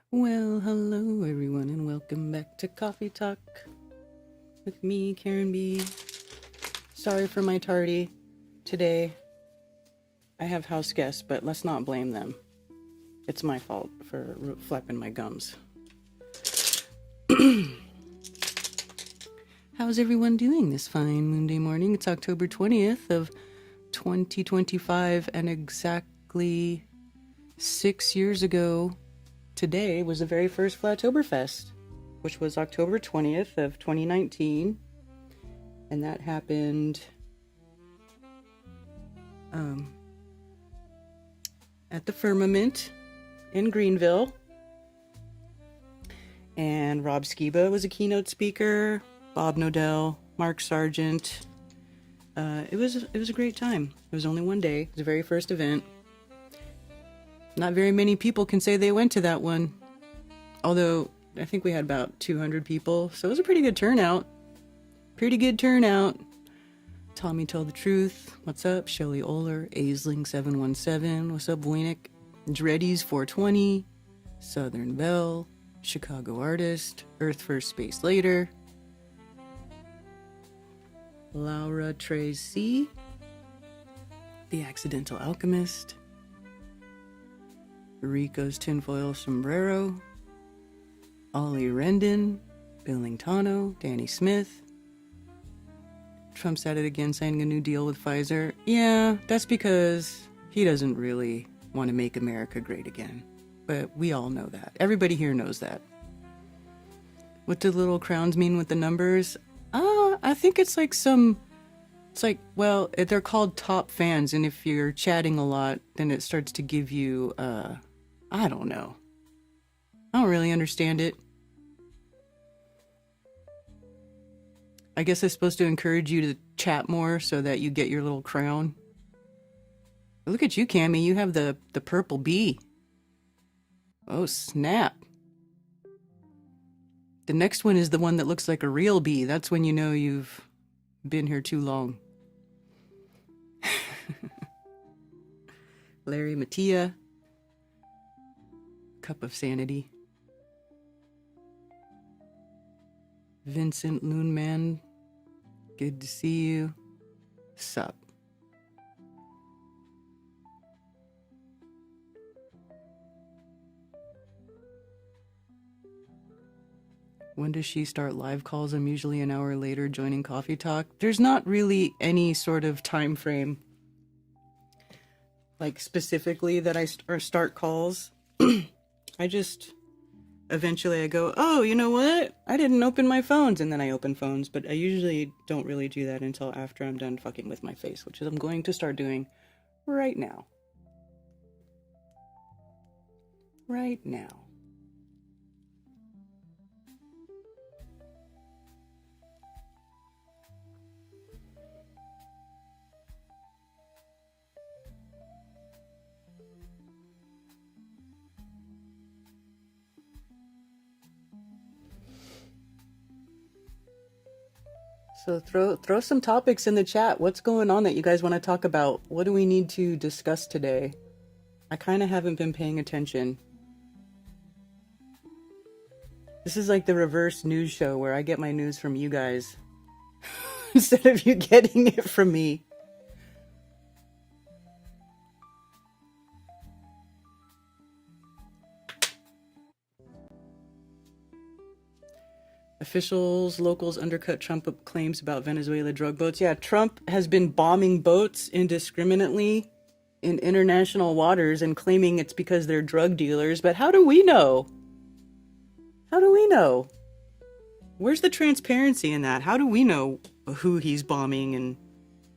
Well, hello everyone, and welcome back to Coffee Talk with me, Karen B. Sorry for my tardy today. I have house guests, but let's not blame them. It's my fault for flapping my gums. How's everyone doing this fine Moonday morning? It's October 20th of 2025, and exactly 6 years ago today was the very first Flattoberfest, which was October 20th of 2019, and that happened at the Firmament in Greenville, and Rob Skiba was a keynote speaker, Bob Nodell, Mark Sargent. It was a great time. It was only one day. It was the very first event. Not very many people can say they went to that one, although I think we had about 200 people, so it was a pretty good turnout. Tommy Told the Truth, what's up? Shelly Oler, Aisling717, what's up, Voynick? Dreddy's 420, Southern Belle, Chicago Artist, Earth First Space Later, Laura Tracy, The Accidental Alchemist, Rico's Tinfoil Sombrero, Ollie Rendon, Bill Tano, Danny Smith, Trump's at it again, signing a new deal with Pfizer. Yeah, that's because he doesn't really want to make America great again. But we all know that. Everybody here knows that. What do little crowns mean with the numbers? I think it's like well, they're called top fans, and if you're chatting a lot, then it starts to give you, I don't know. I don't really understand it. I guess it's supposed to encourage you to chat more so that you get your little crown. Look at you, Cammy. You have the purple bee. Oh, snap. The next one is the one that looks like a real bee. That's when you know you've been here too long. Larry Mattia. Cup of Sanity. Vincent Loonman. Good to see you. Sup. When does she start live calls? I'm usually an hour later joining Coffee Talk. There's not really any sort of time frame, like specifically that I start calls. I just eventually I go, oh, you know what? I didn't open my phones, and then I open phones. But I usually don't really do that until after I'm done fucking with my face, which is I'm going to start doing right now. Right now. So throw some topics in the chat. What's going on that you guys want to talk about? What do we need to discuss today? I kind of haven't been paying attention. This is like the reverse news show where I get my news from you guys instead of you getting it from me. Officials, locals undercut Trump claims about Venezuela drug boats. Yeah, Trump has been bombing boats indiscriminately in international waters and claiming it's because they're drug dealers. But how do we know? How do we know? Where's the transparency in that? How do we know who he's bombing and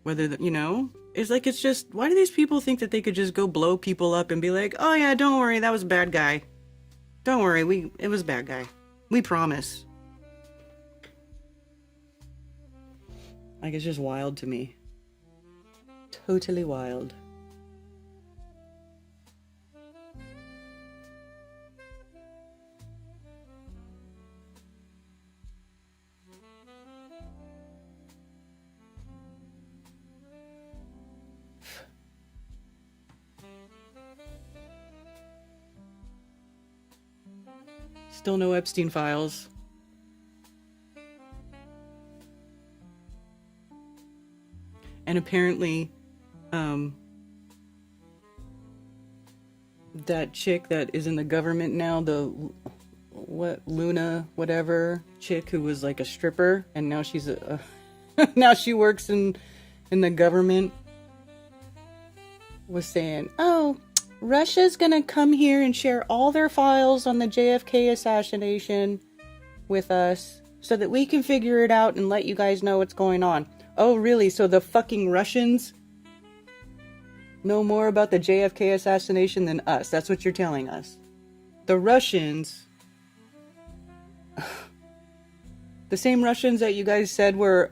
whether, it's just, why do these people think that they could just go blow people up and be like, oh yeah, don't worry, that was a bad guy. Don't worry, it was a bad guy. We promise. Like, it's just wild to me. Totally wild. Still no Epstein files. And apparently, that chick that is in the government now, Luna, whatever, chick who was like a stripper, and now she's now she works in the government, was saying, oh, Russia's gonna come here and share all their files on the JFK assassination with us so that we can figure it out and let you guys know what's going on. Oh, really? So the fucking Russians know more about the JFK assassination than us? That's what you're telling us. The Russians, the same Russians that you guys said were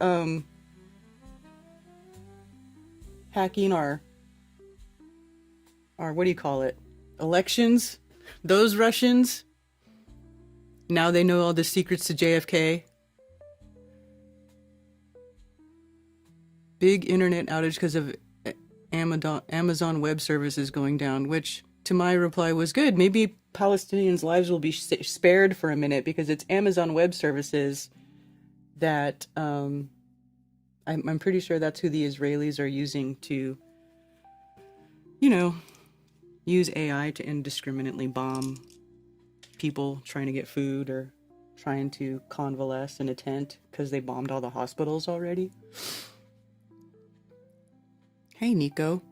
hacking our what do you call it? Elections? Those Russians? Now they know all the secrets to JFK. Big internet outage because of Amazon Web Services going down, which to my reply was good. Maybe Palestinians' lives will be spared for a minute because it's Amazon Web Services that I'm pretty sure that's who the Israelis are using to, use AI to indiscriminately bomb people trying to get food or trying to convalesce in a tent because they bombed all the hospitals already. Hey, Nico.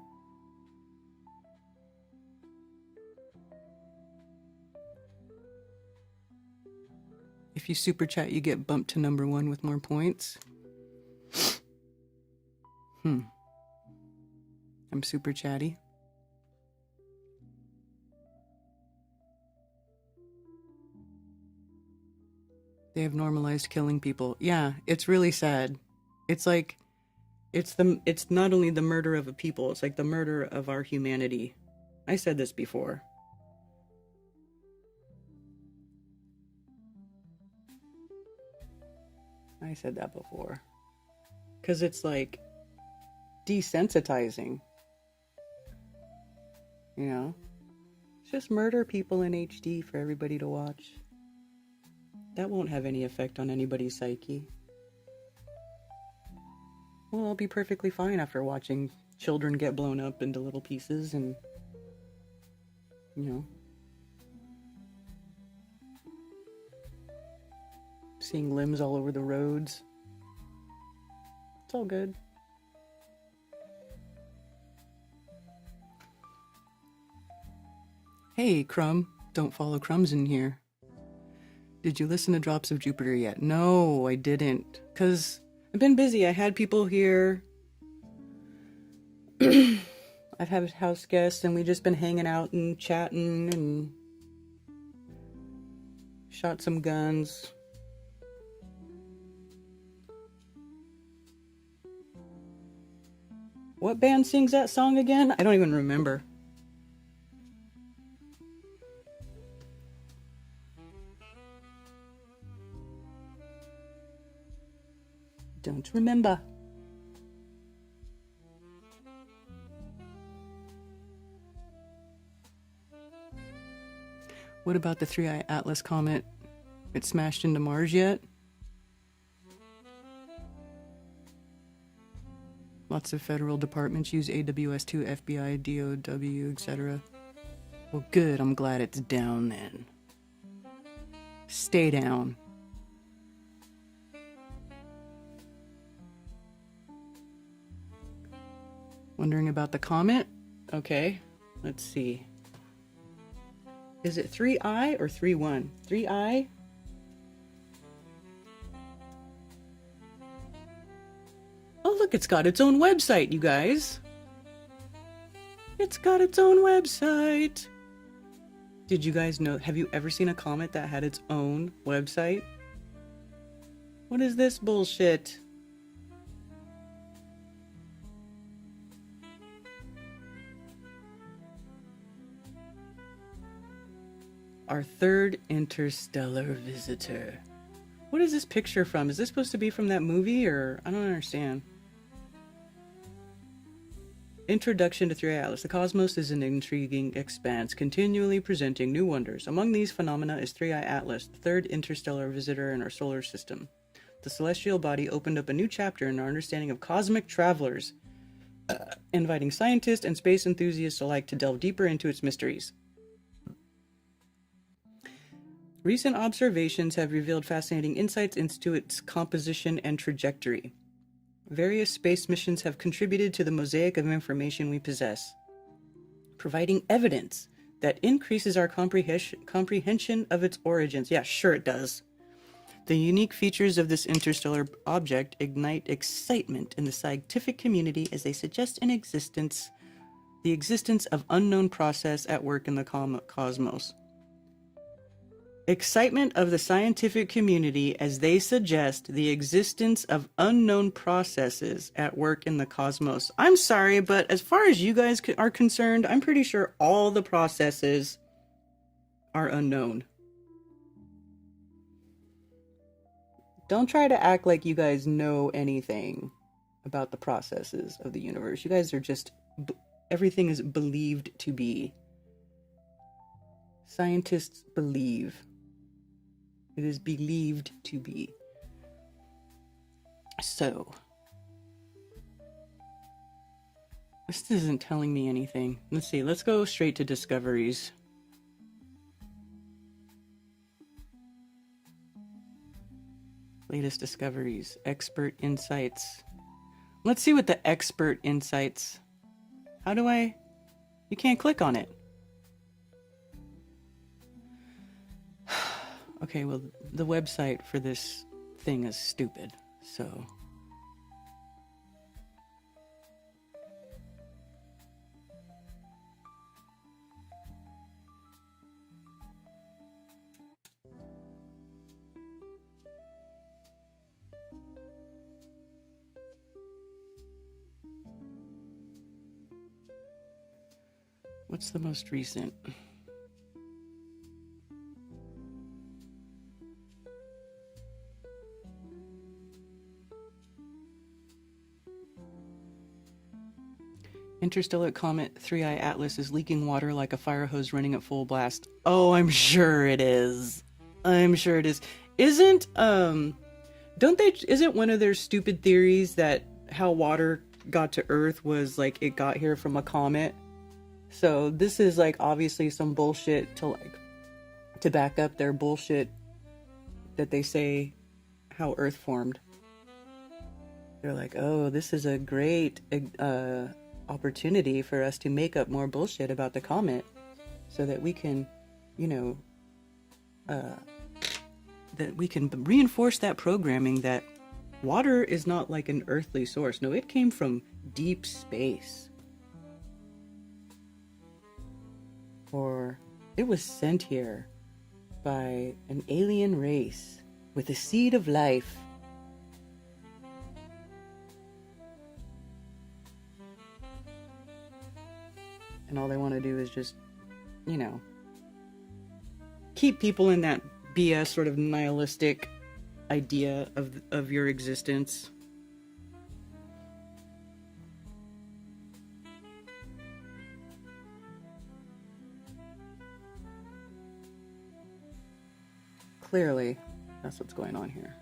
If you super chat, you get bumped to number 1 with more points. I'm super chatty. They have normalized killing people. Yeah, it's really sad. It's like, it's not only the murder of a people, it's like the murder of our humanity. I said this before. I said that before. Because it's like desensitizing. You know? Just murder people in HD for everybody to watch. That won't have any effect on anybody's psyche. Well, I'll be perfectly fine after watching children get blown up into little pieces and, you know, seeing limbs all over the roads. It's all good. Hey, Crumb. Don't follow Crumbs in here. Did you listen to Drops of Jupiter yet? No, I didn't. Because I've been busy. I had people here. I've had house guests, and we've just been hanging out and chatting and shot some guns. What band sings that song again? I don't even remember. Don't remember. What about the 3i Atlas comet? It smashed into Mars yet? Lots of federal departments use AWS-2, FBI, DOW, etc. Well, good. I'm glad it's down then. Stay down. Wondering about the comet? Okay, let's see. Is it 3i or 3-1? 3i? Oh, look, it's got its own website, you guys. It's got its own website. Did you guys know? Have you ever seen a comet that had its own website? What is this bullshit? Our third interstellar visitor. What is this picture from? Is this supposed to be from that movie, or I don't understand. Introduction to 3i Atlas. The cosmos is an intriguing expanse, continually presenting new wonders. Among these phenomena is 3i Atlas, the third interstellar visitor in our solar system. The celestial body opened up a new chapter in our understanding of cosmic travelers, inviting scientists and space enthusiasts alike to delve deeper into its mysteries. Recent observations have revealed fascinating insights into its composition and trajectory. Various space missions have contributed to the mosaic of information we possess, providing evidence that increases our comprehension of its origins. Yeah, sure it does. The unique features of this interstellar object ignite excitement in the scientific community as they suggest the existence of unknown process at work in the cosmos. Excitement of the scientific community as they suggest the existence of unknown processes at work in the cosmos. I'm sorry, but as far as you guys are concerned, I'm pretty sure all the processes are unknown. Don't try to act like you guys know anything about the processes of the universe. You guys are just, everything is believed to be. Scientists believe. It is believed to be. So, this isn't telling me anything. Let's see, let's go straight to discoveries. Latest discoveries, expert insights. Let's see what the expert insights How do I... You can't click on it. Okay, well, the website for this thing is stupid, so... What's the most recent? Interstellar Comet 3I Atlas is leaking water like a fire hose running at full blast. Oh, I'm sure it is. I'm sure it is. Isn't one of their stupid theories that how water got to Earth was like it got here from a comet? So this is like obviously some bullshit to back up their bullshit that they say how Earth formed. They're like, oh, this is a great opportunity for us to make up more bullshit about the comet so that we can, that we can reinforce that programming that water is not like an earthly source. No, it came from deep space. Or it was sent here by an alien race with a seed of life. And all they want to do is just, keep people in that BS sort of nihilistic idea of your existence. Clearly, that's what's going on here.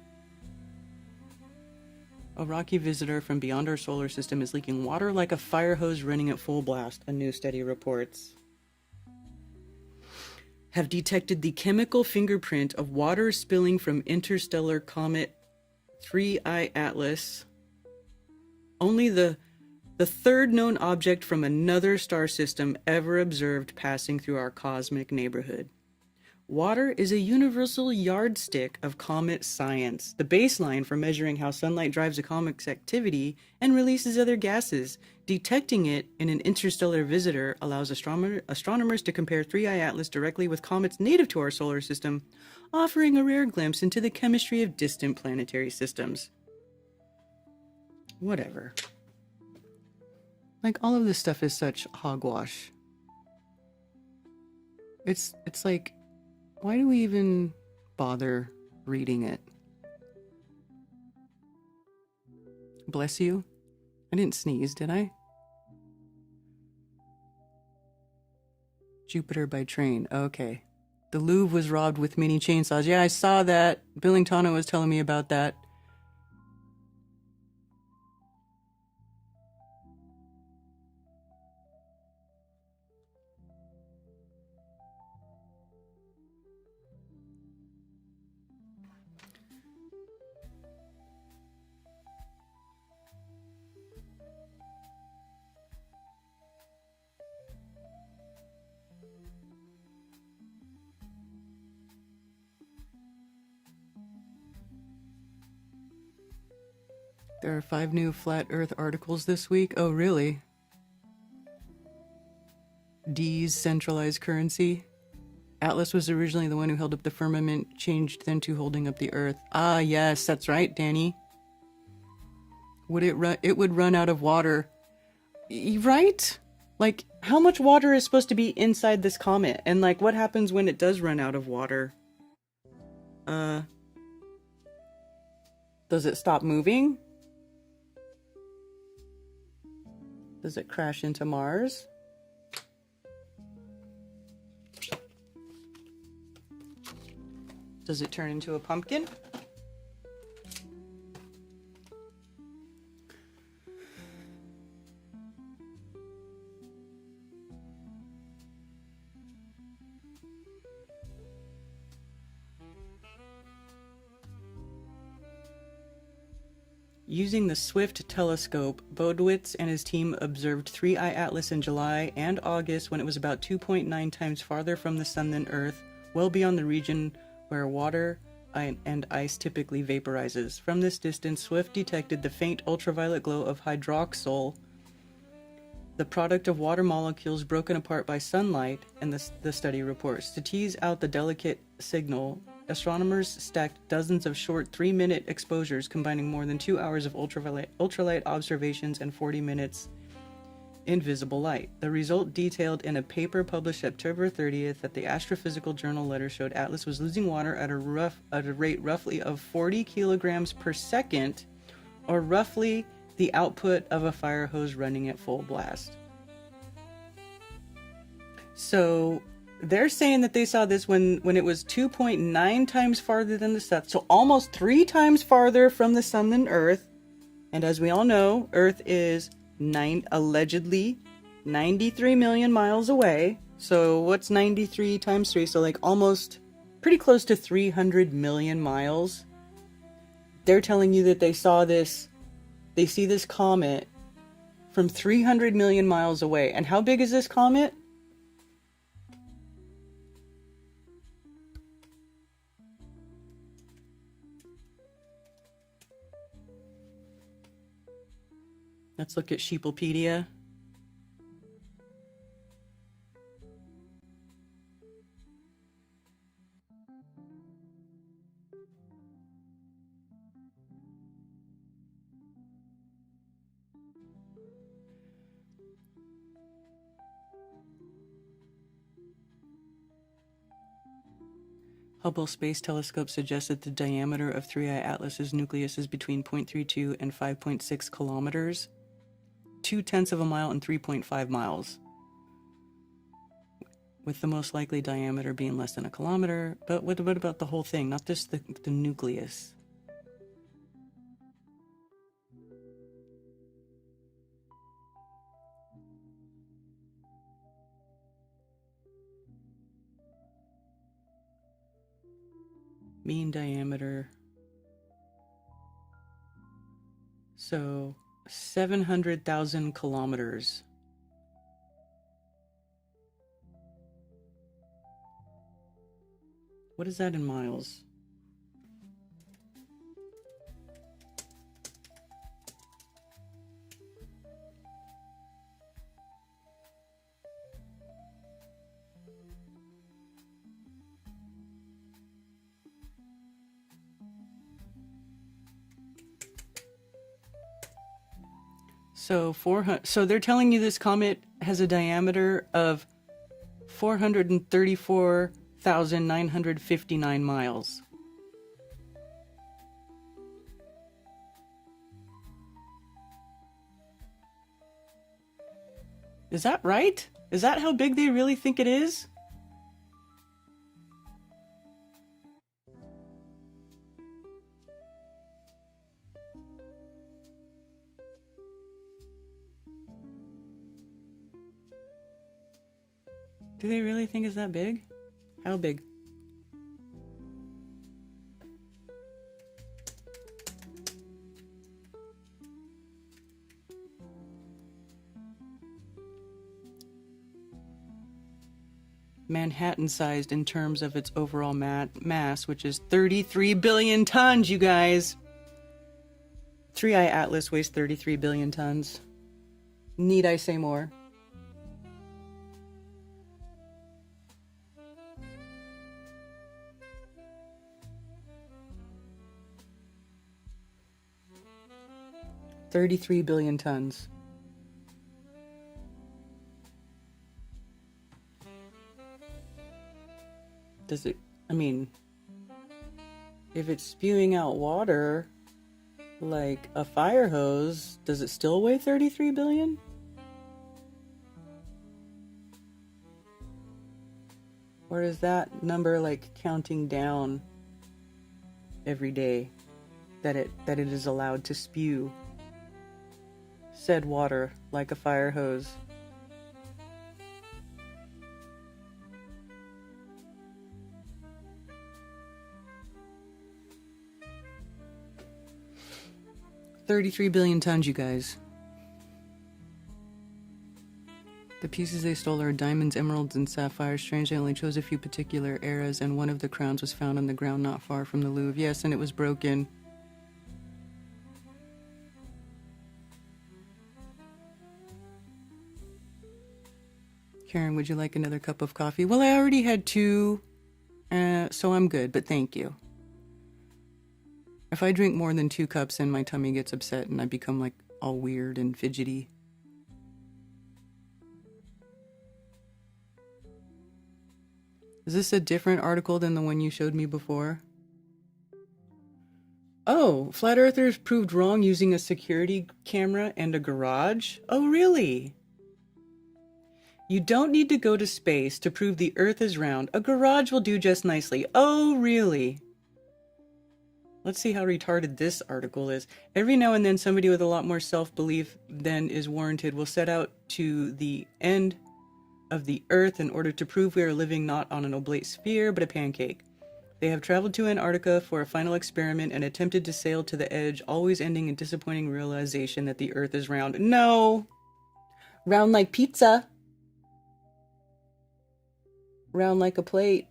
A rocky visitor from beyond our solar system is leaking water like a fire hose running at full blast, a new study reports. Have detected the chemical fingerprint of water spilling from interstellar comet 3I Atlas. Only the third known object from another star system ever observed passing through our cosmic neighborhood. Water is a universal yardstick of comet science, the baseline for measuring how sunlight drives a comet's activity and releases other gases. Detecting it in an interstellar visitor allows astronomers to compare 3I Atlas directly with comets native to our solar system, offering a rare glimpse into the chemistry of distant planetary systems. Whatever. Like, all of this stuff is such hogwash. It's like, why do we even bother reading it? Bless you. I didn't sneeze, did I? Jupiter by train. Okay. The Louvre was robbed with mini chainsaws. Yeah, I saw that. Billingtona was telling me about that. There are 5 new flat Earth articles this week. Oh, really? D's centralized currency. Atlas was originally the one who held up the firmament, changed then to holding up the Earth. Ah, yes, that's right, Danny. It would run out of water. Right? Like, how much water is supposed to be inside this comet? And, like, what happens when it does run out of water? Does it stop moving? Does it crash into Mars? Does it turn into a pumpkin? Using the Swift telescope, Bodewitz and his team observed 3I Atlas in July and August when it was about 2.9 times farther from the sun than Earth, well beyond the region where water and ice typically vaporizes. From this distance, Swift detected the faint ultraviolet glow of hydroxyl, the product of water molecules broken apart by sunlight, and the study reports. To tease out the delicate signal, astronomers stacked dozens of short 3-minute exposures combining more than 2 hours of ultralight observations and 40 minutes in visible light. The result, detailed in a paper published September 30th at the Astrophysical Journal Letter, showed Atlas was losing water at a rate roughly of 40 kilograms per second, or roughly the output of a fire hose running at full blast. So they're saying that they saw this when it was 2.9 times farther than the sun, so almost 3 times farther from the sun than Earth. And as we all know, Earth is allegedly 93 million miles away. So what's 93 times 3? So like almost pretty close to 300 million miles. They're telling you that they saw this, they see this comet from 300 million miles away. And how big is this comet? Let's look at Sheeplepedia. Hubble Space Telescope suggests that the diameter of 3I Atlas's nucleus is between 0.32 and 5.6 kilometers, 0.2 of a mile and 3.5 miles, with the most likely diameter being less than a kilometer. But what about the whole thing, not just the nucleus? Mean diameter. So 700,000 kilometers. What is that in miles? So they're telling you this comet has a diameter of 434,959 miles. Is that right? Is that how big they really think it is? Do they really think it's that big? How big? Manhattan-sized in terms of its overall mass, which is 33 billion tons, you guys. 3I Atlas weighs 33 billion tons. Need I say more? $33 billion tons. Does it, I mean, if it's spewing out water like a fire hose, does it still weigh 33 billion? Or is that number like counting down every day that it is allowed to spew said water like a fire hose? 33 billion tons, you guys. The pieces they stole are diamonds, emeralds, and sapphires. Strange, they only chose a few particular eras, and one of the crowns was found on the ground not far from the Louvre. Yes, and it was broken. Karen, would you like another cup of coffee? Well, I already had 2, so I'm good, but thank you. If I drink more than 2 cups, then my tummy gets upset and I become like all weird and fidgety. Is this a different article than the one you showed me before? Oh, flat earthers proved wrong using a security camera and a garage? Oh, really? You don't need to go to space to prove the Earth is round. A garage will do just nicely. Oh, really? Let's see how retarded this article is. Every now and then, somebody with a lot more self-belief than is warranted will set out to the end of the Earth in order to prove we are living not on an oblate sphere, but a pancake. They have traveled to Antarctica for a final experiment and attempted to sail to the edge, always ending in disappointing realization that the Earth is round. No! Round like pizza. Round like a plate.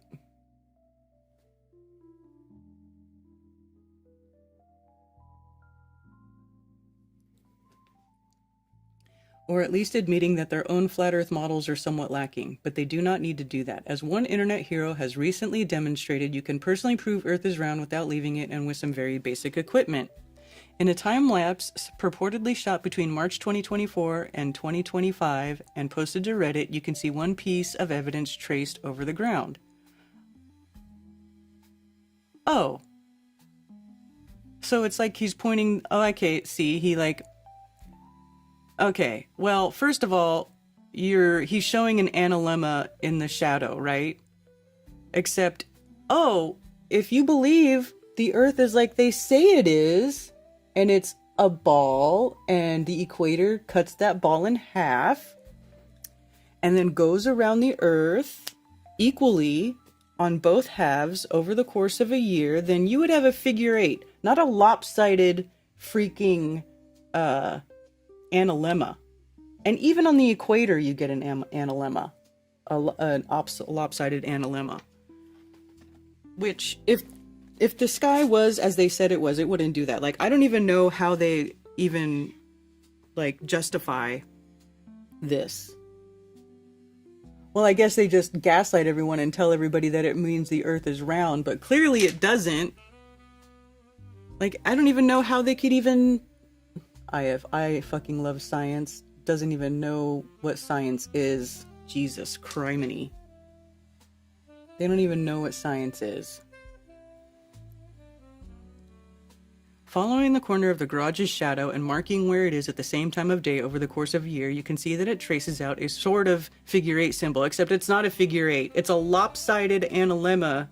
Or at least admitting that their own flat earth models are somewhat lacking, but they do not need to do that. As one internet hero has recently demonstrated, you can personally prove Earth is round without leaving it and with some very basic equipment. In a time-lapse purportedly shot between March 2024 and 2025 and posted to Reddit, you can see one piece of evidence traced over the ground. Oh. So it's like he's pointing... Oh, okay, see, he like... Okay, well, first of all, he's showing an analemma in the shadow, right? Except, oh, if you believe the Earth is like they say it is, and it's a ball, and the equator cuts that ball in half, and then goes around the Earth equally on both halves over the course of a year, then you would have a figure 8, not a lopsided freaking, analemma. And even on the equator, you get an analemma, an lopsided analemma. Which, if the sky was as they said it was, it wouldn't do that. Like, I don't even know how they even, like, justify this. Well, I guess they just gaslight everyone and tell everybody that it means the Earth is round, but clearly it doesn't. Like, I don't even know how they could even... I fucking love science. Doesn't even know what science is. Jesus criminy. They don't even know what science is. Following the corner of the garage's shadow and marking where it is at the same time of day over the course of a year, you can see that it traces out a sort of figure 8 symbol, except it's not a figure 8. It's a lopsided analemma.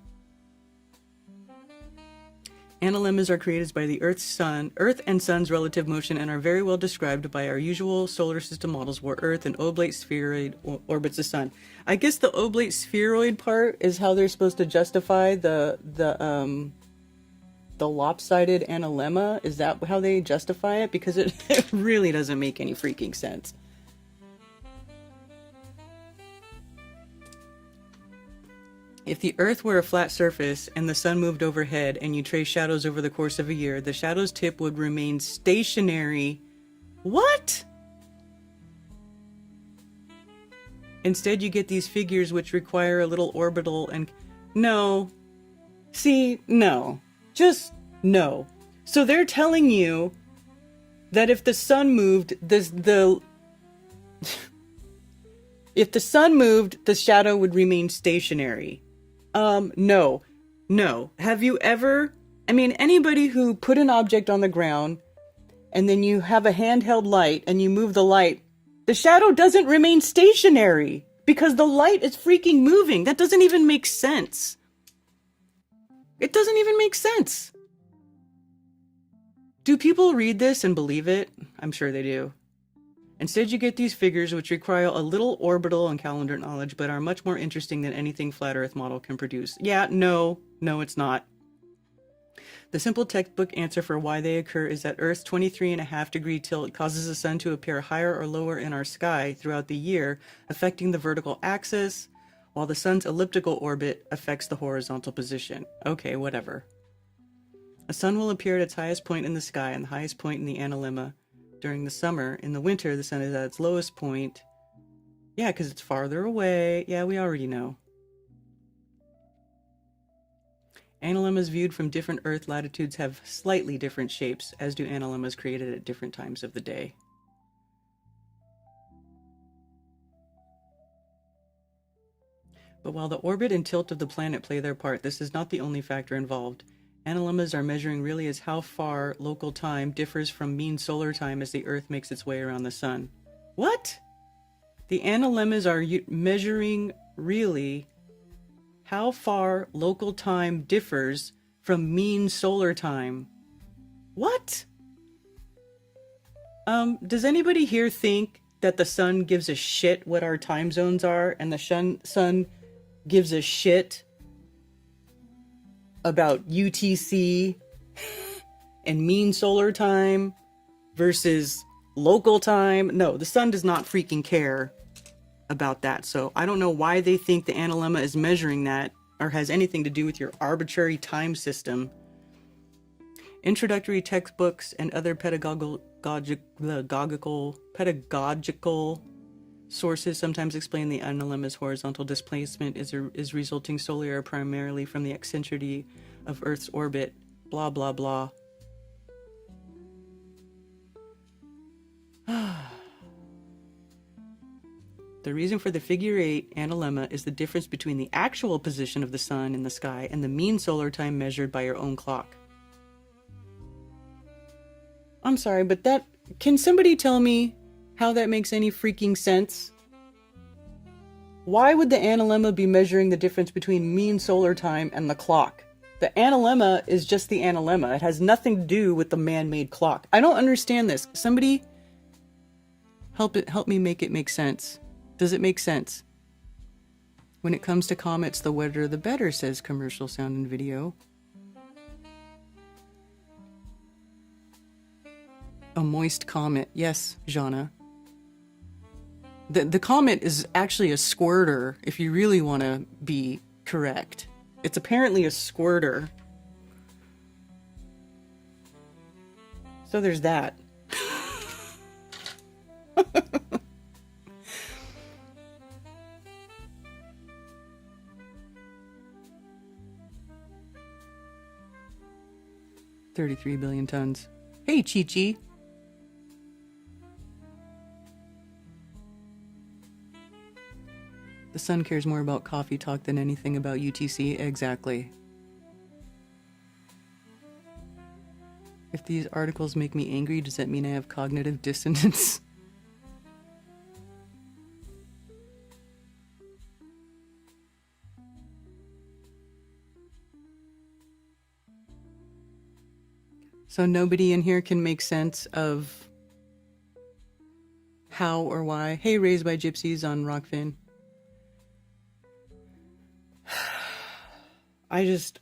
Analemmas are created by the Earth and Sun's relative motion and are very well described by our usual solar system models where Earth, an oblate spheroid, orbits the Sun. I guess the oblate spheroid part is how they're supposed to justify the lopsided analemma. Is that how they justify it? Because it really doesn't make any freaking sense. If the Earth were a flat surface and the Sun moved overhead and you trace shadows over the course of a year, the shadow's tip would remain stationary. What? Instead, you get these figures which require a little orbital and... No. See, no. Just no. So they're telling you that if the Sun moved, if the Sun moved, the shadow would remain stationary. No. Have you ever, I mean, anybody who put an object on the ground and then you have a handheld light and you move the light, the shadow doesn't remain stationary because the light is freaking moving. That doesn't even make sense. It doesn't even make sense. Do people read this and believe it? I'm sure they do. Instead, you get these figures which require a little orbital and calendar knowledge, but are much more interesting than anything Flat Earth model can produce. Yeah, no, it's not. The simple textbook answer for why they occur is that Earth's 23.5-degree tilt causes the sun to appear higher or lower in our sky throughout the year, affecting the vertical axis, while the sun's elliptical orbit affects the horizontal position. Okay, whatever. A sun will appear at its highest point in the sky and the highest point in the analemma during the summer. In the winter, the sun is at its lowest point. Yeah, because it's farther away. Yeah, we already know. Analemmas viewed from different Earth latitudes have slightly different shapes, as do analemmas created at different times of the day. But while the orbit and tilt of the planet play their part, this is not the only factor involved. Analemmas are measuring really as how far local time differs from mean solar time as the Earth makes its way around the sun. What? The analemmas are measuring really how far local time differs from mean solar time. What? Does anybody here think that the sun gives a shit what our time zones are, and the sun gives a shit about UTC and mean solar time versus local time? No, the sun does not freaking care about that. So I don't know why they think the analemma is measuring that or has anything to do with your arbitrary time system. Introductory textbooks and other pedagogical sources sometimes explain the analemma's horizontal displacement is resulting solely or primarily from the eccentricity of Earth's orbit. Blah, blah, blah. The reason for the figure 8 analemma is the difference between the actual position of the sun in the sky and the mean solar time measured by your own clock. I'm sorry, but can somebody tell me how that makes any freaking sense? Why would the analemma be measuring the difference between mean solar time and the clock? The analemma is just the analemma. It has nothing to do with the man-made clock. I don't understand this. Somebody help me make it make sense. Does it make sense? When it comes to comets, the wetter the better, says Commercial Sound and Video. A moist comet. Yes, Jana. The comet is actually a squirter, if you really want to be correct. It's apparently a squirter. So there's that. $33 billion tons. Hey, Chi-Chi. The sun cares more about coffee talk than anything about UTC. Exactly. If these articles make me angry, does that mean I have cognitive dissonance? So nobody in here can make sense of how or why. Hey, Raised by Gypsies on Rockfin.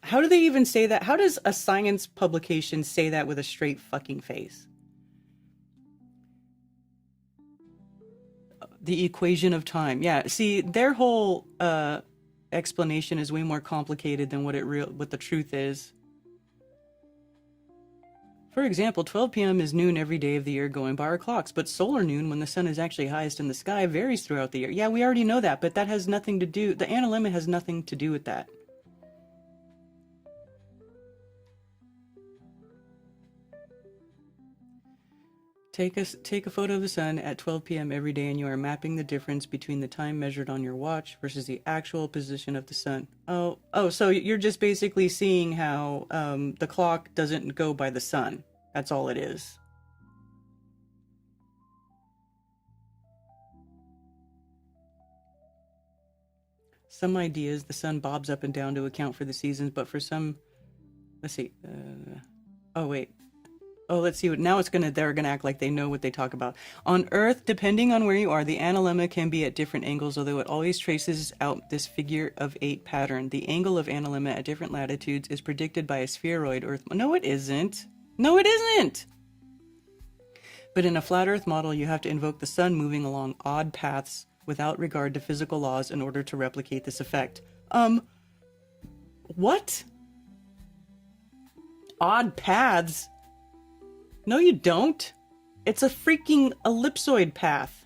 How do they even say that? How does a science publication say that with a straight fucking face? The equation of time. Yeah, see, their whole explanation is way more complicated than what the truth is. For example, 12 p.m. is noon every day of the year going by our clocks, but solar noon, when the sun is actually highest in the sky, varies throughout the year. Yeah, we already know that, but that has nothing to do, the analemma has nothing to do with that. Take a photo of the sun at 12 p.m. every day and you are mapping the difference between the time measured on your watch versus the actual position of the sun. Oh, so you're just basically seeing how the clock doesn't go by the sun. That's all it is. Some ideas, the sun bobs up and down to account for the seasons, but for some, let's see. Oh, wait. Oh, let's see. Now they're gonna act like they know what they talk about. On Earth, depending on where you are, the analemma can be at different angles, although it always traces out this figure of 8 pattern. The angle of analemma at different latitudes is predicted by a spheroid Earth. No, it isn't. No, it isn't. But in a flat Earth model, you have to invoke the sun moving along odd paths without regard to physical laws in order to replicate this effect. What? Odd paths? No, you don't. It's a freaking ellipsoid path.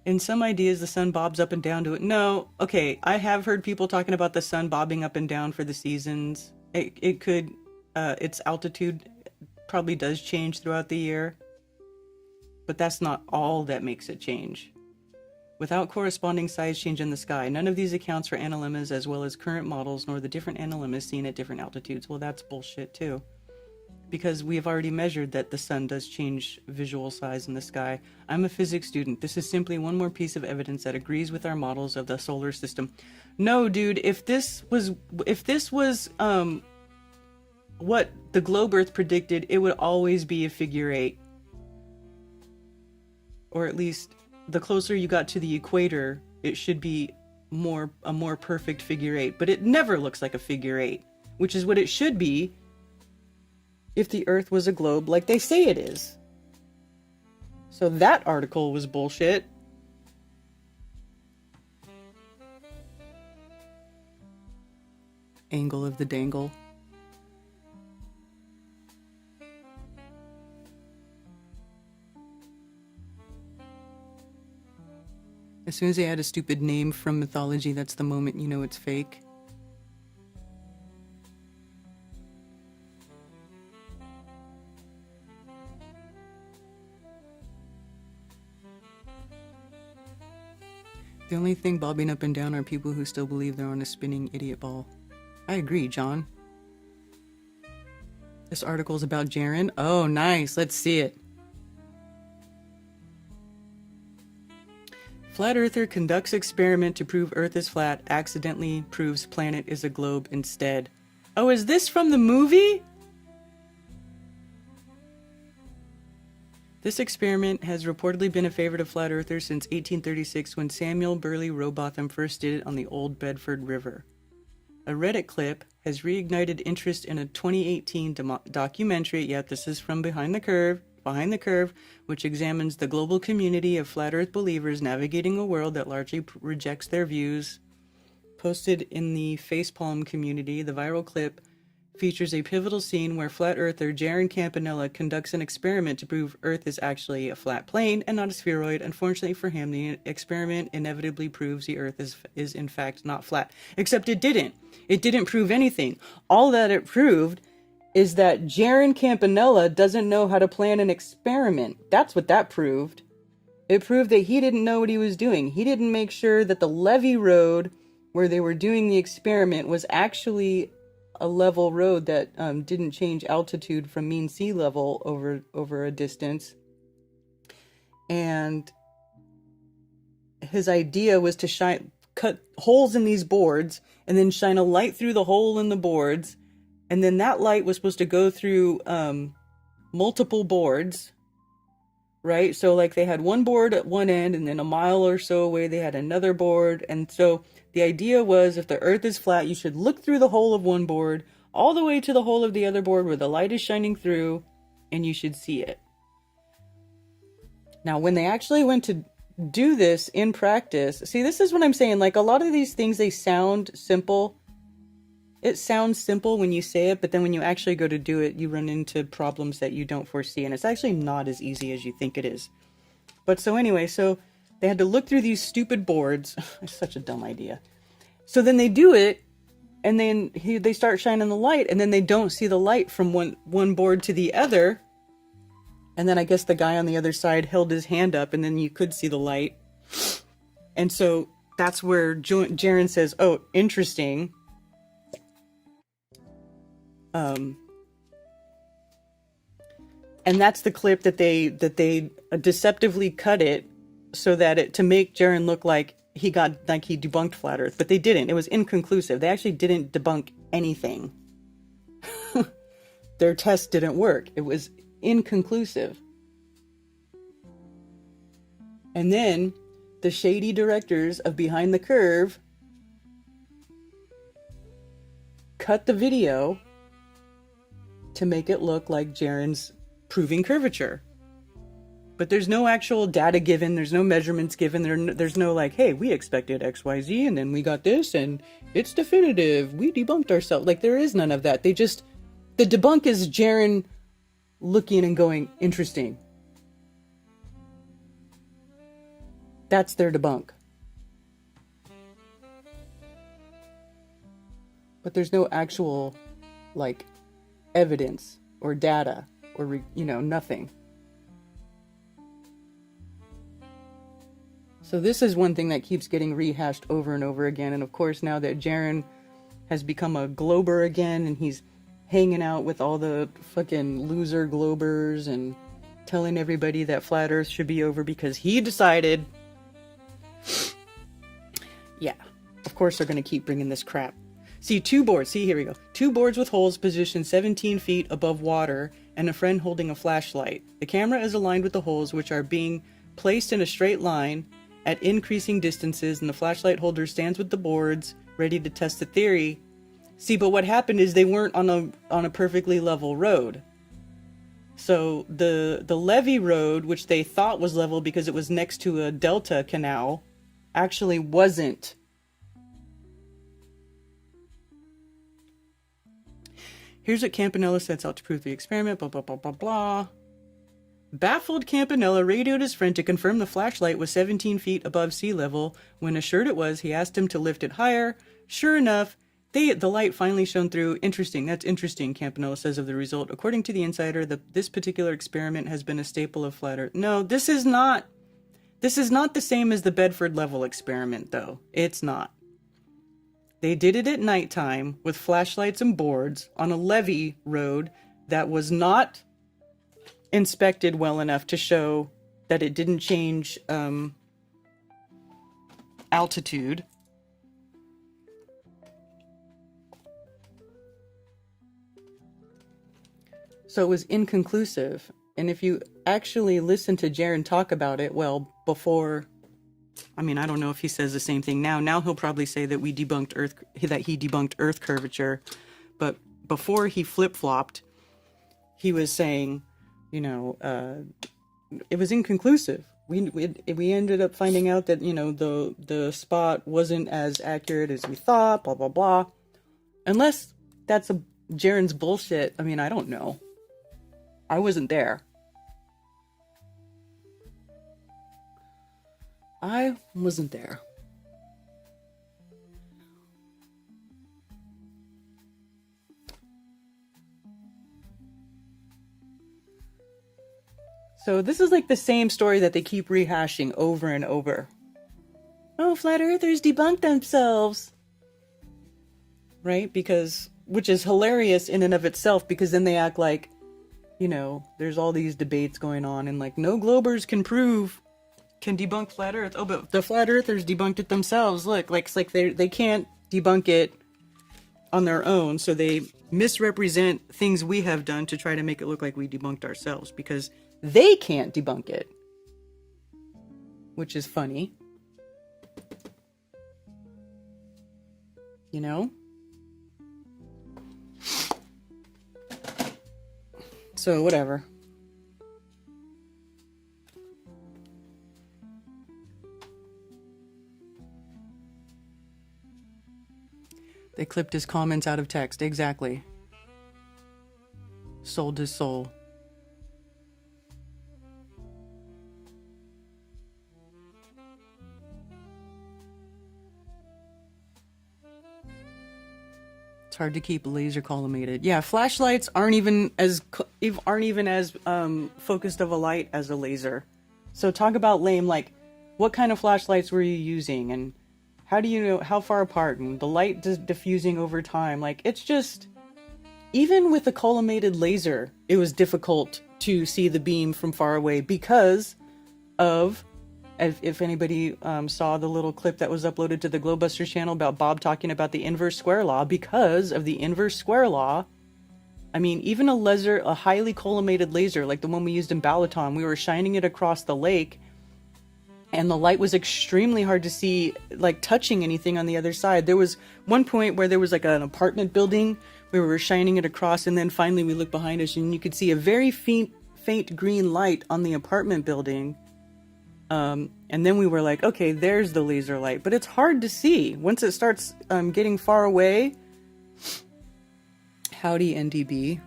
In some ideas, the sun bobs up and down to it. No, okay, I have heard people talking about the sun bobbing up and down for the seasons. It could, its altitude probably does change throughout the year. But that's not all that makes it change. Without corresponding size change in the sky, none of these accounts for analemmas as well as current models, nor the different analemmas seen at different altitudes. Well, that's bullshit too. Because we have already measured that the sun does change visual size in the sky. I'm a physics student. This is simply one more piece of evidence that agrees with our models of the solar system. No, dude, if this was what the globe Earth predicted, it would always be a figure 8. Or at least the closer you got to the equator, it should be a more perfect figure 8. But it never looks like a figure 8, which is what it should be if the Earth was a globe like they say it is. So that article was bullshit. Angle of the dangle. As soon as they add a stupid name from mythology, that's the moment you know it's fake. The only thing bobbing up and down are people who still believe they're on a spinning idiot ball. I agree, John. This article is about Jaren. Oh, nice. Let's see it. Flat Earther conducts experiment to prove Earth is flat, accidentally proves planet is a globe instead. Oh, is this from the movie? This experiment has reportedly been a favorite of flat earthers since 1836 when Samuel Burley Rowbotham first did it on the Old Bedford River. A Reddit clip has reignited interest in a 2018 documentary, yep, this is from Behind the Curve, which examines the global community of flat earth believers navigating a world that largely rejects their views. Posted in the Facepalm community, the viral clip features a pivotal scene where flat earther Jaren Campanella conducts an experiment to prove Earth is actually a flat plane and not a spheroid. Unfortunately for him, the experiment inevitably proves the Earth is in fact not flat. Except it didn't. It didn't prove anything. All that it proved is that Jaren Campanella doesn't know how to plan an experiment. That's what that proved. It proved that he didn't know what he was doing. He didn't make sure that the levee road where they were doing the experiment was actually a level road that didn't change altitude from mean sea level over a distance. And his idea was to cut holes in these boards and then shine a light through the hole in the boards. And then that light was supposed to go through multiple boards, right? So like they had one board at one end and then a mile or so away they had another board. And so the idea was if the Earth is flat, you should look through the hole of one board all the way to the hole of the other board where the light is shining through, and you should see it. Now, when they actually went to do this in practice, see, this is what I'm saying. Like a lot of these things, they sound simple. It sounds simple when you say it, but then when you actually go to do it, you run into problems that you don't foresee, and it's actually not as easy as you think it is. But so anyway, so they had to look through these stupid boards. It's such a dumb idea. So then they do it, and then they start shining the light, and then they don't see the light from one board to the other. And then I guess the guy on the other side held his hand up, and then you could see the light. And so that's where Jaren says, "Oh, interesting." And that's the clip that they deceptively cut it so that to make Jaren look like he debunked flat Earth, but they didn't. It was inconclusive. They actually didn't debunk anything. their test didn't work. It was inconclusive. And then the shady directors of Behind the Curve cut the video to make it look like Jaren's proving curvature. But there's no actual data given. There's no measurements given. There's no like, hey, we expected XYZ and then we got this and it's definitive. We debunked ourselves. Like, there is none of that. The debunk is Jaren looking and going, interesting. That's their debunk. But there's no actual, like, evidence or data or, nothing. So this is one thing that keeps getting rehashed over and over again. And of course, now that Jaren has become a glober again and he's hanging out with all the fucking loser globers and telling everybody that flat Earth should be over because he decided. Yeah, of course they're going to keep bringing this crap. See, two boards. See, here we go. Two boards with holes positioned 17 feet above water and a friend holding a flashlight. The camera is aligned with the holes, which are being placed in a straight line at increasing distances, and the flashlight holder stands with the boards, ready to test the theory. See, but what happened is they weren't on a perfectly level road. So the levee road, which they thought was level because it was next to a delta canal, actually wasn't. Here's what Campanella sets out to prove the experiment, blah, blah, blah, blah, blah. Baffled, Campanella radioed his friend to confirm the flashlight was 17 feet above sea level. When assured it was, he asked him to lift it higher. Sure enough, the light finally shone through. Interesting, that's interesting, Campanella says of the result. According to the Insider, this particular experiment has been a staple of flat Earth. No, this is not the same as the Bedford level experiment, though. It's not. They did it at nighttime with flashlights and boards on a levee road that was not inspected well enough to show that it didn't change altitude. So it was inconclusive. And if you actually listen to Jaren talk about it, well, before, I mean, I don't know if he says the same thing now. Now he'll probably say that he debunked Earth curvature. But before he flip-flopped, he was saying, it was inconclusive. We ended up finding out that, the spot wasn't as accurate as we thought, blah, blah, blah. Unless that's Jaren's bullshit. I mean, I don't know. I wasn't there. I wasn't there. So this is like the same story that they keep rehashing over and over. Oh, flat earthers debunked themselves. Right? Which is hilarious in and of itself, because then they act like, there's all these debates going on and like no globers can debunk flat earth. Oh, but the flat earthers debunked it themselves. Look, it's like they can't debunk it on their own, so they misrepresent things we have done to try to make it look like we debunked ourselves because they can't debunk it, which is funny. So whatever. They clipped his comments out of text. Exactly. Sold his soul. It's hard to keep laser collimated. Yeah, flashlights aren't even as focused of a light as a laser. So talk about lame. Like, what kind of flashlights were you using, and how do you know how far apart, and the light diffusing over time? Like, it's just, even with a collimated laser, it was difficult to see the beam from far away because of, if anybody saw the little clip that was uploaded to the Glowbusters channel about Bob talking about the inverse square law, because of the inverse square law, I mean, even a highly collimated laser, like the one we used in Balaton, we were shining it across the lake, and the light was extremely hard to see, like touching anything on the other side. There was one point where there was like an apartment building where we were shining it across, and then finally we looked behind us and you could see a very faint green light on the apartment building. And then we were like, okay, there's the laser light, but it's hard to see once it starts getting far away. Howdy, NDB.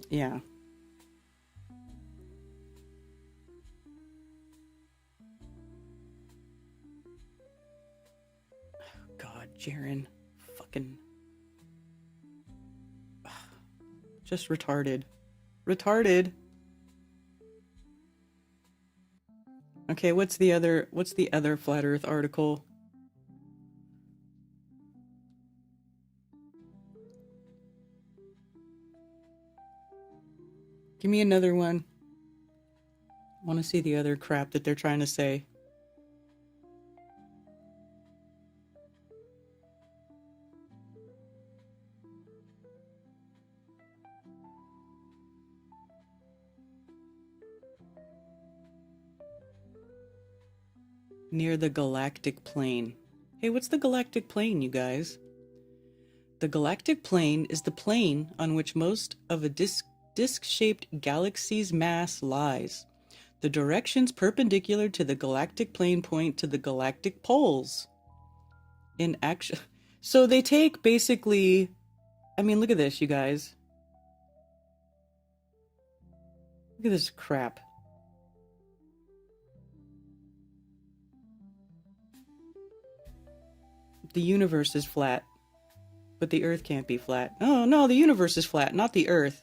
Yeah. God, Jaren. Fucking. Just retarded. Retarded. Okay, what's the other Flat Earth article? Give me another one. I want to see the other crap that they're trying to say. Near the galactic plane. Hey, what's the galactic plane, you guys? The galactic plane is the plane on which most of a disc-shaped galaxy's mass lies. The directions perpendicular to the galactic plane point to the galactic poles. In action. So they take basically, I mean, look at this, you guys. Look at this crap. The universe is flat, but the Earth can't be flat. Oh, no, the universe is flat, not the Earth.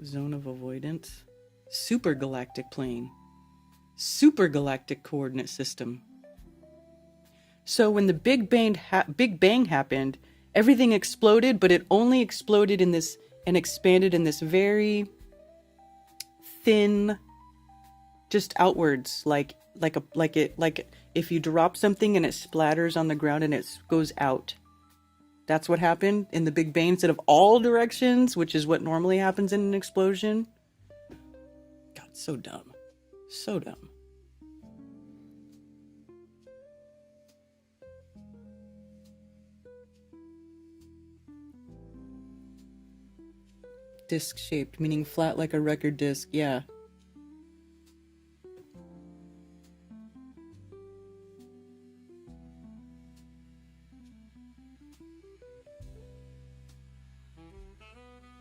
Zone of avoidance. Supergalactic plane. Supergalactic coordinate system. So when the Big Bang happened, everything exploded, but it only exploded in this and expanded in this very thin, just outwards, like if you drop something and it splatters on the ground and it goes out. That's what happened in the Big Bang, instead of all directions, which is what normally happens in an explosion. God, so dumb. So dumb. Disc shaped, meaning flat like a record disc. Yeah.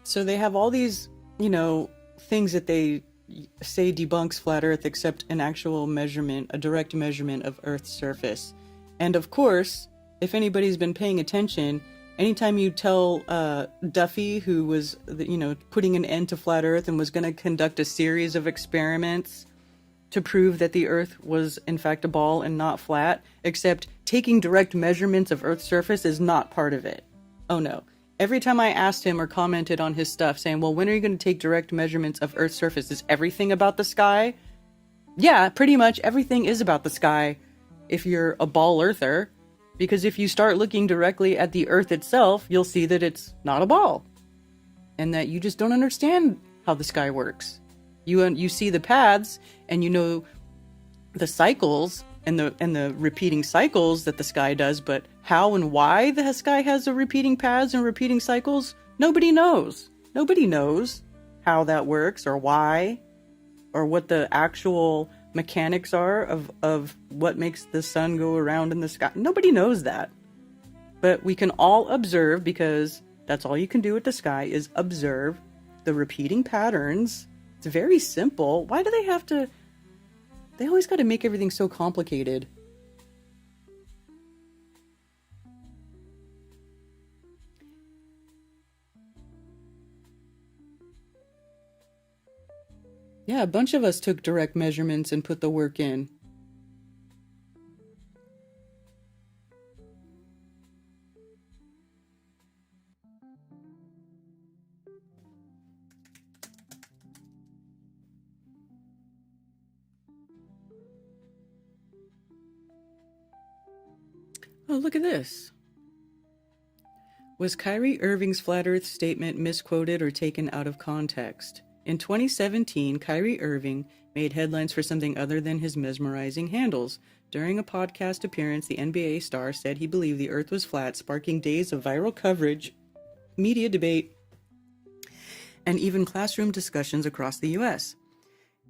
So they have all these, things that they say debunks flat Earth, except an actual measurement, a direct measurement of Earth's surface. And of course, if anybody's been paying attention, anytime you tell Duffy, who was, putting an end to flat Earth and was going to conduct a series of experiments to prove that the Earth was in fact a ball and not flat, except taking direct measurements of Earth's surface is not part of it. Oh no. Every time I asked him or commented on his stuff saying, well, when are you going to take direct measurements of Earth's surface? Is everything about the sky? Yeah, pretty much everything is about the sky if you're a ball earther. Because if you start looking directly at the Earth itself, you'll see that it's not a ball. And that you just don't understand how the sky works. You see the paths and you know the cycles and the repeating cycles that the sky does, but how and why the sky has the repeating paths and repeating cycles, nobody knows. Nobody knows how that works or why or what the actual mechanics are of what makes the sun go around in the sky. Nobody knows that. But we can all observe, because that's all you can do with the sky is observe the repeating patterns. It's very simple. Why do they have to... They always got to make everything so complicated. Yeah, a bunch of us took direct measurements and put the work in. Oh, look at this. Was Kyrie Irving's flat Earth statement misquoted or taken out of context? In 2017, Kyrie Irving made headlines for something other than his mesmerizing handles. During a podcast appearance, the NBA star said he believed the Earth was flat, sparking days of viral coverage, media debate, and even classroom discussions across the U.S.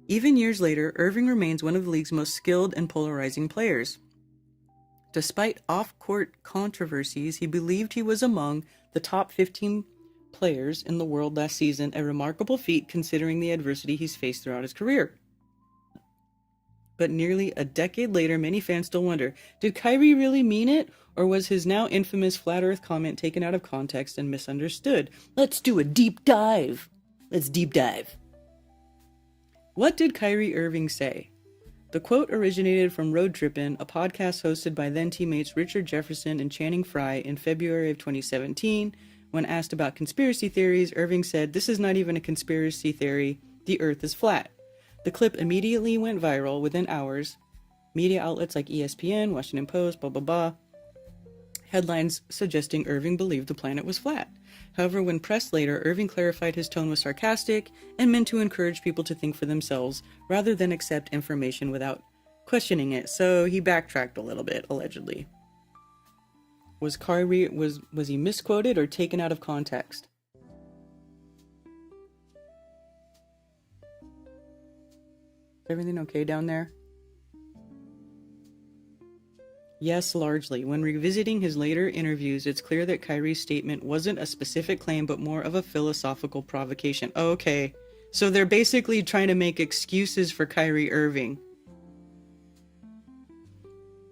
Even years later, Irving remains one of the league's most skilled and polarizing players. Despite off-court controversies, he believed he was among the top 15 players in the world last season, a remarkable feat considering the adversity he's faced throughout his career. But nearly a decade later, many fans still wonder, did Kyrie really mean it, or was his now infamous flat Earth comment taken out of context and misunderstood? Let's do a deep dive. Let's deep dive. What did Kyrie Irving say? The quote originated from Road Trippin', a podcast hosted by then teammates Richard Jefferson and Channing Frye in February of 2017. When asked about conspiracy theories, Irving said, "This is not even a conspiracy theory. The Earth is flat." The clip immediately went viral within hours. Media outlets like ESPN, Washington Post, blah, blah, blah. Headlines suggesting Irving believed the planet was flat. However, when pressed later, Irving clarified his tone was sarcastic and meant to encourage people to think for themselves rather than accept information without questioning it. So he backtracked a little bit, allegedly. Was he misquoted or taken out of context? Is everything okay down there? Yes, largely. When revisiting his later interviews, it's clear that Kyrie's statement wasn't a specific claim, but more of a philosophical provocation. Oh, okay. So they're basically trying to make excuses for Kyrie Irving.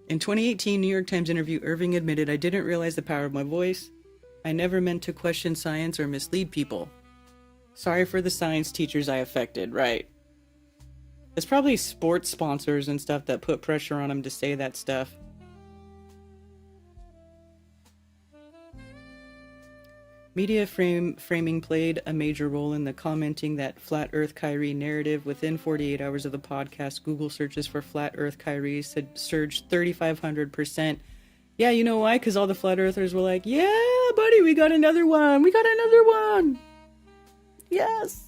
In 2018 New York Times interview, Irving admitted, "I didn't realize the power of my voice. I never meant to question science or mislead people. Sorry for the science teachers I affected." Right. It's probably sports sponsors and stuff that put pressure on him to say that stuff. Media framing played a major role in the commenting that Flat Earth Kyrie narrative. Within 48 hours of the podcast, Google searches for Flat Earth Kyrie surged 3,500%. Yeah, you know why? Because all the Flat Earthers were like, "Yeah, buddy, we got another one. We got another one. Yes."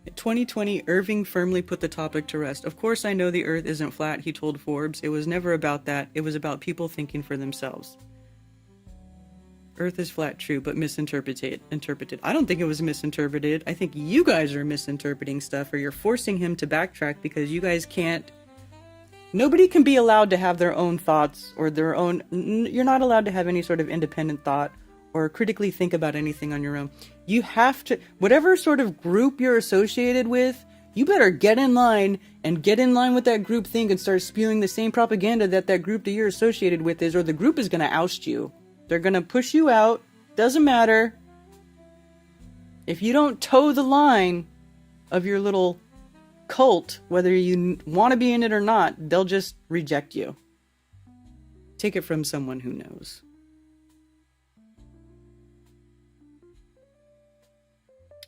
In 2020, Irving firmly put the topic to rest. "Of course I know the Earth isn't flat," he told Forbes. "It was never about that. It was about people thinking for themselves." Earth is flat, true, but misinterpreted. I don't think it was misinterpreted. I think you guys are misinterpreting stuff, or you're forcing him to backtrack because you guys can't. Nobody can be allowed to have their own thoughts or their own. You're not allowed to have any sort of independent thought or critically think about anything on your own. You have to, whatever sort of group you're associated with, you better get in line and get in line with that group think and start spewing the same propaganda that group that you're associated with is, or the group is going to oust you. They're going to push you out. Doesn't matter. If you don't toe the line of your little cult, whether you want to be in it or not, they'll just reject you. Take it from someone who knows.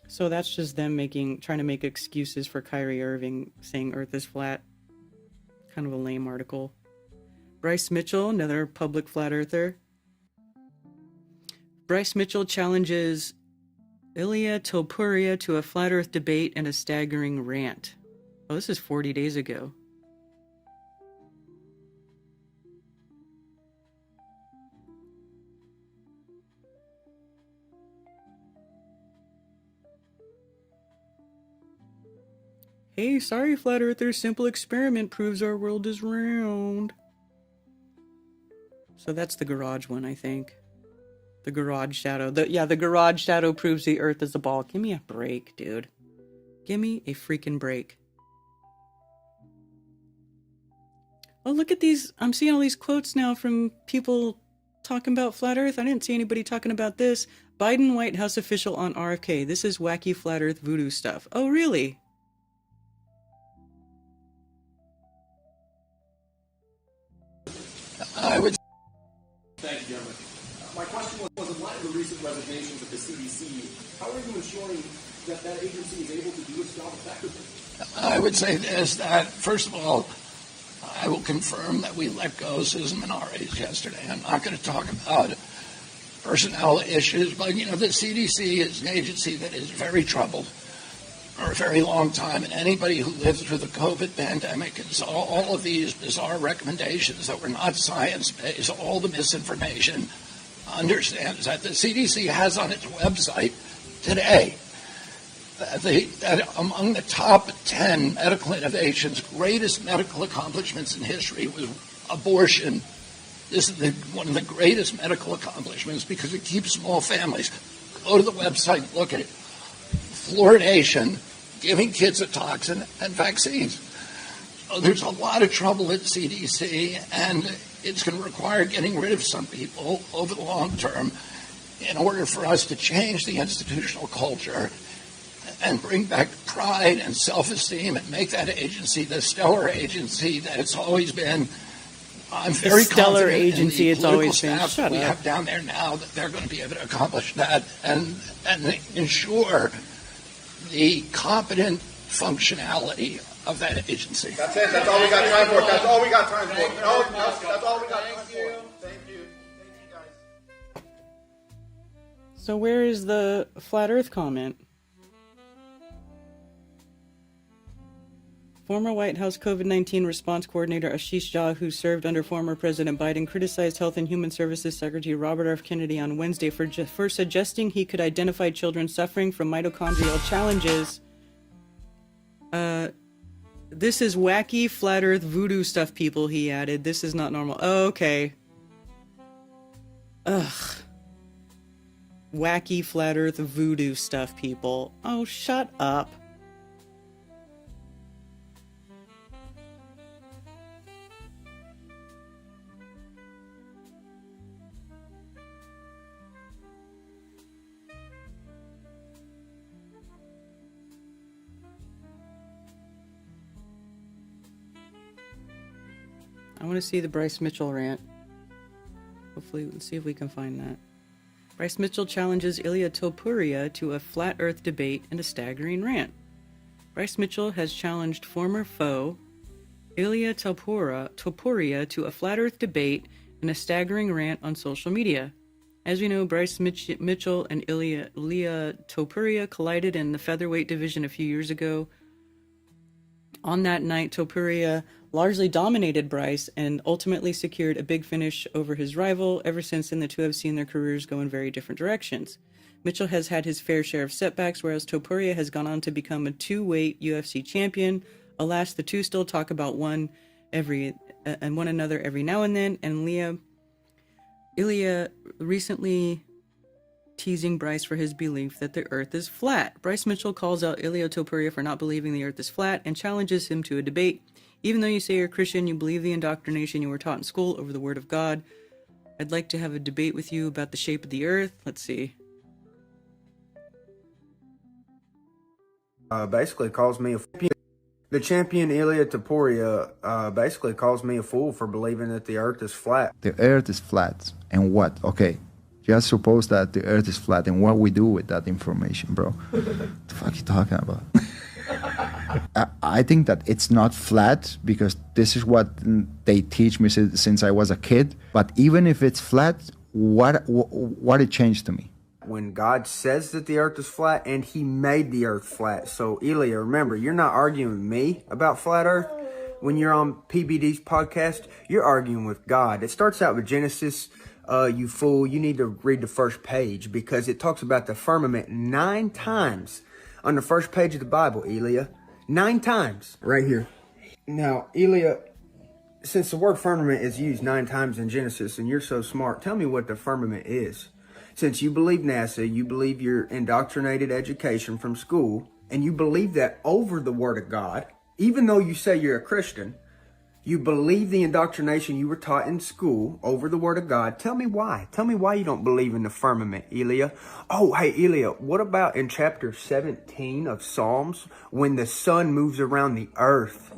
So that's just them trying to make excuses for Kyrie Irving saying Earth is flat. Kind of a lame article. Bryce Mitchell, another public flat earther. Bryce Mitchell challenges Ilya Topuria to a flat earth debate and a staggering rant. Oh, this is 40 days ago. Hey, sorry, flat earthers, simple experiment proves our world is round. So that's the garage one, I think. The garage shadow. The garage shadow proves the earth is a ball. Give me a break, dude. Give me a freaking break. Oh, look at these. I'm seeing all these quotes now from people talking about flat earth. I didn't see anybody talking about this. Biden White House official on RFK. This is wacky flat earth voodoo stuff. Oh, really? I would. Thank you, Governor. My question was, in light of the recent resignations of the CDC, how are you ensuring that agency is able to do its job effectively? I would say this, that first of all, I will confirm that we let go citizen minorities yesterday. I'm not going to talk about personnel issues, but, the CDC is an agency that is very troubled for a very long time, and anybody who lived through the COVID pandemic and saw all of these bizarre recommendations that were not science-based, all the misinformation, understands that the CDC has on its website today that among the top 10 medical innovations, greatest medical accomplishments in history was abortion. This is one of the greatest medical accomplishments because it keeps small families. Go to the website, look at it. Fluoridation, giving kids a toxin, and vaccines. So there's a lot of trouble at CDC, and it's going to require getting rid of some people over the long term in order for us to change the institutional culture and bring back pride and self-esteem and make that agency the stellar agency that it's always been. I'm very stellar confident agency in the it's always political been. staff Shut that we up. have down there now that they're going to be able to accomplish that and ensure the competent functionality of that agency. That's it. That's all we got time for. That's all we got time for. No, that's all we got time for. Thank you. Thank you, guys. So where is the flat earth comment? Former White House COVID-19 response coordinator Ashish Jha, who served under former President Biden, criticized Health and Human Services Secretary Robert F. Kennedy on Wednesday for suggesting he could identify children suffering from mitochondrial challenges. This is wacky flat earth voodoo stuff, people, he added. This is not normal. Oh, okay. Ugh. Wacky flat earth voodoo stuff, people. Oh, shut up. I want to see the Bryce Mitchell rant. Hopefully, let's see if we can find that. Bryce Mitchell challenges Ilya Topuria to a flat earth debate and a staggering rant. Bryce Mitchell has challenged former foe Ilya Topuria to a flat earth debate and a staggering rant on social media. As we know, Bryce Mitchell and Ilya Topuria collided in the featherweight division a few years ago. On that night, Topuria largely dominated Bryce and ultimately secured a big finish over his rival. Ever since then, the two have seen their careers go in very different directions. Mitchell has had his fair share of setbacks, whereas Topuria has gone on to become a two-weight UFC champion. Alas, the two still talk about one another every now and then, and Ilya recently teasing Bryce for his belief that the earth is flat. Bryce Mitchell calls out Ilya Topuria for not believing the earth is flat and challenges him to a debate. Even though you say you're a Christian, you believe the indoctrination you were taught in school over the word of God. I'd like to have a debate with you about the shape of the earth. Let's see. Basically calls me the champion Ilya Topuria basically calls me a fool for believing that the earth is flat. The earth is flat. And what? Okay. Just suppose that the earth is flat, and what we do with that information, bro? What the fuck are you talking about? I think that it's not flat because this is what they teach me since I was a kid. But even if it's flat, what it changed to me? When God says that the earth is flat, and he made the earth flat. So Ilya, remember, you're not arguing with me about flat earth. When you're on PBD's podcast, you're arguing with God. It starts out with Genesis. You fool, you need to read the first page because it talks about the firmament 9 times on the first page of the Bible, Ilya. 9 times right here. Now, Ilya, since the word firmament is used 9 times in Genesis and you're so smart, tell me what the firmament is. Since you believe NASA, you believe your indoctrinated education from school, and you believe that over the word of God, even though you say you're a Christian, you believe the indoctrination you were taught in school over the word of God. Tell me why. Tell me why you don't believe in the firmament, Ilya. Oh, hey, Ilya, what about in chapter 17 of Psalms when the sun moves around the earth?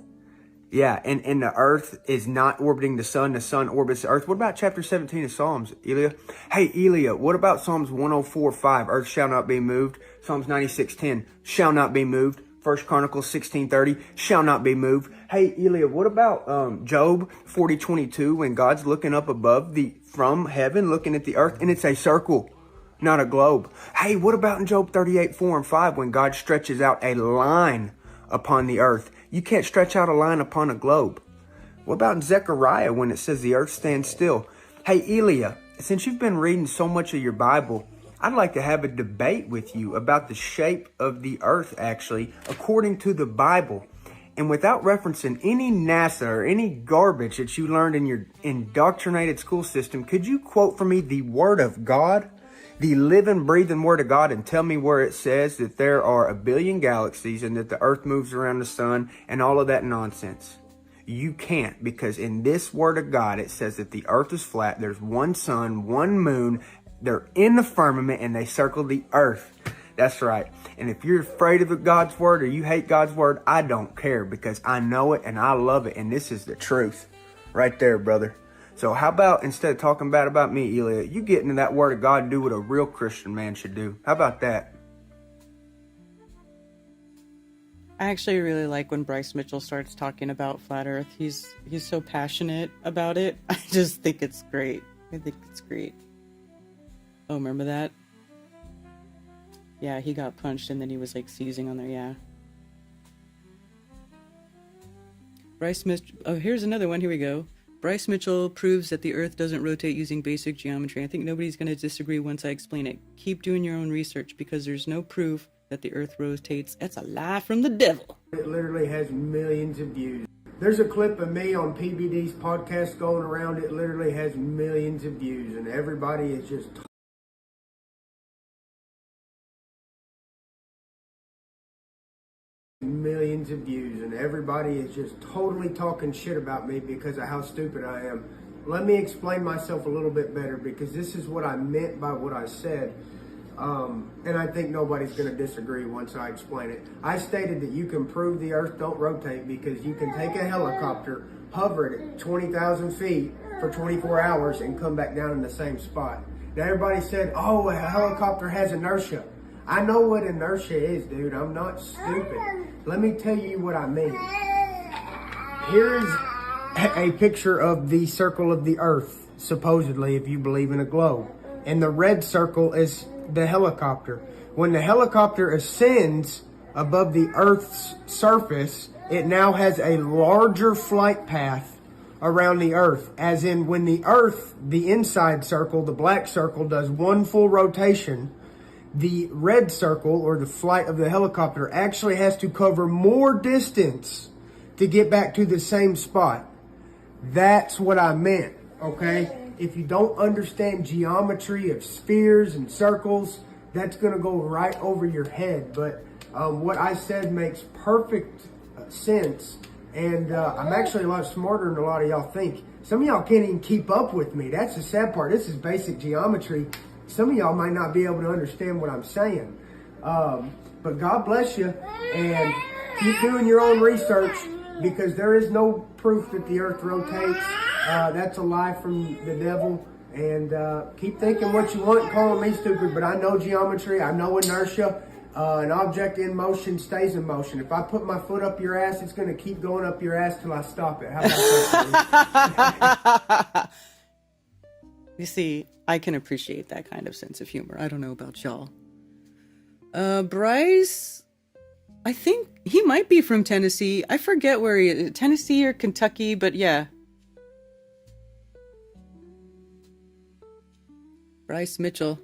Yeah, and the earth is not orbiting the sun orbits the earth. What about chapter 17 of Psalms, Ilya? Hey, Ilya, what about Psalms 104:5? Earth shall not be moved. Psalms 96:10 shall not be moved. First Chronicles 16:30, shall not be moved. Hey, Elia, what about Job 40:22, when God's looking up above from heaven, looking at the earth, and it's a circle, not a globe? Hey, what about in Job 38:4 and 5, when God stretches out a line upon the earth? You can't stretch out a line upon a globe. What about in Zechariah, when it says the earth stands still? Hey, Elia, since you've been reading so much of your Bible, I'd like to have a debate with you about the shape of the earth, actually, according to the Bible. And without referencing any NASA or any garbage that you learned in your indoctrinated school system, could you quote for me the Word of God, the living, breathing Word of God, and tell me where it says that there are 1 billion galaxies and that the earth moves around the sun and all of that nonsense? You can't, because in this Word of God, it says that the earth is flat, there's one sun, one moon, they're in the firmament, and they circle the earth. That's right. And if you're afraid of God's Word or you hate God's Word, I don't care, because I know it and I love it, and this is the truth right there, brother. So how about, instead of talking bad about me, Elia, you get into that Word of God and do what a real Christian man should do? How about that? I actually really like when Bryce Mitchell starts talking about flat Earth. He's so passionate about it. I just think it's great. I think it's great. Oh, remember that? Yeah, he got punched and then he was like seizing on there. Yeah. Bryce Mitchell. Oh, here's another one. Here we go. Bryce Mitchell proves that the Earth doesn't rotate using basic geometry. I think nobody's going to disagree once I explain it. Keep doing your own research, because there's no proof that the Earth rotates. That's a lie from the devil. It literally has millions of views. There's a clip of me on PBD's podcast going around. It literally has millions of views, and everybody is just millions of views, and everybody is just totally talking shit about me because of how stupid I am. Let me explain myself a little bit better, because this is what I meant by what I said. And I think nobody's going to disagree once I explain it. I stated that you can prove the Earth don't rotate because you can take a helicopter, hover it at 20,000 feet for 24 hours, and come back down in the same spot. Now everybody said, oh, a helicopter has inertia. I know what inertia is, dude. I'm not stupid. Let me tell you what I mean. Here is a picture of the circle of the Earth, supposedly, if you believe in a globe. And the red circle is the helicopter. When the helicopter ascends above the Earth's surface, it now has a larger flight path around the Earth. As in, when the Earth, the inside circle, the black circle, does one full rotation, the red circle, or the flight of the helicopter, actually has to cover more distance to get back to the same spot. That's what I meant, okay? If you don't understand geometry of spheres and circles, that's going to go right over your head. But what I said makes perfect sense. And I'm actually a lot smarter than a lot of y'all think. Some of y'all can't even keep up with me. That's the sad part. This is basic geometry. Some of y'all might not be able to understand what I'm saying. But God bless you. And keep doing your own research, because there is no proof that the Earth rotates. That's a lie from the devil. And keep thinking what you want, calling me stupid, but I know geometry, I know inertia. An object in motion stays in motion. If I put my foot up your ass, it's going to keep going up your ass till I stop it. How about that? You see, I can appreciate that kind of sense of humor. I don't know about y'all. Bryce, I think he might be from Tennessee. I forget where he is. Tennessee or Kentucky, but yeah. Bryce Mitchell.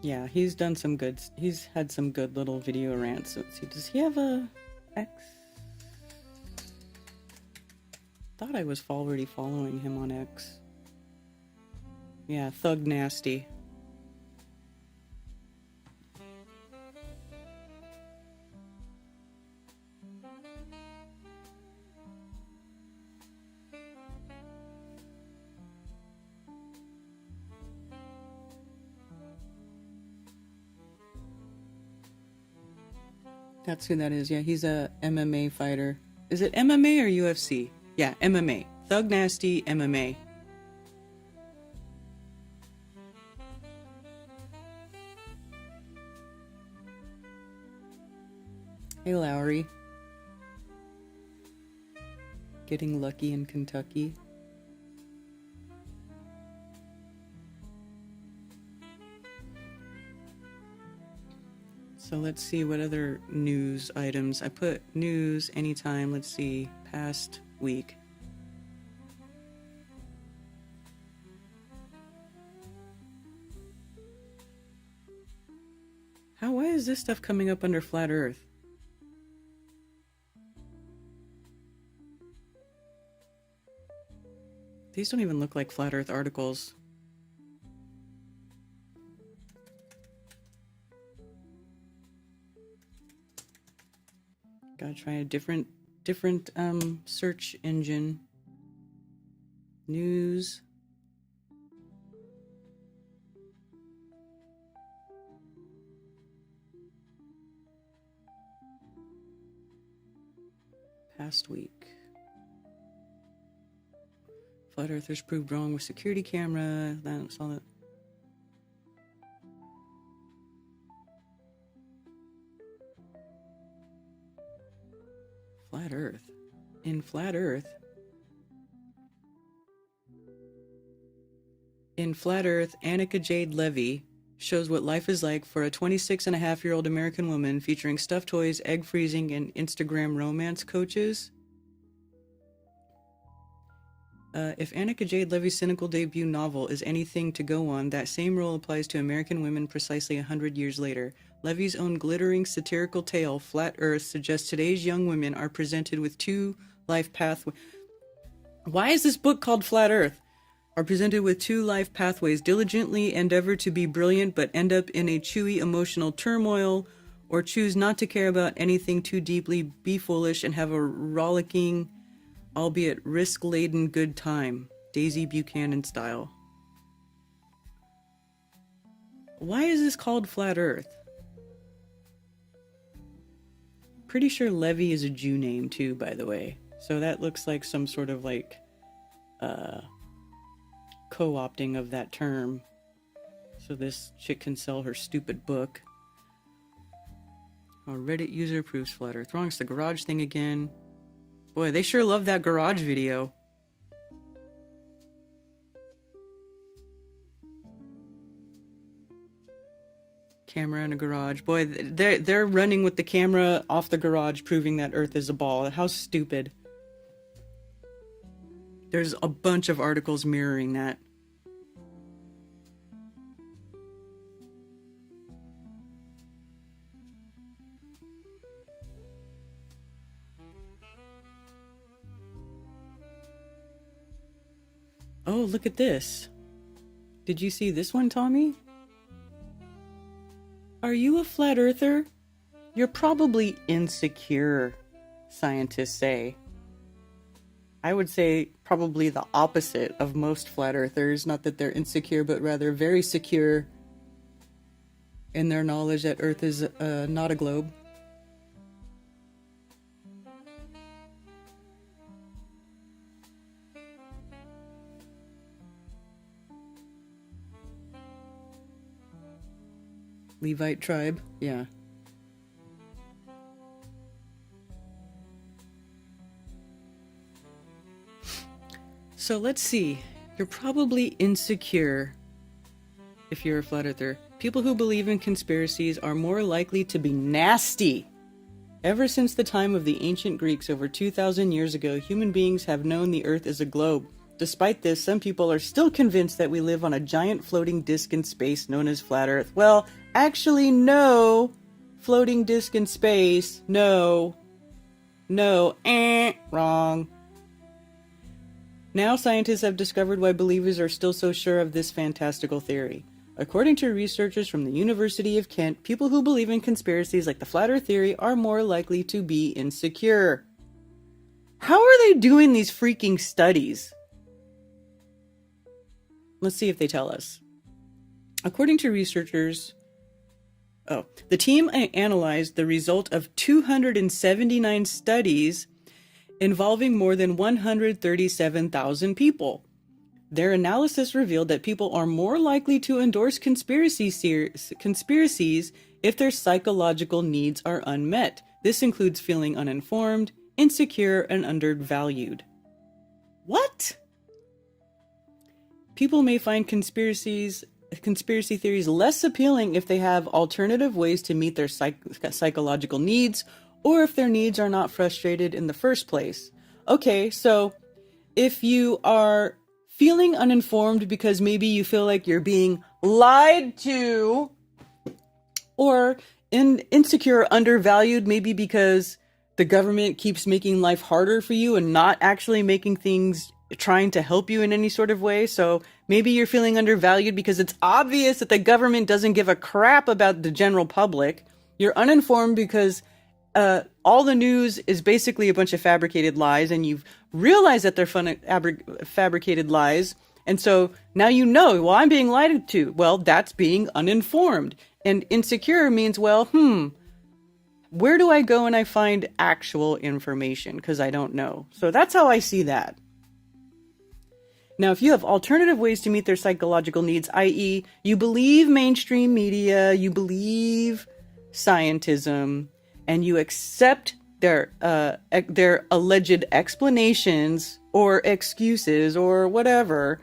Yeah, he's done some good. He's had some good little video rants. Let's see, does he have a X? Thought I was already following him on X. Yeah, Thug Nasty. That's who that is. Yeah, he's a MMA fighter. Is it MMA or UFC? Yeah, MMA. Thug Nasty MMA. Hey, Lowry. Getting lucky in Kentucky. So let's see what other news items. I put news anytime. Let's see. Past week. Why is this stuff coming up under Flat Earth? These don't even look like Flat Earth articles. Gotta try a different search engine. News. Past week. Flat Earthers proved wrong with security camera. That's all that. Flat Earth. In Flat Earth. In Flat Earth, Annika Jade Levy shows what life is like for a 26-and-a-half-year-old American woman, featuring stuffed toys, egg freezing, and Instagram romance coaches. If Annika Jade Levy's cynical debut novel is anything to go on, that same role applies to American women precisely 100 years later. Levy's own glittering satirical tale, Flat Earth, suggests today's young women are presented with two life pathways. Why is this book called Flat Earth? Are presented with two life pathways, diligently endeavor to be brilliant but end up in a chewy emotional turmoil, or choose not to care about anything too deeply, be foolish, and have a rollicking, albeit risk-laden good time. Daisy Buchanan style. Why is this called Flat Earth? Pretty sure Levy is a Jew name too, by the way. So that looks like some sort of like co-opting of that term. So this chick can sell her stupid book. Oh, Reddit user proves Flat Earth wrong. It's the garage thing again. Boy, they sure love that garage video. Camera in a garage. Boy, they're running with the camera off the garage, proving that Earth is a ball. How stupid. There's a bunch of articles mirroring that. Oh, look at this. Did you see this one, Tommy? Are you a flat earther? You're probably insecure, scientists say. I would say probably the opposite of most flat earthers. Not that they're insecure, but rather very secure in their knowledge that Earth is not a globe. Levite tribe, yeah. So let's see. You're probably insecure if you're a flat earther. People who believe in conspiracies are more likely to be nasty. Ever since the time of the ancient Greeks over 2,000 years ago, human beings have known the Earth is a globe. Despite this, some people are still convinced that we live on a giant floating disc in space known as flat Earth. Well, actually, no. Floating disc in space. No. Wrong. Now scientists have discovered why believers are still so sure of this fantastical theory. According to researchers from the University of Kent, people who believe in conspiracies like the flat Earth theory are more likely to be insecure. How are they doing these freaking studies? Let's see if they tell us. According to researchers Oh, the team analyzed the result of 279 studies involving more than 137,000 people. Their analysis revealed that people are more likely to endorse conspiracies if their psychological needs are unmet. This includes feeling uninformed, insecure, and undervalued. What? People may find conspiracy theories less appealing if they have alternative ways to meet their psychological needs, or if their needs are not frustrated in the first place. Okay, so if you are feeling uninformed because maybe you feel like you're being lied to, or insecure, undervalued, maybe because the government keeps making life harder for you and not actually making things, trying to help you in any sort of way. So maybe you're feeling undervalued because it's obvious that the government doesn't give a crap about the general public. You're uninformed because all the news is basically a bunch of fabricated lies, and you've realized that they're fabricated lies. And so now you know, well, I'm being lied to. Well, that's being uninformed. And insecure means, well, where do I go and I find actual information? Because I don't know. So that's how I see that. Now, if you have alternative ways to meet their psychological needs, i.e., you believe mainstream media, you believe scientism, and you accept their alleged explanations or excuses or whatever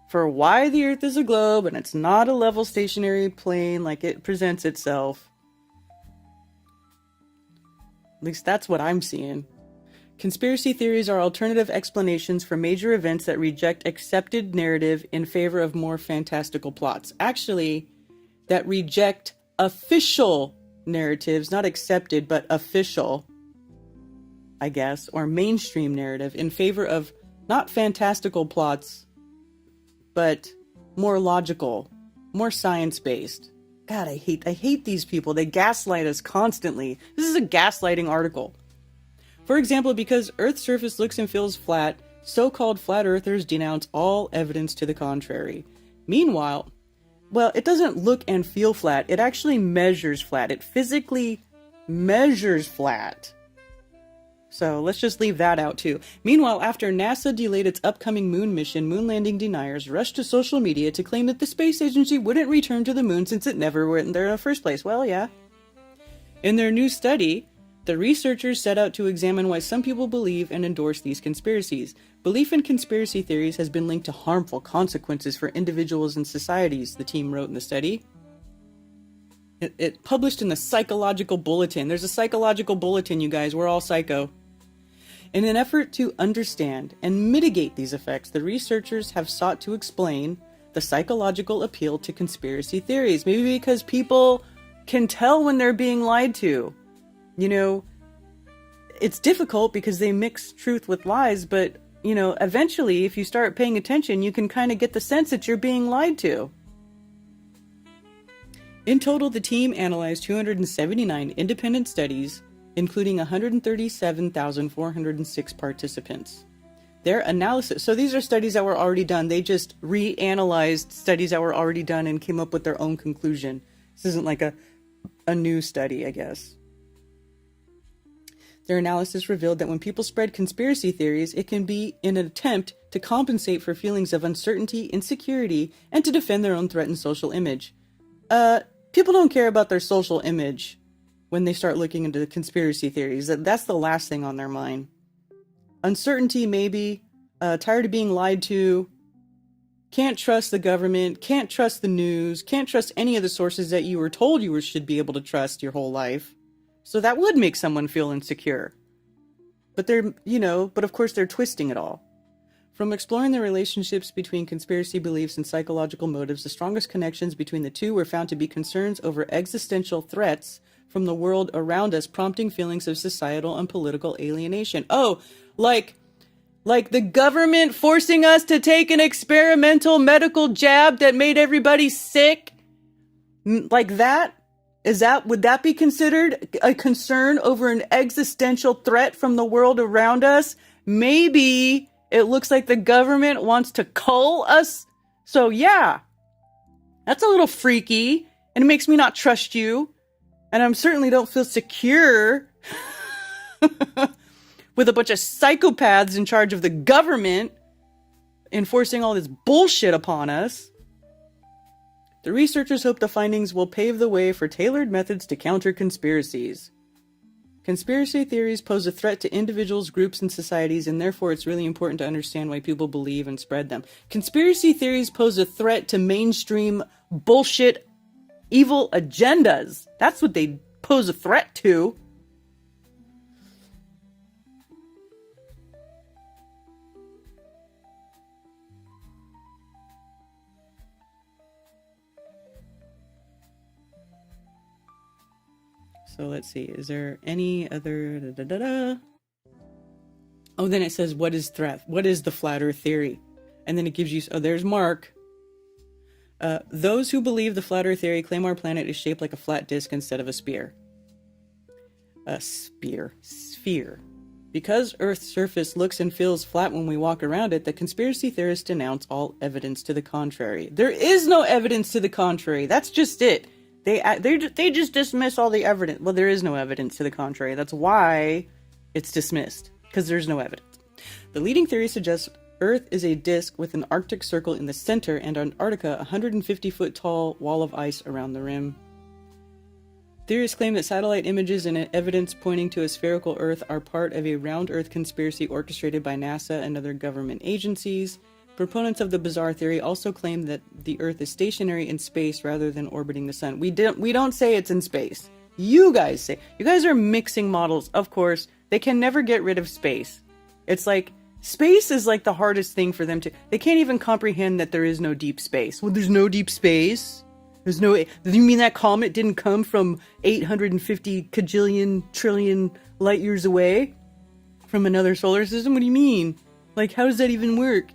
for why the Earth is a globe and it's not a level stationary plane like it presents itself. At least that's what I'm seeing. Conspiracy theories are alternative explanations for major events that reject accepted narrative in favor of more fantastical plots. Actually, that reject official narratives, not accepted, but official, I guess, or mainstream narrative in favor of not fantastical plots, but more logical, more science-based. God, I hate these people. They gaslight us constantly. This is a gaslighting article. For example, because Earth's surface looks and feels flat, so-called flat earthers denounce all evidence to the contrary. Meanwhile, well, it doesn't look and feel flat. It actually measures flat. It physically measures flat. So let's just leave that out too. Meanwhile, after NASA delayed its upcoming moon mission, moon landing deniers rushed to social media to claim that the space agency wouldn't return to the moon since it never went there in the first place. Well, yeah. In their new study, the researchers set out to examine why some people believe and endorse these conspiracies. Belief in conspiracy theories has been linked to harmful consequences for individuals and societies, the team wrote in the study. It published in the Psychological Bulletin. There's a Psychological Bulletin, you guys. We're all psycho. In an effort to understand and mitigate these effects, the researchers have sought to explain the psychological appeal to conspiracy theories. Maybe because people can tell when they're being lied to. You know, it's difficult because they mix truth with lies, but, you know, eventually, if you start paying attention, you can kind of get the sense that you're being lied to. In total, the team analyzed 279 independent studies, including 137,406 participants. Their analysis, so these are studies that were already done. They just reanalyzed studies that were already done and came up with their own conclusion. This isn't like a new study, I guess. Their analysis revealed that when people spread conspiracy theories, it can be in an attempt to compensate for feelings of uncertainty, insecurity, and to defend their own threatened social image. People don't care about their social image when they start looking into the conspiracy theories. That's the last thing on their mind. Uncertainty, maybe. Tired of being lied to. Can't trust the government. Can't trust the news. Can't trust any of the sources that you were told you should be able to trust your whole life. So that would make someone feel insecure. But but of course they're twisting it all. From exploring the relationships between conspiracy beliefs and psychological motives, the strongest connections between the two were found to be concerns over existential threats from the world around us, prompting feelings of societal and political alienation. Oh, like the government forcing us to take an experimental medical jab that made everybody sick? Like that? Would that be considered a concern over an existential threat from the world around us? Maybe it looks like the government wants to cull us. So yeah, that's a little freaky. And it makes me not trust you. And I certainly don't feel secure with a bunch of psychopaths in charge of the government enforcing all this bullshit upon us. The researchers hope the findings will pave the way for tailored methods to counter conspiracies. Conspiracy theories pose a threat to individuals, groups, and societies, and therefore it's really important to understand why people believe and spread them. Conspiracy theories pose a threat to mainstream bullshit, evil agendas. That's what they pose a threat to. So let's see, is there any other Oh, then it says, what is the flat earth theory? And then it gives you, there's Mark. Those who believe the flat earth theory claim our planet is shaped like a flat disk instead of a sphere. Sphere. Because Earth's surface looks and feels flat when we walk around it, the conspiracy theorists denounce all evidence to the contrary. There is no evidence to the contrary. That's just it. They just dismiss all the evidence. Well, there is no evidence to the contrary. That's why it's dismissed, because there's no evidence. The leading theory suggests Earth is a disk with an Arctic Circle in the center and Antarctica a 150-foot tall wall of ice around the rim. Theorists claim that satellite images and evidence pointing to a spherical Earth are part of a round Earth conspiracy orchestrated by NASA and other government agencies. Proponents of the bizarre theory also claim that the Earth is stationary in space rather than orbiting the sun. We don't say it's in space. You guys say. You guys are mixing models. Of course, they can never get rid of space. It's like, space is like the hardest thing for them to... They can't even comprehend that there is no deep space. Well, there's no deep space. There's no... Do you mean that comet didn't come from 850 kajillion trillion light years away? From another solar system? What do you mean? Like, how does that even work?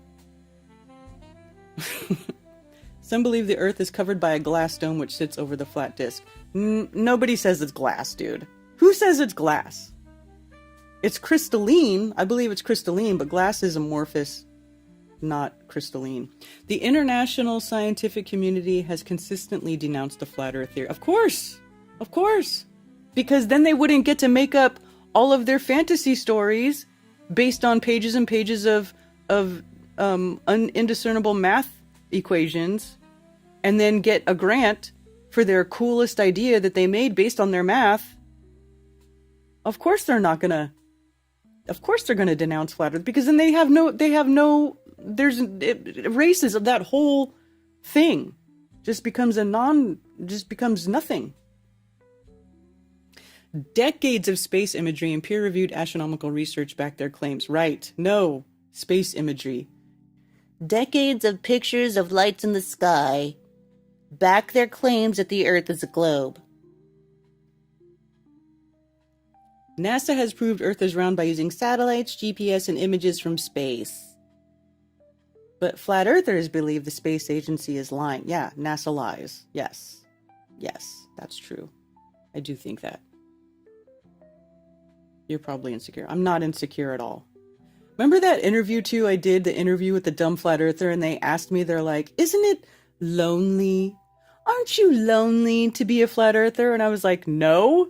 Some believe the Earth is covered by a glass dome which sits over the flat disk. Nobody says it's glass, dude. Who says it's glass? It's crystalline. I believe it's crystalline, but glass is amorphous, not crystalline. The international scientific community has consistently denounced the flat Earth theory. Of course! Of course! Because then they wouldn't get to make up all of their fantasy stories based on pages and pages of indiscernible math equations and then get a grant for their coolest idea that they made based on their math. Of course they're gonna denounce flat Earth, because then it erases that whole thing. Just becomes nothing. Decades of space imagery and peer-reviewed astronomical research back their claims. Right. No. Space imagery. Decades of pictures of lights in the sky back their claims that the Earth is a globe. NASA has proved Earth is round by using satellites, GPS, and images from space. But flat earthers believe the space agency is lying. Yeah, NASA lies. Yes. Yes, that's true. I do think that. You're probably insecure. I'm not insecure at all. Remember that interview too? I did the interview with the dumb flat earther, and they asked me, they're like, isn't it lonely? Aren't you lonely to be a flat earther? And I was like, no.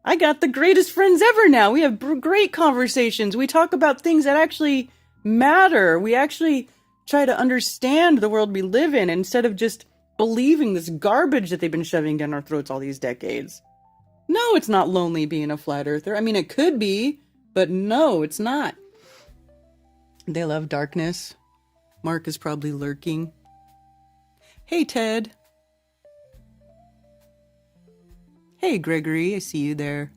I got the greatest friends ever now. We have great conversations. We talk about things that actually matter. We actually try to understand the world we live in instead of just believing this garbage that they've been shoving down our throats all these decades. No, it's not lonely being a flat earther. I mean, it could be, but no, it's not. They love darkness. Mark is probably lurking. Hey, Ted. Hey, Gregory, I see you there.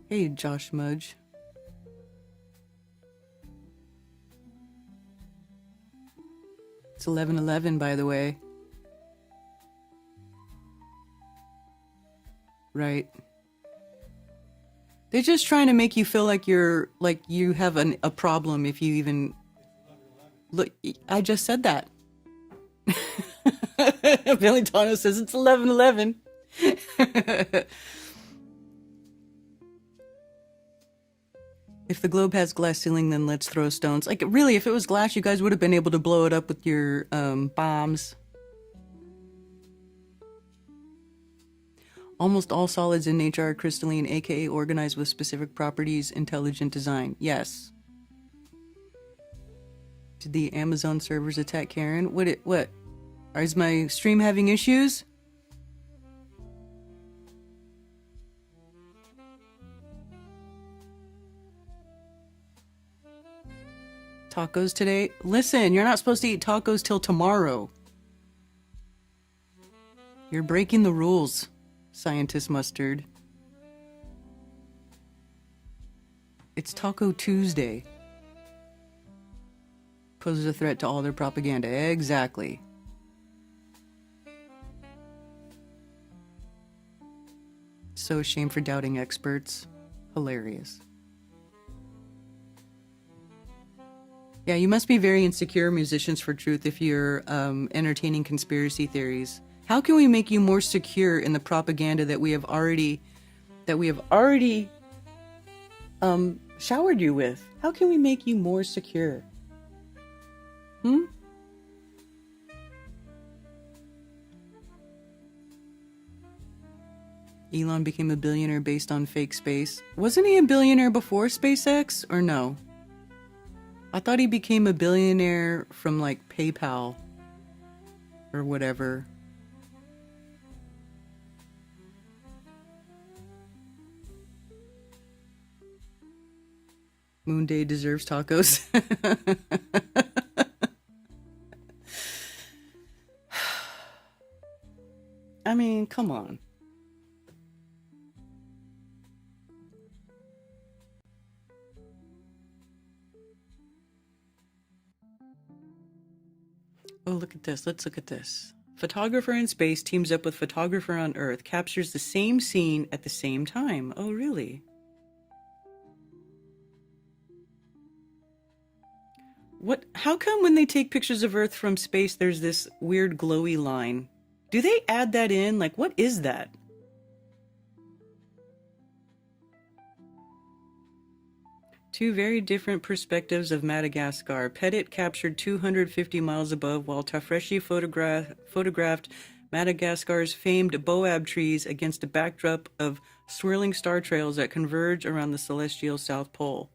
Hey, Josh Mudge. It's 11:11, by the way. Right. They're just trying to make you feel like you have a problem if you even look. I just said that. Billy Tano says it's 11:11. If the globe has glass ceiling, then let's throw stones. Like, really, if it was glass, you guys would have been able to blow it up with your bombs. Almost all solids in nature are crystalline, aka organized with specific properties, intelligent design. Yes. Did the Amazon servers attack Karen? What? Is my stream having issues? Tacos today? Listen, you're not supposed to eat tacos till tomorrow. You're breaking the rules, Scientist Mustard. It's Taco Tuesday. Poses a threat to all their propaganda. Exactly. So ashamed for doubting experts. Hilarious. Yeah, you must be very insecure, musicians for truth, if you're entertaining conspiracy theories. How can we make you more secure in the propaganda that we have already showered you with? How can we make you more secure? Elon became a billionaire based on fake space. Wasn't he a billionaire before SpaceX, or no? I thought he became a billionaire from like PayPal or whatever. Moonday deserves tacos. I mean, come on. Oh, look at this. Let's look at this. Photographer in space teams up with photographer on Earth, captures the same scene at the same time. Oh, really? How come when they take pictures of Earth from space, there's this weird glowy line? Do they add that in? Like, what is that? Two very different perspectives of Madagascar. Petit captured 250 miles above, while Tafreshi photographed Madagascar's famed boab trees against a backdrop of swirling star trails that converge around the celestial South Pole.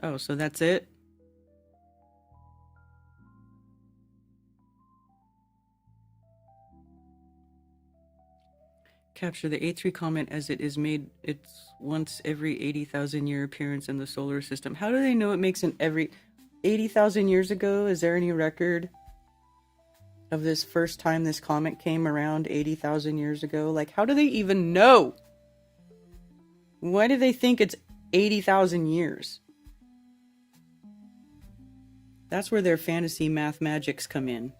Oh, so that's it? Capture the A3 comet as it is made its once every 80,000 year appearance in the solar system. How do they know it makes an every 80,000 years ago? Is there any record of this first time this comet came around 80,000 years ago? Like, how do they even know? Why do they think it's 80,000 years? That's where their fantasy math magics come in.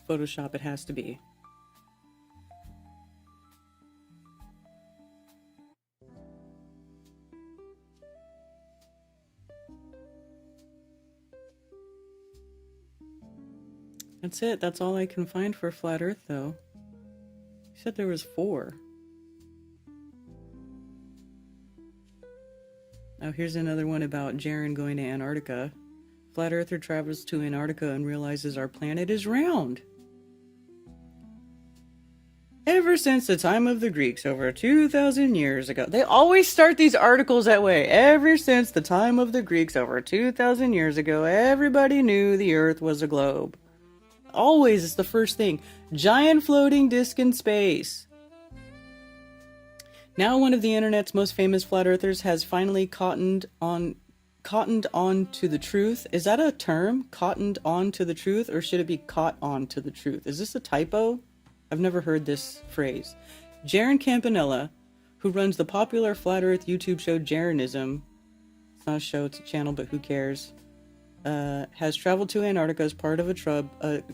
Photoshop, it has to be. That's it. That's all I can find for Flat Earth, though. You said there was 4. Oh, here's another one about Jaren going to Antarctica. Flat Earther travels to Antarctica and realizes our planet is round. Ever since the time of the Greeks, over 2,000 years ago. They always start these articles that way. Ever since the time of the Greeks, over 2,000 years ago, everybody knew the Earth was a globe. Always, it's the first thing. Giant floating disk in space. Now one of the internet's most famous flat earthers has finally cottoned on to the truth. Is that a term? Cottoned on to the truth? Or should it be caught on to the truth? Is this a typo? I've never heard this phrase. Jaren Campanella, who runs the popular flat earth YouTube show Jarenism. It's not a show, it's a channel, but who cares? has traveled to Antarctica as part of a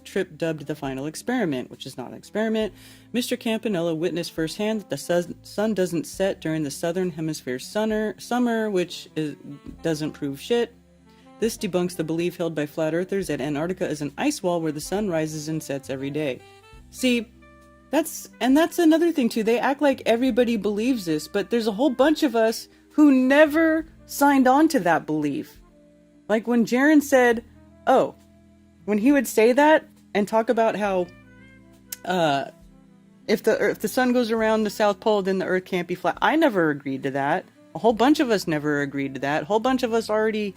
trip dubbed the Final Experiment, which is not an experiment. Mr. Campanella witnessed firsthand that the sun doesn't set during the southern hemisphere summer, which doesn't prove shit. This debunks the belief held by flat earthers that Antarctica is an ice wall where the sun rises and sets every day. See, that's another thing too. They act like everybody believes this, but there's a whole bunch of us who never signed on to that belief. Like when Jaron said, when he would say that and talk about how if the sun goes around the South Pole, then the Earth can't be flat. I never agreed to that. A whole bunch of us never agreed to that. A whole bunch of us already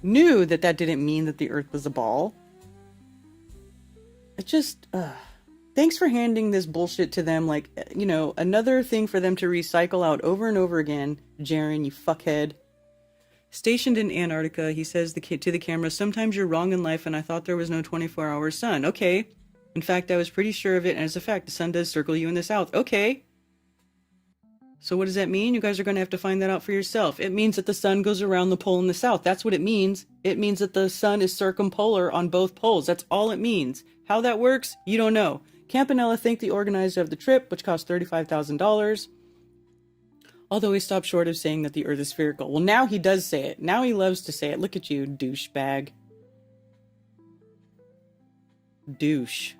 knew that didn't mean that the Earth was a ball. It just, thanks for handing this bullshit to them. Like, another thing for them to recycle out over and over again. Jaron, you fuckhead. Stationed in Antarctica, he says to the camera, sometimes you're wrong in life and I thought there was no 24-hour sun. Okay. In fact, I was pretty sure of it, and as a fact, the sun does circle you in the south. Okay. So what does that mean? You guys are going to have to find that out for yourself. It means that the sun goes around the pole in the south. That's what it means. It means that the sun is circumpolar on both poles. That's all it means. How that works, you don't know. Campanella thanked the organizer of the trip, which cost $35,000. Although he stopped short of saying that the Earth is spherical. Well, now he does say it. Now he loves to say it. Look at you, douchebag. Douche.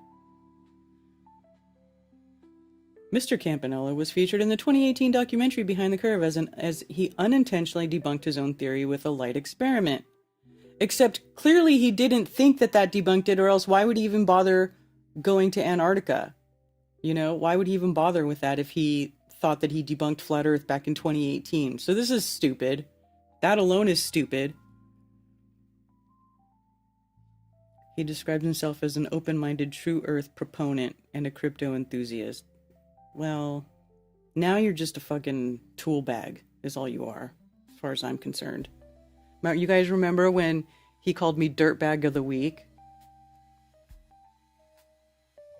Mr. Campanella was featured in the 2018 documentary Behind the Curve as he unintentionally debunked his own theory with a light experiment. Except clearly he didn't think that debunked it, or else why would he even bother going to Antarctica? Why would he even bother with that if he thought that he debunked flat Earth back in 2018? So this is stupid. That alone is stupid. He described himself as an open-minded true Earth proponent and a crypto enthusiast. Well, now you're just a fucking tool bag, is all you are, as far as I'm concerned. You guys remember when he called me Dirtbag of the Week?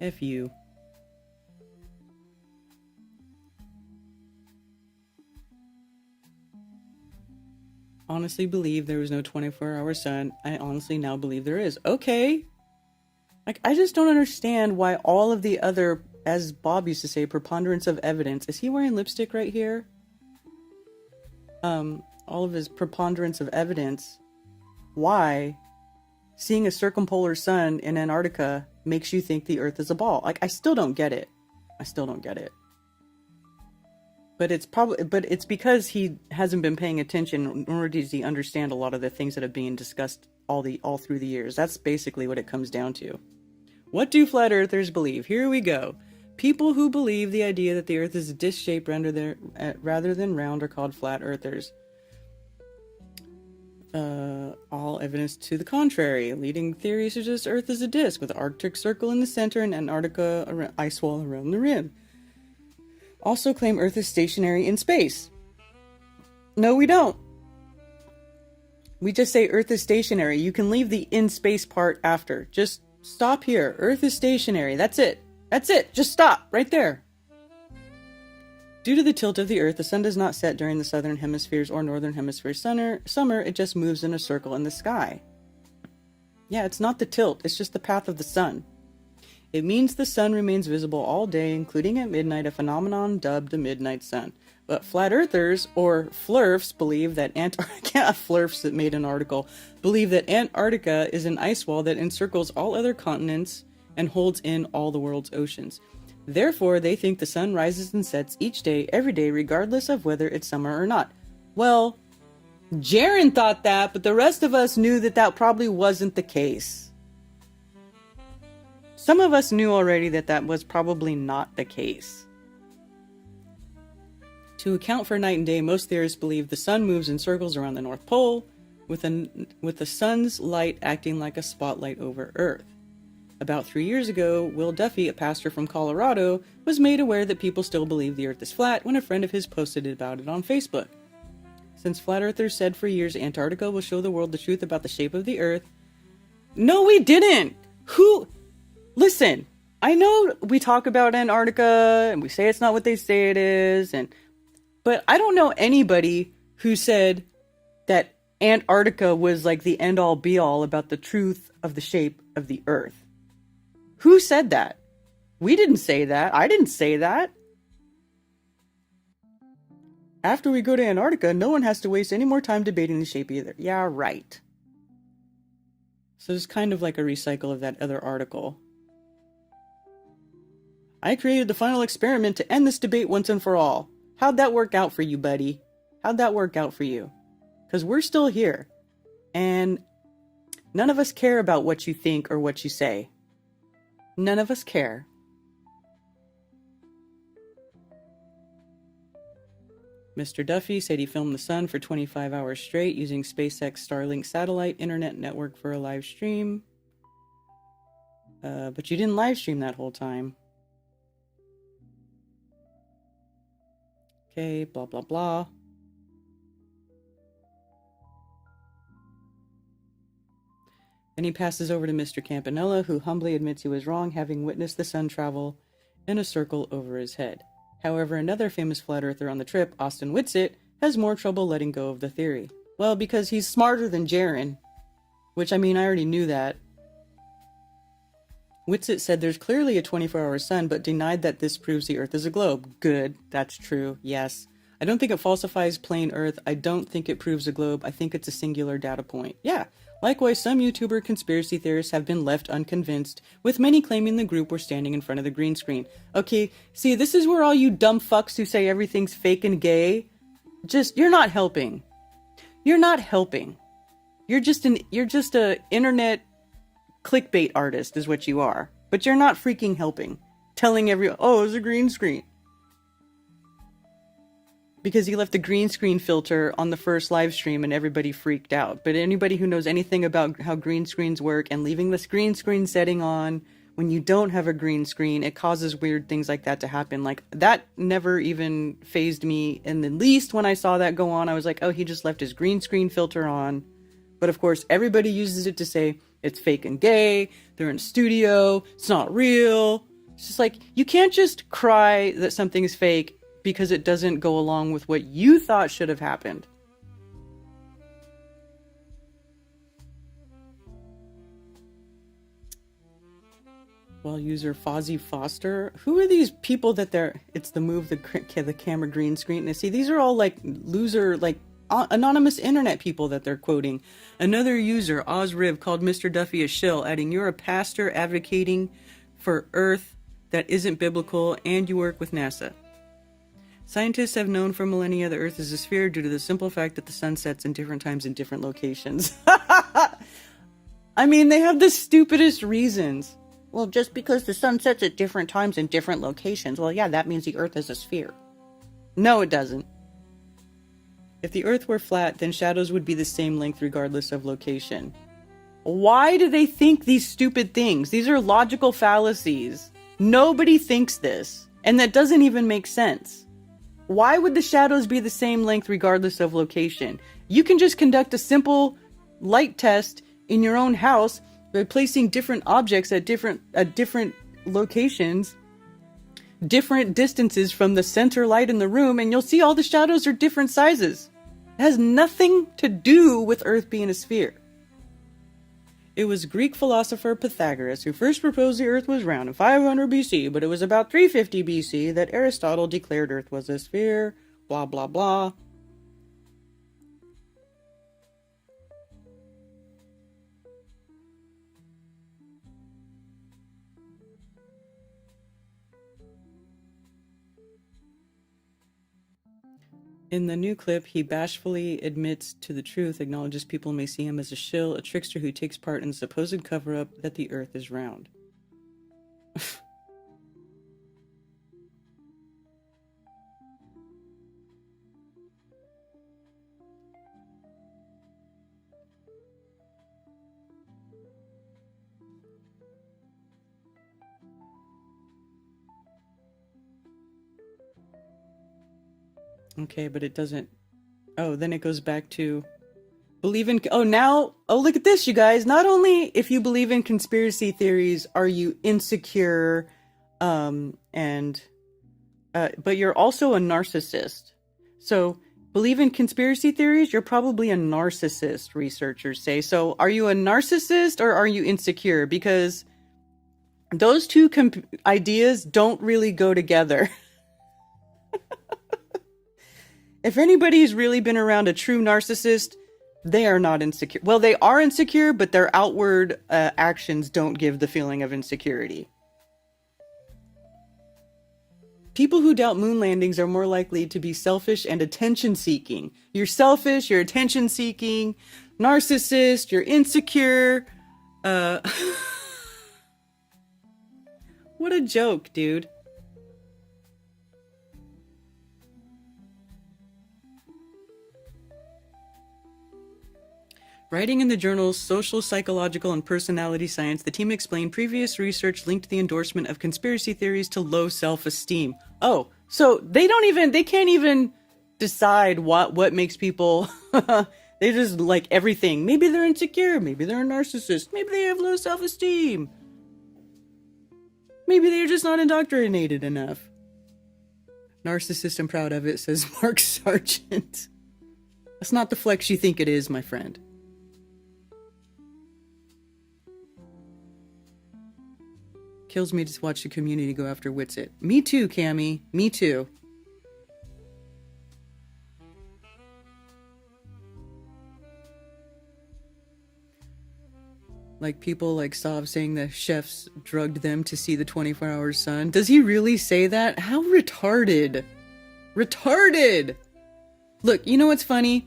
F you. Honestly believe there was no 24-hour sun. I honestly now believe there is. Okay. Like, I just don't understand why all of the other, as Bob used to say, preponderance of evidence. Is he wearing lipstick right here? All of his preponderance of evidence. Why seeing a circumpolar sun in Antarctica makes you think the Earth is a ball. Like, I still don't get it. But it's because he hasn't been paying attention, nor does he understand a lot of the things that are being discussed all through the years. That's basically what it comes down to. What do flat earthers believe? Here we go. People who believe the idea that the Earth is disc-shaped rather than round are called flat earthers. All evidence to the contrary. Leading theories suggest Earth is a disc with an Arctic Circle in the center and Antarctica ice wall around the rim. Also claim Earth is stationary in space. No, we don't. We just say Earth is stationary. You can leave the in space part after. Just stop here. Earth is stationary. That's it. That's it. Just stop right there. Due to the tilt of the Earth, the sun does not set during the southern hemisphere's or northern hemisphere's summer. It just moves in a circle in the sky. Yeah, it's not the tilt. It's just the path of the sun. It means the sun remains visible all day, including at midnight, a phenomenon dubbed the midnight sun. But flat earthers, or flurfs, believe that Antarctica, flurfs that made an article, believe that Antarctica is an ice wall that encircles all other continents and holds in all the world's oceans. Therefore, they think the sun rises and sets each day, every day, regardless of whether it's summer or not. Well, Jaron thought that, but the rest of us knew that probably wasn't the case. Some of us knew already that was probably not the case. To account for night and day, most theorists believe the sun moves in circles around the North Pole, with the sun's light acting like a spotlight over Earth. About 3 years ago, Will Duffy, a pastor from Colorado, was made aware that people still believe the Earth is flat when a friend of his posted about it on Facebook. Since flat earthers said for years Antarctica will show the world the truth about the shape of the Earth. No, we didn't! Listen, I know we talk about Antarctica and we say it's not what they say it is, but I don't know anybody who said that Antarctica was like the end all be all about the truth of the shape of the Earth. Who said that? We didn't say that. I didn't say that. After we go to Antarctica, no one has to waste any more time debating the shape either. Yeah, right. So it's kind of like a recycle of that other article. I created the final experiment to end this debate once and for all. How'd that work out for you, buddy? How'd that work out for you? Because we're still here. And none of us care about what you think or what you say. None of us care. Mr. Duffy said he filmed the sun for 25 hours straight using SpaceX Starlink satellite internet network for a live stream. But you didn't live stream that whole time. Okay, blah, blah, blah. Then he passes over to Mr. Campanella, who humbly admits he was wrong, having witnessed the sun travel in a circle over his head. However, another famous flat earther on the trip, Austin Whitsitt, has more trouble letting go of the theory. Well, because he's smarter than Jaron. Which, I mean, I already knew that. Whitsitt said there's clearly a 24-hour sun, but denied that this proves the Earth is a globe. Good. That's true. Yes. I don't think it falsifies plain Earth. I don't think it proves a globe. I think it's a singular data point. Yeah. Likewise, some YouTuber conspiracy theorists have been left unconvinced, with many claiming the group were standing in front of the green screen. Okay, see, this is where all you dumb fucks who say everything's fake and gay, you're not helping. You're not helping. You're just a internet clickbait artist is what you are. But you're not freaking helping. Telling everyone, oh, it's a green screen. Because he left the green screen filter on the first live stream and everybody freaked out. But anybody who knows anything about how green screens work and leaving this green screen setting on when you don't have a green screen, it causes weird things like that to happen. Like, that never even fazed me in the least when I saw that go on. I was like, oh, he just left his green screen filter on. But of course, everybody uses it to say it's fake and gay, they're in a studio, it's not real. It's just like, you can't just cry that something is fake because it doesn't go along with what you thought should have happened. Well, user Fozzie Foster. Who are these people that it's the move the camera green screen? And see, these are all like loser, like anonymous internet people that they're quoting. Another user, Ozriv, called Mr. Duffy a shill, adding, you're a pastor advocating for Earth that isn't biblical and you work with NASA. Scientists have known for millennia the Earth is a sphere due to the simple fact that the sun sets in different times in different locations. I mean, they have the stupidest reasons. Well, just because the sun sets at different times in different locations, well, yeah, that means the Earth is a sphere. No, it doesn't. If the Earth were flat, then shadows would be the same length regardless of location. Why do they think these stupid things? These are logical fallacies. Nobody thinks this, and that doesn't even make sense. Why would the shadows be the same length regardless of location? You can just conduct a simple light test in your own house by placing different objects at different locations, different distances from the center light in the room, and you'll see all the shadows are different sizes. It has nothing to do with Earth being a sphere. It was Greek philosopher Pythagoras who first proposed the Earth was round in 500 BC, but it was about 350 BC that Aristotle declared Earth was a sphere, blah blah blah. In the new clip, he bashfully admits to the truth, acknowledges people may see him as a shill, a trickster who takes part in the supposed cover-up that the Earth is round. Okay, but it doesn't... Oh, then it goes back to... Believe in... Oh, now... Oh, look at this, you guys. Not only if you believe in conspiracy theories are you insecure, but you're also a narcissist. So, believe in conspiracy theories, you're probably a narcissist, researchers say. So are you a narcissist or are you insecure? Because those two ideas don't really go together. If anybody's really been around a true narcissist, they are not insecure. Well, they are insecure, but their outward actions don't give the feeling of insecurity. People who doubt moon landings are more likely to be selfish and attention-seeking. You're selfish, you're attention-seeking, narcissist, you're insecure. What a joke, dude. Writing in the journals Social, Psychological, and Personality Science, the team explained previous research linked the endorsement of conspiracy theories to low self-esteem. Oh, so they can't even decide what makes people, they just like everything. Maybe they're insecure, maybe they're a narcissist, maybe they have low self-esteem. Maybe they're just not indoctrinated enough. Narcissist and proud of it, says Mark Sargent. That's not the flex you think it is, my friend. Kills me to watch the community go after Witsit. Me too, Cammy. Me too. Like people like Sav saying the chefs drugged them to see the 24-hour sun. Does he really say that? How retarded. Retarded! Look, you know what's funny?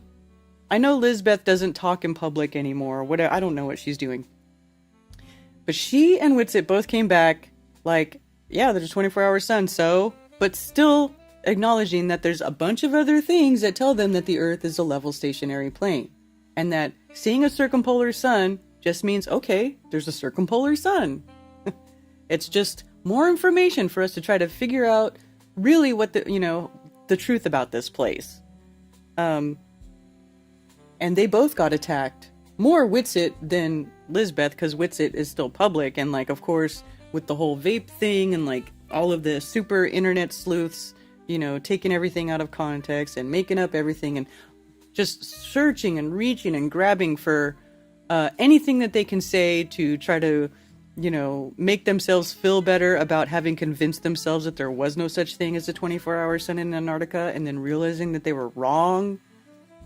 I know Lizbeth doesn't talk in public anymore. Whatever, I don't know what she's doing. But she and Witsit both came back like, yeah, there's a 24-hour sun, so... But still acknowledging that there's a bunch of other things that tell them that the Earth is a level stationary plane. And that seeing a circumpolar sun just means, okay, there's a circumpolar sun. It's just more information for us to try to figure out really what the truth about this place. And they both got attacked. More Witsit than Lizbeth, because Witsit is still public, and like, of course, with the whole vape thing and like all of the super internet sleuths, taking everything out of context and making up everything and just searching and reaching and grabbing for anything that they can say to try to, make themselves feel better about having convinced themselves that there was no such thing as a 24-hour sun in Antarctica, and then realizing that they were wrong.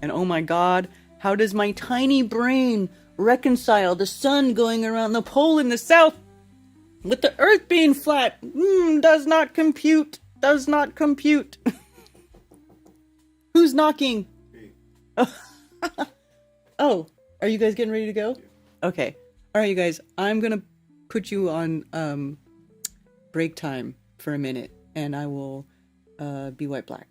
And oh my God, how does my tiny brain reconcile the sun going around the pole in the south with the Earth being flat? Does not compute. Does not compute. Who's knocking? Oh, are you guys getting ready to go? Okay. All right, you guys. I'm going to put you on break time for a minute, and I will be white black.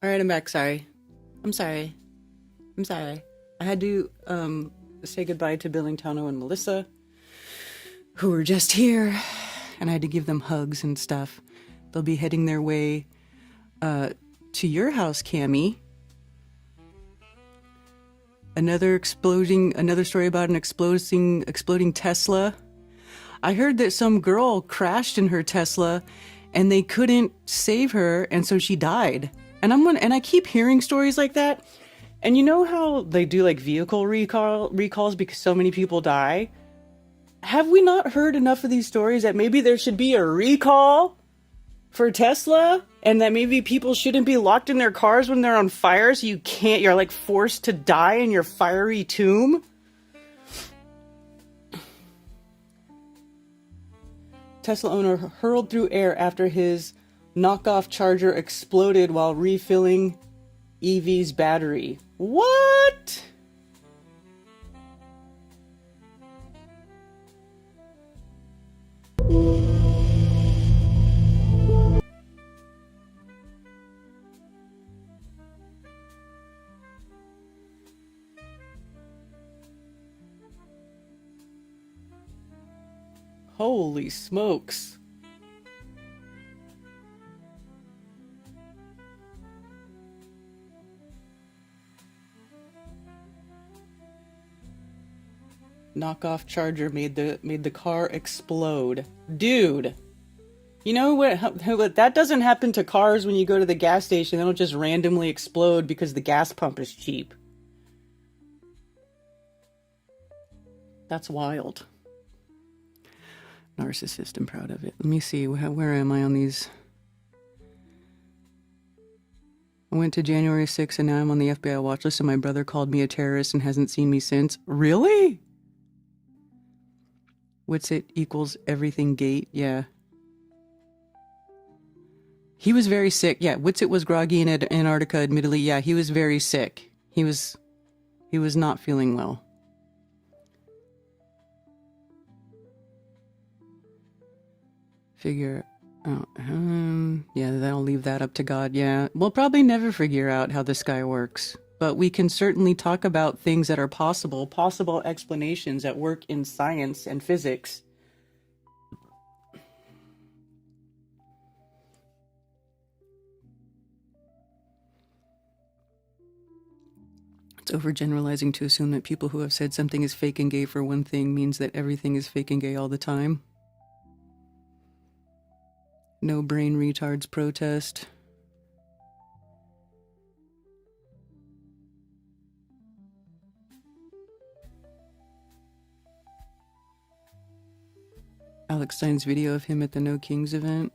All right, I'm back. Sorry. I'm sorry. I had to say goodbye to Billingtano and Melissa, who were just here, and I had to give them hugs and stuff. They'll be heading their way to your house, Cammie. Another story about an exploding Tesla. I heard that some girl crashed in her Tesla and they couldn't save her, and so she died. And I keep hearing stories like that. And you know how they do like vehicle recalls because so many people die? Have we not heard enough of these stories that maybe there should be a recall for Tesla, and that maybe people shouldn't be locked in their cars when they're on fire, so you're like forced to die in your fiery tomb? Tesla owner hurled through air after his knockoff charger exploded while refilling EV's battery. What? Holy smokes. Knockoff charger made the car explode. Dude. You know what that doesn't happen to cars when you go to the gas station. They don't just randomly explode because the gas pump is cheap. That's wild. Narcissist, I'm proud of it. Let me see, where am I on these? I went to January 6th and now I'm on the FBI watch list, and my brother called me a terrorist and hasn't seen me since. Really? What's it equals everything gate? Yeah. He was very sick. Yeah, Witsit was groggy in Antarctica, admittedly. Yeah, he was very sick. He was not feeling well. Figure out, yeah, I'll leave that up to God. Yeah, we'll probably never figure out how the sky works, but we can certainly talk about things that are possible explanations that work in science and physics. It's overgeneralizing to assume that people who have said something is fake and gay for one thing means that everything is fake and gay all the time. No brain retards protest. Alex Stein's video of him at the No Kings event.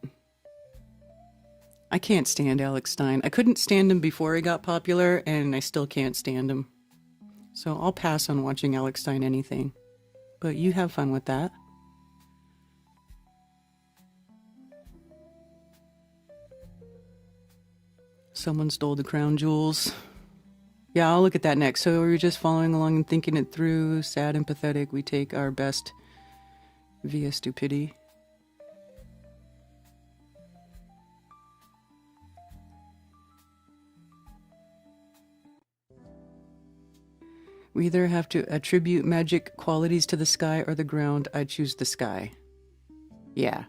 I can't stand Alex Stein. I couldn't stand him before he got popular, and I still can't stand him. So I'll pass on watching Alex Stein anything. But you have fun with that. Someone stole the crown jewels. Yeah, I'll look at that next. So we're just following along and thinking it through. Sad and pathetic. We take our best via stupidity. We either have to attribute magic qualities to the sky or the ground. I choose the sky. Yeah.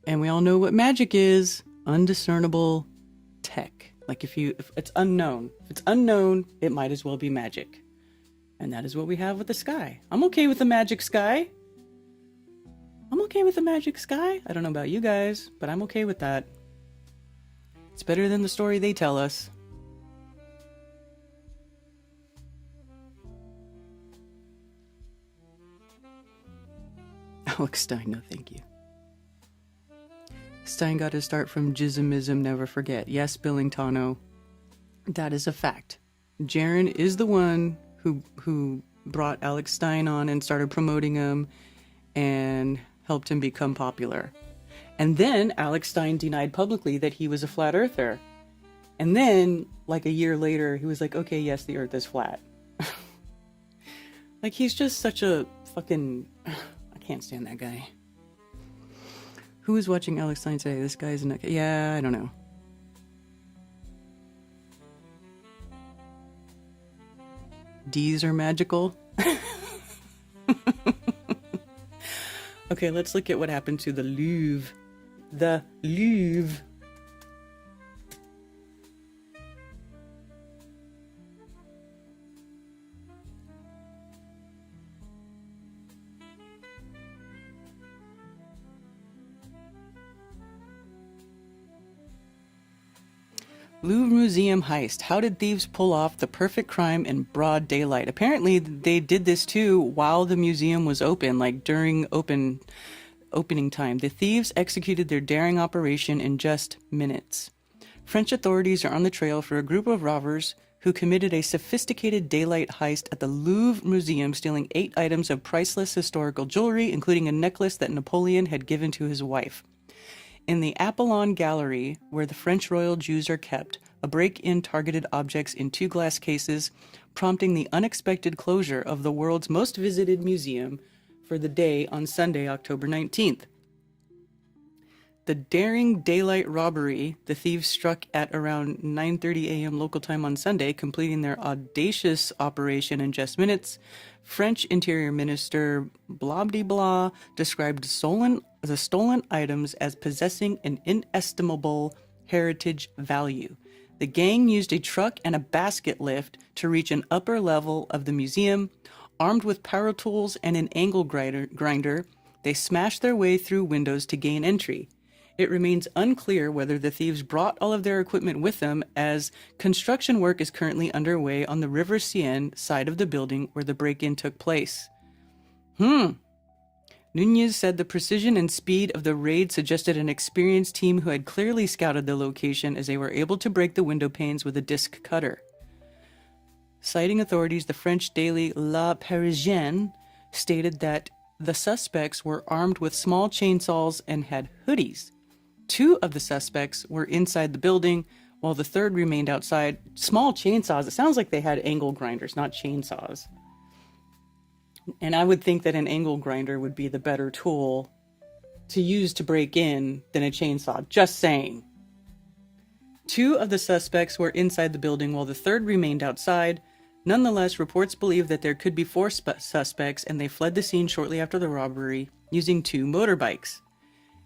And we all know what magic is. Undiscernible tech. Like if it's unknown. If it's unknown, it might as well be magic. And that is what we have with the sky. I'm okay with the magic sky. I'm okay with the magic sky. I don't know about you guys, but I'm okay with that. It's better than the story they tell us. Alex Stein, no thank you. Stein got his start from jismism, never forget. Yes, Billingtano. That is a fact. Jaron is the one who brought Alex Stein on and started promoting him and helped him become popular. And then Alex Stein denied publicly that he was a flat earther. And then, like a year later, he was like, okay, yes, the earth is flat. Like, he's just such a fucking... I can't stand that guy. Who is watching Alex Stein say this guy's not? Yeah, I don't know. D's are magical. Okay, let's look at what happened to the Louvre. The Louvre. Louvre Museum heist. How did thieves pull off the perfect crime in broad daylight? Apparently, they did this too while the museum was open, like during opening time. The thieves executed their daring operation in just minutes. French authorities are on the trail for a group of robbers who committed a sophisticated daylight heist at the Louvre Museum, stealing 8 items of priceless historical jewelry, including a necklace that Napoleon had given to his wife. In the Apollon Gallery, where the French royal Jews are kept, a break-in targeted objects in 2 glass cases, prompting the unexpected closure of the world's most visited museum for the day on Sunday, October 19th. The daring daylight robbery the thieves struck at around 9:30 a.m. local time on Sunday, completing their audacious operation in just minutes. French Interior Minister Blah described the stolen items as possessing an inestimable heritage value. The gang used a truck and a basket lift to reach an upper level of the museum. Armed with power tools and an angle grinder, they smashed their way through windows to gain entry. It remains unclear whether the thieves brought all of their equipment with them, as construction work is currently underway on the River Seine side of the building where the break-in took place. Nunez said the precision and speed of the raid suggested an experienced team who had clearly scouted the location, as they were able to break the window panes with a disc cutter. Citing authorities, the French daily La Parisienne stated that the suspects were armed with small chainsaws and had hoodies. 2 of the suspects were inside the building, while the third remained outside. Small chainsaws. It sounds like they had angle grinders, not chainsaws. And I would think that an angle grinder would be the better tool to use to break in than a chainsaw. Just saying. 2 of the suspects were inside the building, while the third remained outside. Nonetheless, reports believe that there could be 4 suspects, and they fled the scene shortly after the robbery using 2 motorbikes.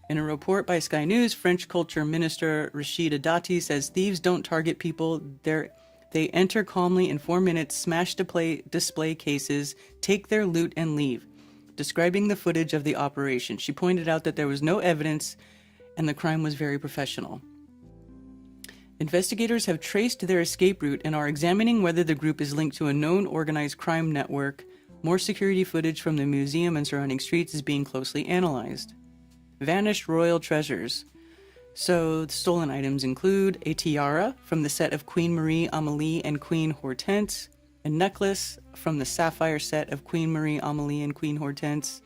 In a report by Sky News, French Culture Minister Rachida Dati says thieves don't target people. They enter calmly in 4 minutes, smash display cases, take their loot, and leave. Describing the footage of the operation, she pointed out that there was no evidence and the crime was very professional. Investigators have traced their escape route and are examining whether the group is linked to a known organized crime network. More security footage from the museum and surrounding streets is being closely analyzed. Vanished royal treasures. So the stolen items include a tiara from the set of Queen Marie Amélie and Queen Hortense, a necklace from the sapphire set of Queen Marie Amélie and Queen Hortense,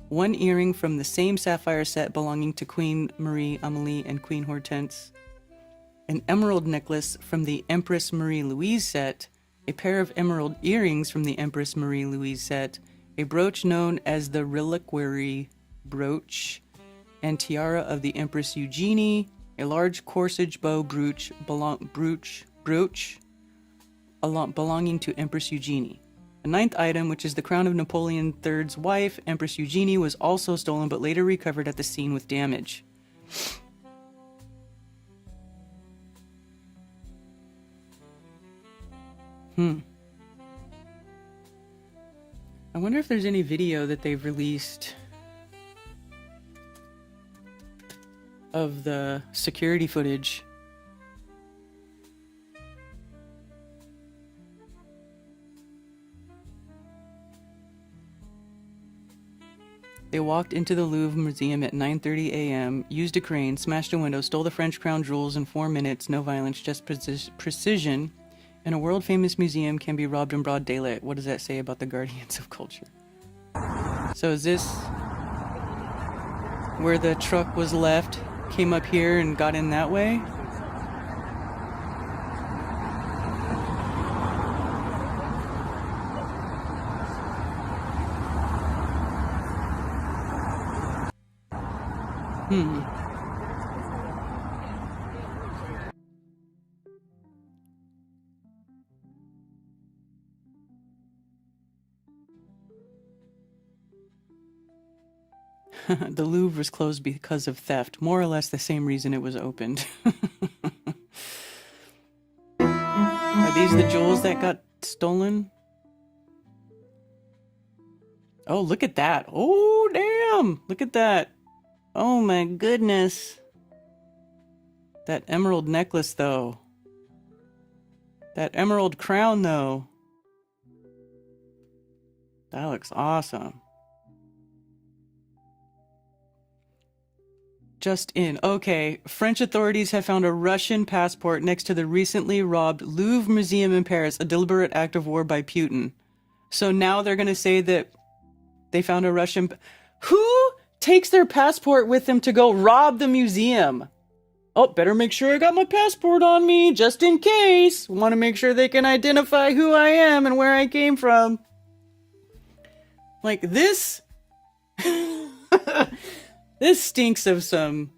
1 earring from the same sapphire set belonging to Queen Marie Amélie and Queen Hortense, an emerald necklace from the Empress Marie-Louise set, a pair of emerald earrings from the Empress Marie-Louise set, a brooch known as the Reliquary brooch and tiara of the Empress Eugenie, a large corsage bow brooch belonging to Empress Eugenie. A 9th item, which is the crown of Napoleon III's wife, Empress Eugenie, was also stolen but later recovered at the scene with damage. I wonder if there's any video that they've released of the security footage. They walked into the Louvre Museum at 9:30 a.m., used a crane, smashed a window, stole the French crown jewels in 4 minutes. No violence, just precision. And a world-famous museum can be robbed in broad daylight. What does that say about the guardians of culture? So is this where the truck was left? Came up here and got in that way? Hmm. The Louvre was closed because of theft, more or less the same reason it was opened. Are these the jewels that got stolen? Oh, look at that. Oh, damn. Look at that. Oh, my goodness. That emerald necklace, though. That emerald crown, though. That looks awesome. Just in. Okay, French authorities have found a Russian passport next to the recently robbed Louvre Museum in Paris, a deliberate act of war by Putin. So now they're going to say that they found a Russian... Who takes their passport with them to go rob the museum? Oh, better make sure I got my passport on me, just in case. Want to make sure they can identify who I am and where I came from. Like, this... This stinks of some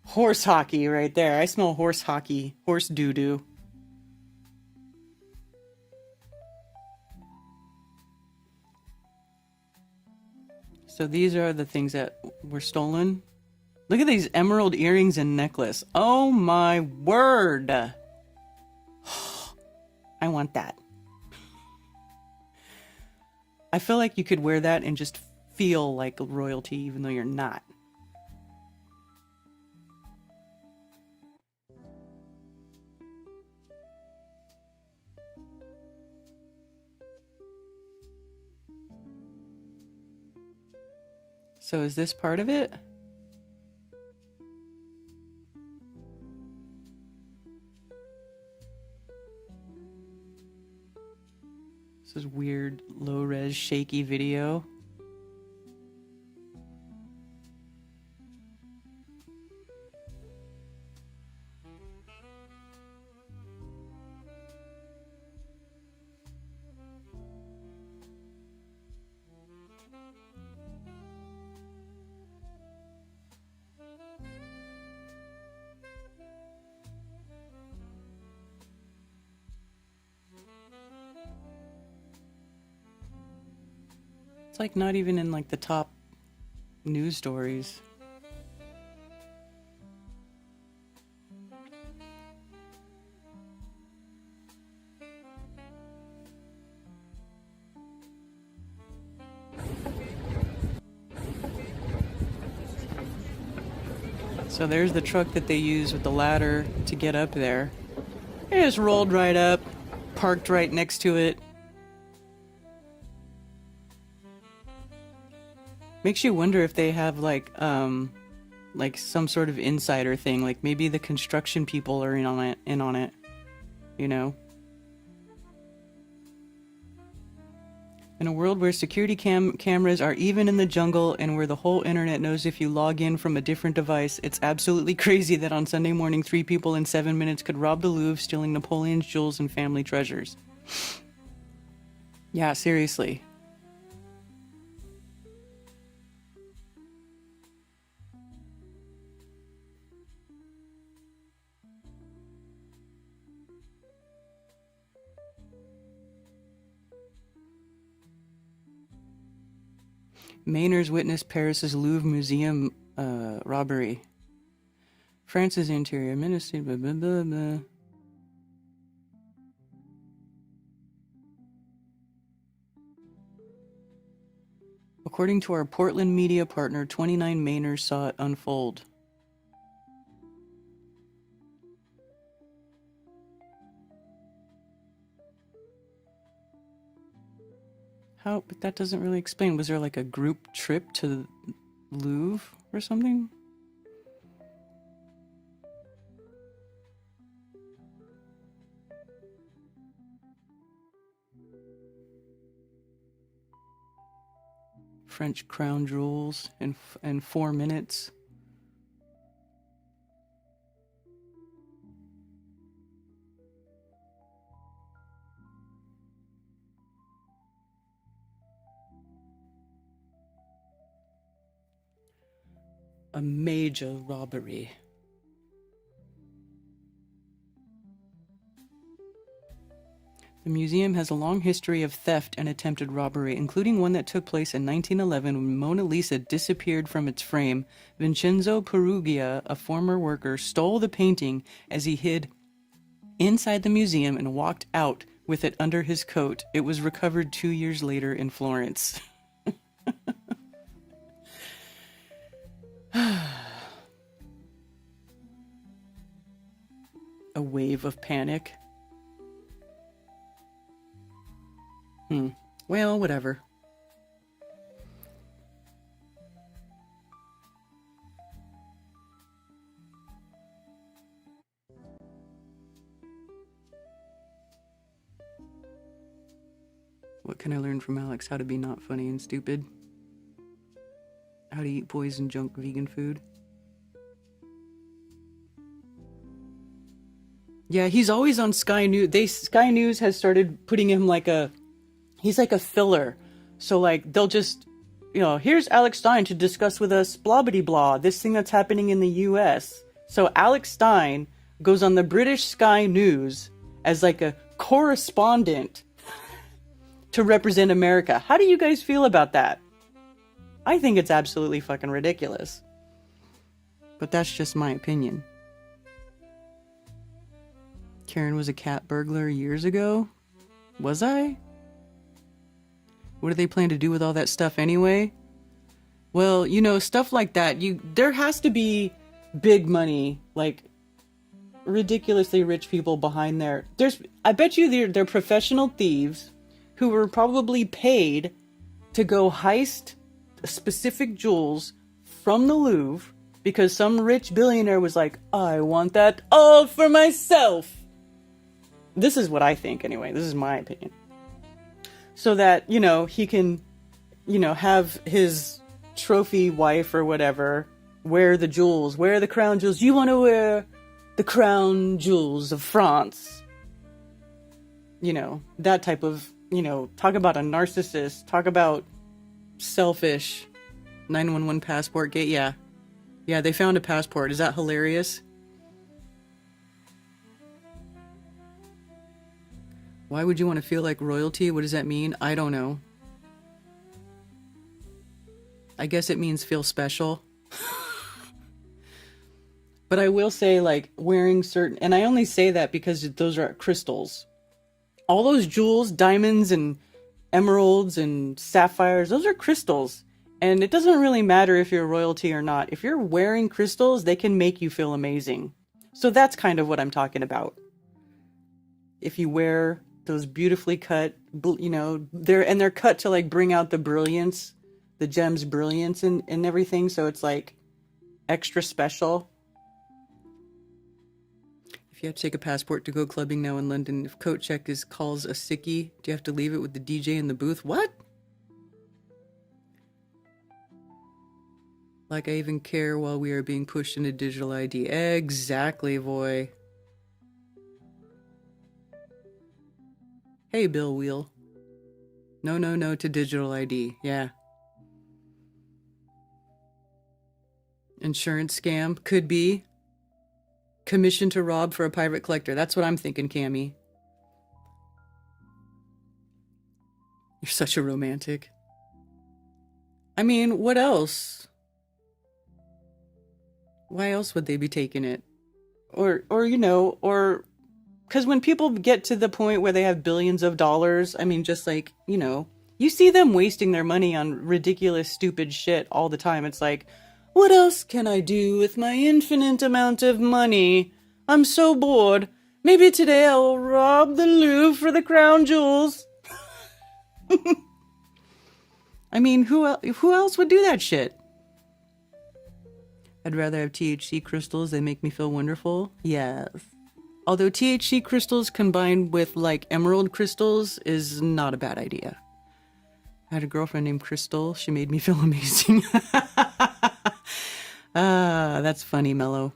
horse hockey right there. I smell horse hockey, horse doo-doo. So these are the things that were stolen. Look at these emerald earrings and necklace. Oh my word. I want that. I feel like you could wear that and just feel like royalty even though you're not. So is this part of it? This is weird, low-res, shaky video. It's like not even in like the top news stories. So there's the truck that they use with the ladder to get up there. It just rolled right up, parked right next to it. Makes you wonder if they have like some sort of insider thing, like maybe the construction people are in on it, you know? In a world where security cameras are even in the jungle and where the whole internet knows if you log in from a different device, it's absolutely crazy that on Sunday morning 3 people in 7 minutes could rob the Louvre, stealing Napoleon's jewels and family treasures. Yeah, seriously. Mainers witnessed Paris's Louvre Museum robbery. France's interior ministry, blah, blah, blah, blah. According to our Portland media partner, 29 Mainers saw it unfold. How? But that doesn't really explain. Was there like a group trip to the Louvre or something? French crown jewels in 4 minutes. A major robbery. The museum has a long history of theft and attempted robbery, including one that took place in 1911 when Mona Lisa disappeared from its frame. Vincenzo Perugia, a former worker, stole the painting as he hid inside the museum and walked out with it under his coat. It was recovered 2 years later in Florence. A wave of panic. Well, whatever. What can I learn from Alex? How to be not funny and stupid. How to eat poison junk vegan food. Yeah, he's always on Sky News. Sky News has started putting him like he's like a filler. So like they'll just, here's Alex Stein to discuss with us blah blah blah, this thing that's happening in the US. So Alex Stein goes on the British Sky News as like a correspondent to represent America. How do you guys feel about that? I think it's absolutely fucking ridiculous. But that's just my opinion. Karen was a cat burglar years ago? Was I? What do they plan to do with all that stuff anyway? Well, stuff like that, there has to be big money, like ridiculously rich people behind there. I bet you they're professional thieves who were probably paid to go heist specific jewels from the Louvre because some rich billionaire was like, I want that all for myself. This is what I think anyway. This is my opinion. So that, he can, have his trophy wife or whatever wear the jewels, wear the crown jewels. You want to wear the crown jewels of France. That type of, talk about a narcissist, talk about selfish. 911 passport gate. Yeah, they found a passport. Is that hilarious? Why would you want to feel like royalty? What does that mean? I don't know. I guess it means feel special. But I will say, like, wearing certain... And I only say that because those are crystals. All those jewels, diamonds and emeralds and sapphires, those are crystals. And it doesn't really matter if you're royalty or not. If you're wearing crystals, they can make you feel amazing. So that's kind of what I'm talking about. If you wear those beautifully cut, they're cut to like bring out the brilliance, the gem's brilliance and everything. So it's like extra special. If you have to take a passport to go clubbing now in London, if coat check calls a sickie, do you have to leave it with the DJ in the booth? What? Like I even care while we are being pushed into digital ID. Exactly, boy. Hey, Bill Wheel. No to digital ID. Yeah. Insurance scam. Could be. Commission to rob for a private collector. That's what I'm thinking, Cammy. You're such a romantic. I mean, what else? Why else would they be taking it? Or because when people get to the point where they have billions of dollars, I mean, just like, you see them wasting their money on ridiculous, stupid shit all the time. It's like, what else can I do with my infinite amount of money? I'm so bored. Maybe today I will rob the Louvre for the crown jewels. I mean, who else would do that shit? I'd rather have THC crystals. They make me feel wonderful. Yes. Although THC crystals combined with like emerald crystals is not a bad idea. I had a girlfriend named Crystal. She made me feel amazing. That's funny, Mello.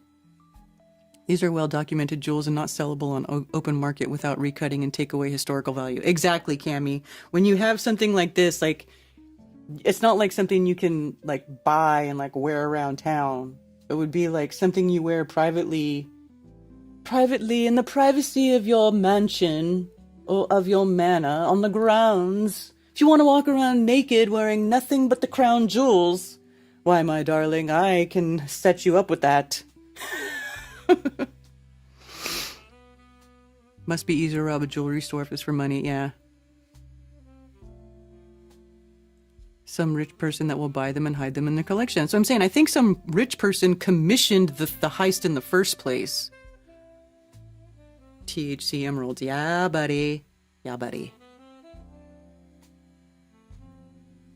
These are well-documented jewels and not sellable on open market without recutting and take away historical value. Exactly, Cammy. When you have something like this, like, it's not like something you can like buy and like wear around town. It would be like something you wear privately in the privacy of your mansion or of your manor on the grounds. If you want to walk around naked wearing nothing but the crown jewels, why, my darling, I can set you up with that. Must be easier to rob a jewelry store if it's for money, yeah. Some rich person that will buy them and hide them in their collection. So I'm saying, I think some rich person commissioned the heist in the first place. THC emeralds. Yeah, buddy. Yeah, buddy.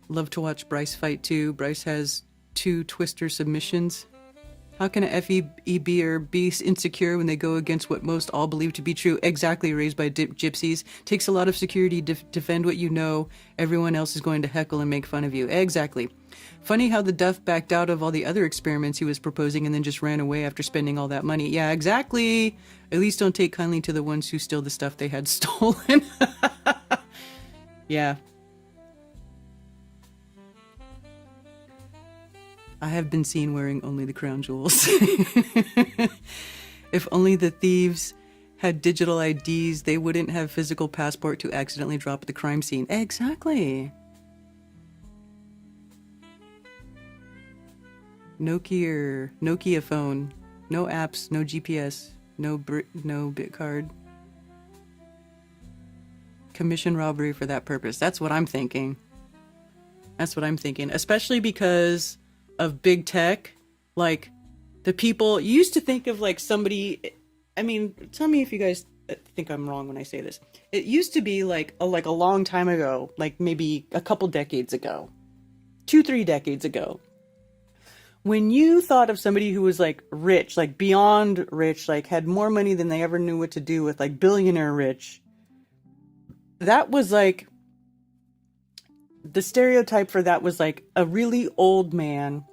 Love to watch Bryce fight too. Bryce has 2 twister submissions. How can a FEBer be insecure when they go against what most all believe to be true? Exactly, raised by gypsies. Takes a lot of security to defend what you know. Everyone else is going to heckle and make fun of you. Exactly. Funny how the Duff backed out of all the other experiments he was proposing and then just ran away after spending all that money. Yeah, exactly. At least don't take kindly to the ones who steal the stuff they had stolen. Yeah. I have been seen wearing only the crown jewels. If only the thieves had digital IDs, they wouldn't have physical passport to accidentally drop at the crime scene. Exactly. Nokia phone. No apps, no GPS, no bit card. Commission robbery for that purpose. That's what I'm thinking. Especially because of big tech. Like, the people you used to think of like somebody, I mean, tell me if you guys think I'm wrong when I say this. It used to be like a long time ago, like maybe a couple decades ago, 2-3 decades ago, when you thought of somebody who was like rich, like beyond rich, like had more money than they ever knew what to do with, like billionaire rich, that was like, the stereotype for that was like a really old man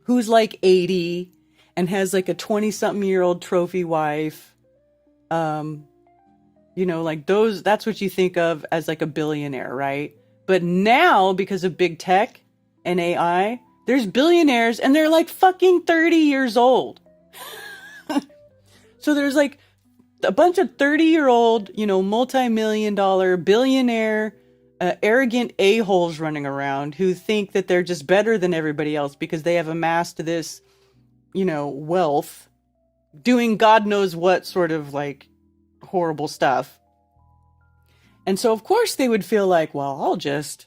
who's like 80 and has like a 20-something-year-old trophy wife. You know, like those, that's what you think of as like a billionaire, right? But now, because of big tech and AI, there's billionaires and they're like fucking 30 years old. So there's like a bunch of 30-year-old, you know, multi-million-dollar billionaire arrogant a-holes running around who think that they're just better than everybody else because they have amassed this, you know, wealth, doing God knows what sort of like horrible stuff. And so of course they would feel like, well, I'll just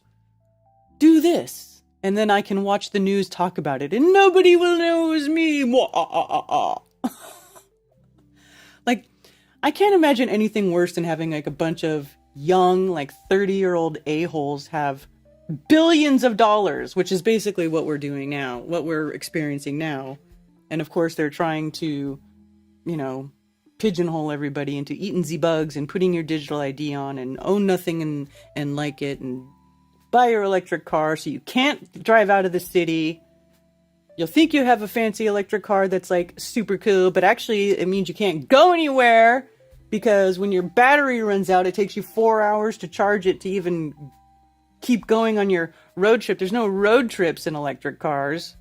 do this and then I can watch the news talk about it and nobody will know it was me. Like, I can't imagine anything worse than having like a bunch of young, like 30-year-old a-holes have billions of dollars, which is basically what we're doing now, what we're experiencing now. And of course, they're trying to, you know, pigeonhole everybody into eating the bugs and putting your digital ID on and own nothing and like it and buy your electric car so you can't drive out of the city. You'll think you have a fancy electric car that's like super cool, but actually it means you can't go anywhere. Because when your battery runs out, it takes you 4 hours to charge it to even keep going on your road trip. There's no road trips in electric cars.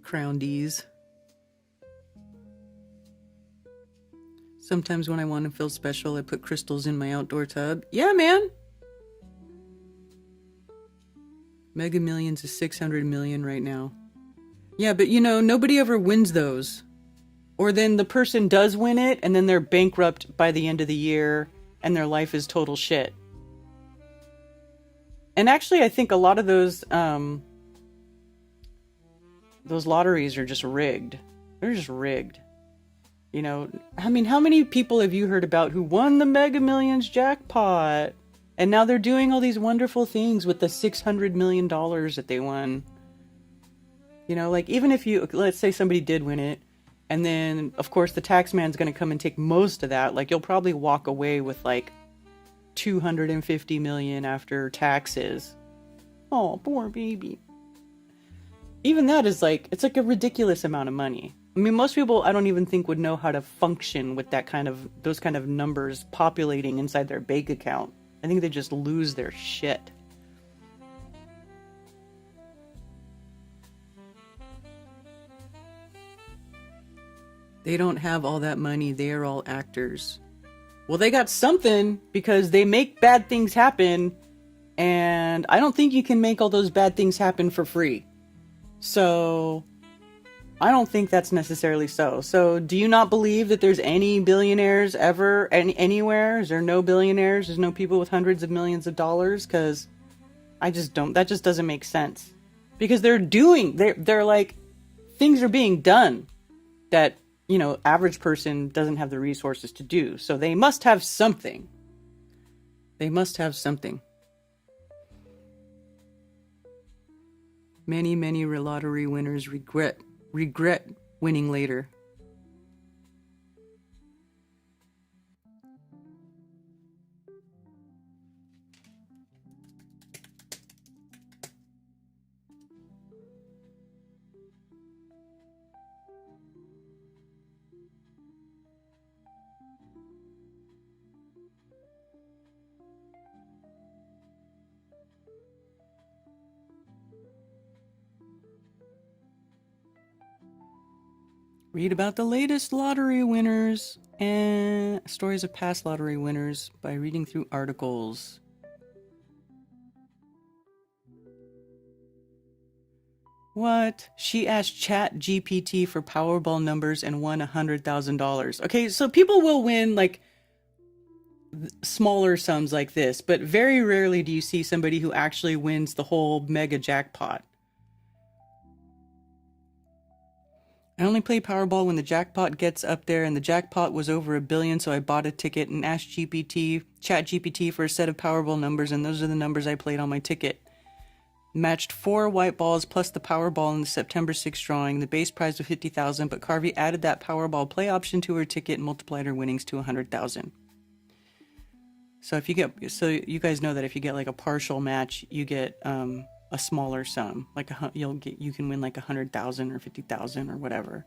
Crown D's. Sometimes when I want to feel special, I put crystals in my outdoor tub. Yeah, man. Mega Millions is 600 million right now. Yeah, but you know, nobody ever wins those. Or then the person does win it, and then they're bankrupt by the end of the year, and their life is total shit. And actually, I think a lot of those lotteries are just rigged. They're just rigged. You know, I mean, how many people have you heard about who won the Mega Millions jackpot? And now they're doing all these wonderful things with the $600 million that they won. You know, like even if you, let's say somebody did win it, and then of course the tax man's going to come and take most of that. Like you'll probably walk away with like 250 million after taxes. Oh, poor baby. even that is like, it's like a ridiculous amount of money. I mean, most people I don't even think would know how to function with those kind of numbers populating inside their bank account. I think they just lose their shit. They don't have all that money. They are all actors. Well, they got something because they make bad things happen, and I don't think you can make all those bad things happen for free. So I don't think that's necessarily so. So do you not believe that there's any billionaires ever anywhere? Is there no billionaires? There's no people with hundreds of millions of dollars? Because I just don't. That just doesn't make sense. Because they're like, things are being done that, you know, average person doesn't have the resources to do. So they must have something. They must have something. Many, many lottery winners regret winning later. Read about the latest lottery winners and stories of past lottery winners by reading through articles. What? She asked Chat GPT for Powerball numbers and won $100,000. Okay, so people will win like smaller sums like this, but very rarely do you see somebody who actually wins the whole mega jackpot. I only play Powerball when the jackpot gets up there, and the jackpot was over $1 billion, so I bought a ticket and asked ChatGPT for a set of Powerball numbers, and those are the numbers I played on my ticket. Matched 4 white balls plus the Powerball in the September 6th drawing. The base prize was $50,000, but Carvey added that Powerball play option to her ticket and multiplied her winnings to $100,000. So you guys know that if you get like a partial match, you get a smaller sum, like you can win like 100,000 or 50,000 or whatever.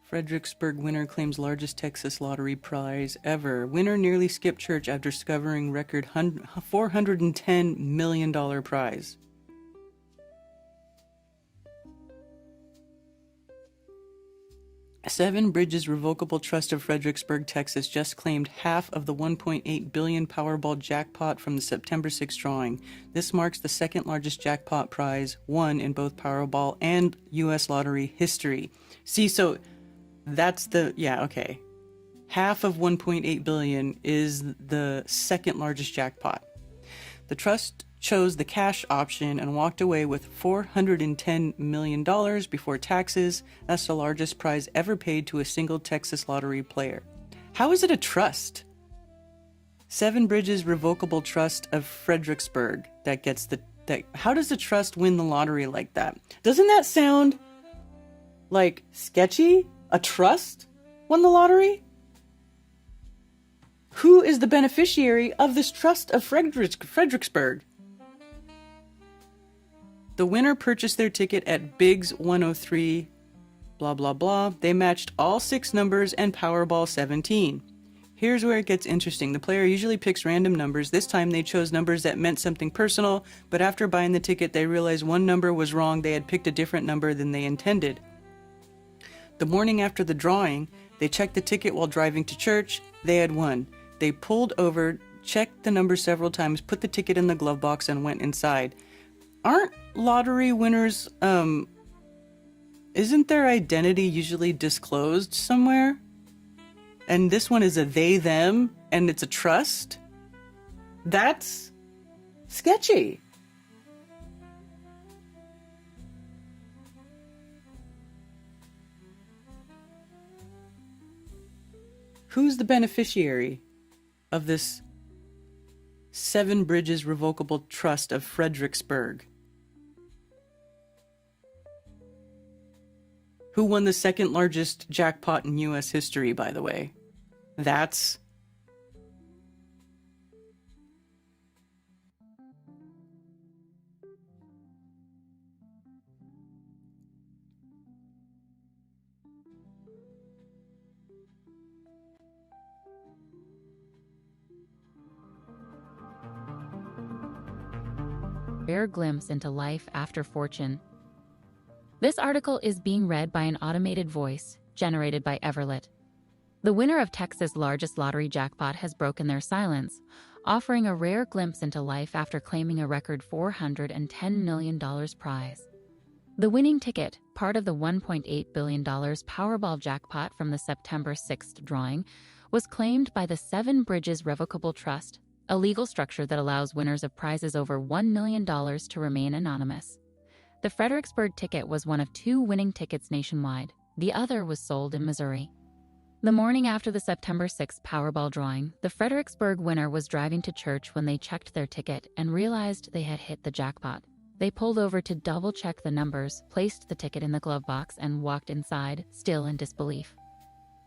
Fredericksburg winner claims largest Texas lottery prize ever. Winner nearly skipped church after discovering record $410 million prize. Seven Bridges Revocable Trust of Fredericksburg, Texas just claimed half of the $1.8 billion Powerball jackpot from the September 6th drawing. This marks the second largest jackpot prize won in both Powerball and U.S. lottery history. See, so that's okay. Half of 1.8 billion is the second largest jackpot. The trust chose the cash option and walked away with $410 million before taxes. That's the largest prize ever paid to a single Texas lottery player. How is it a trust? Seven Bridges Revocable Trust of Fredericksburg that gets how does the trust win the lottery like that? Doesn't that sound like sketchy? A trust won the lottery? Who is the beneficiary of this trust of Fredericksburg? The winner purchased their ticket at Biggs 103, blah, blah, blah. They matched all 6 numbers and Powerball 17. Here's where it gets interesting. The player usually picks random numbers. This time they chose numbers that meant something personal, but after buying the ticket, they realized one number was wrong. They had picked a different number than they intended. The morning after the drawing, they checked the ticket while driving to church. They had won. They pulled over, checked the number several times, put the ticket in the glove box, and went inside. Aren't lottery winners, isn't their identity usually disclosed somewhere? And this one is a they, them, and it's a trust? That's sketchy. Who's the beneficiary of this Seven Bridges Revocable Trust of Fredericksburg? Who won the second largest jackpot in U.S. history, by the way? That's... Rare glimpse into life after fortune. This article is being read by an automated voice generated by Everlit. The winner of Texas' largest lottery jackpot has broken their silence, offering a rare glimpse into life after claiming a record $410 million prize. The winning ticket, part of the $1.8 billion Powerball jackpot from the September 6th drawing, was claimed by the Seven Bridges Revocable Trust, a legal structure that allows winners of prizes over $1 million to remain anonymous. The Fredericksburg ticket was one of 2 winning tickets nationwide. The other was sold in Missouri. The morning after the September 6th Powerball drawing, the Fredericksburg winner was driving to church when they checked their ticket and realized they had hit the jackpot. They pulled over to double-check the numbers, placed the ticket in the glove box, and walked inside, still in disbelief.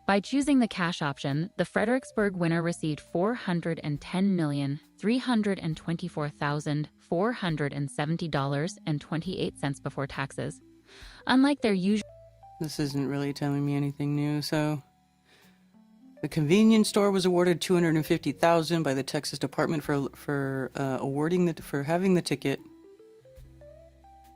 By choosing the cash option, the Fredericksburg winner received $410,324,470.28 before taxes. Unlike their usual... This isn't really telling me anything new, so... The convenience store was awarded $250,000 by the Texas Department for having the ticket.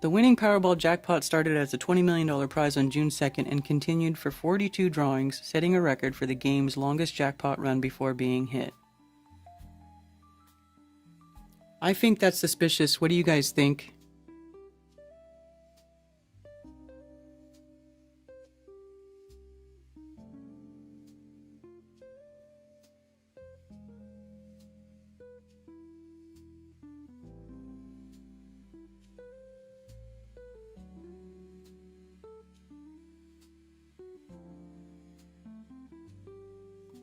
The winning Powerball jackpot started as a $20 million prize on June 2nd and continued for 42 drawings, setting a record for the game's longest jackpot run before being hit. I think that's suspicious. What do you guys think?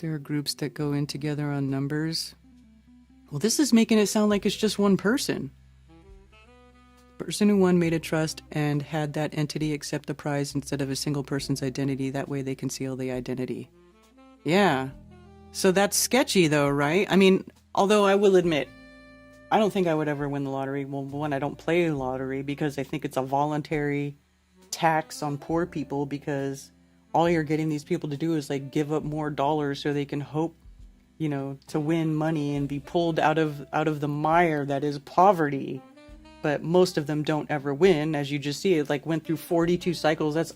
There are groups that go in together on numbers. Well, this is making it sound like it's just one person. The person who won made a trust and had that entity accept the prize instead of a single person's identity. That way they conceal the identity. Yeah. So that's sketchy though, right? I mean, although I will admit, I don't think I would ever win the lottery. Well, one, I don't play lottery because I think it's a voluntary tax on poor people, because all you're getting these people to do is like give up more dollars so they can hope, you know, to win money and be pulled out of the mire that is poverty. But most of them don't ever win, as you just see. It like went through 42 cycles. That's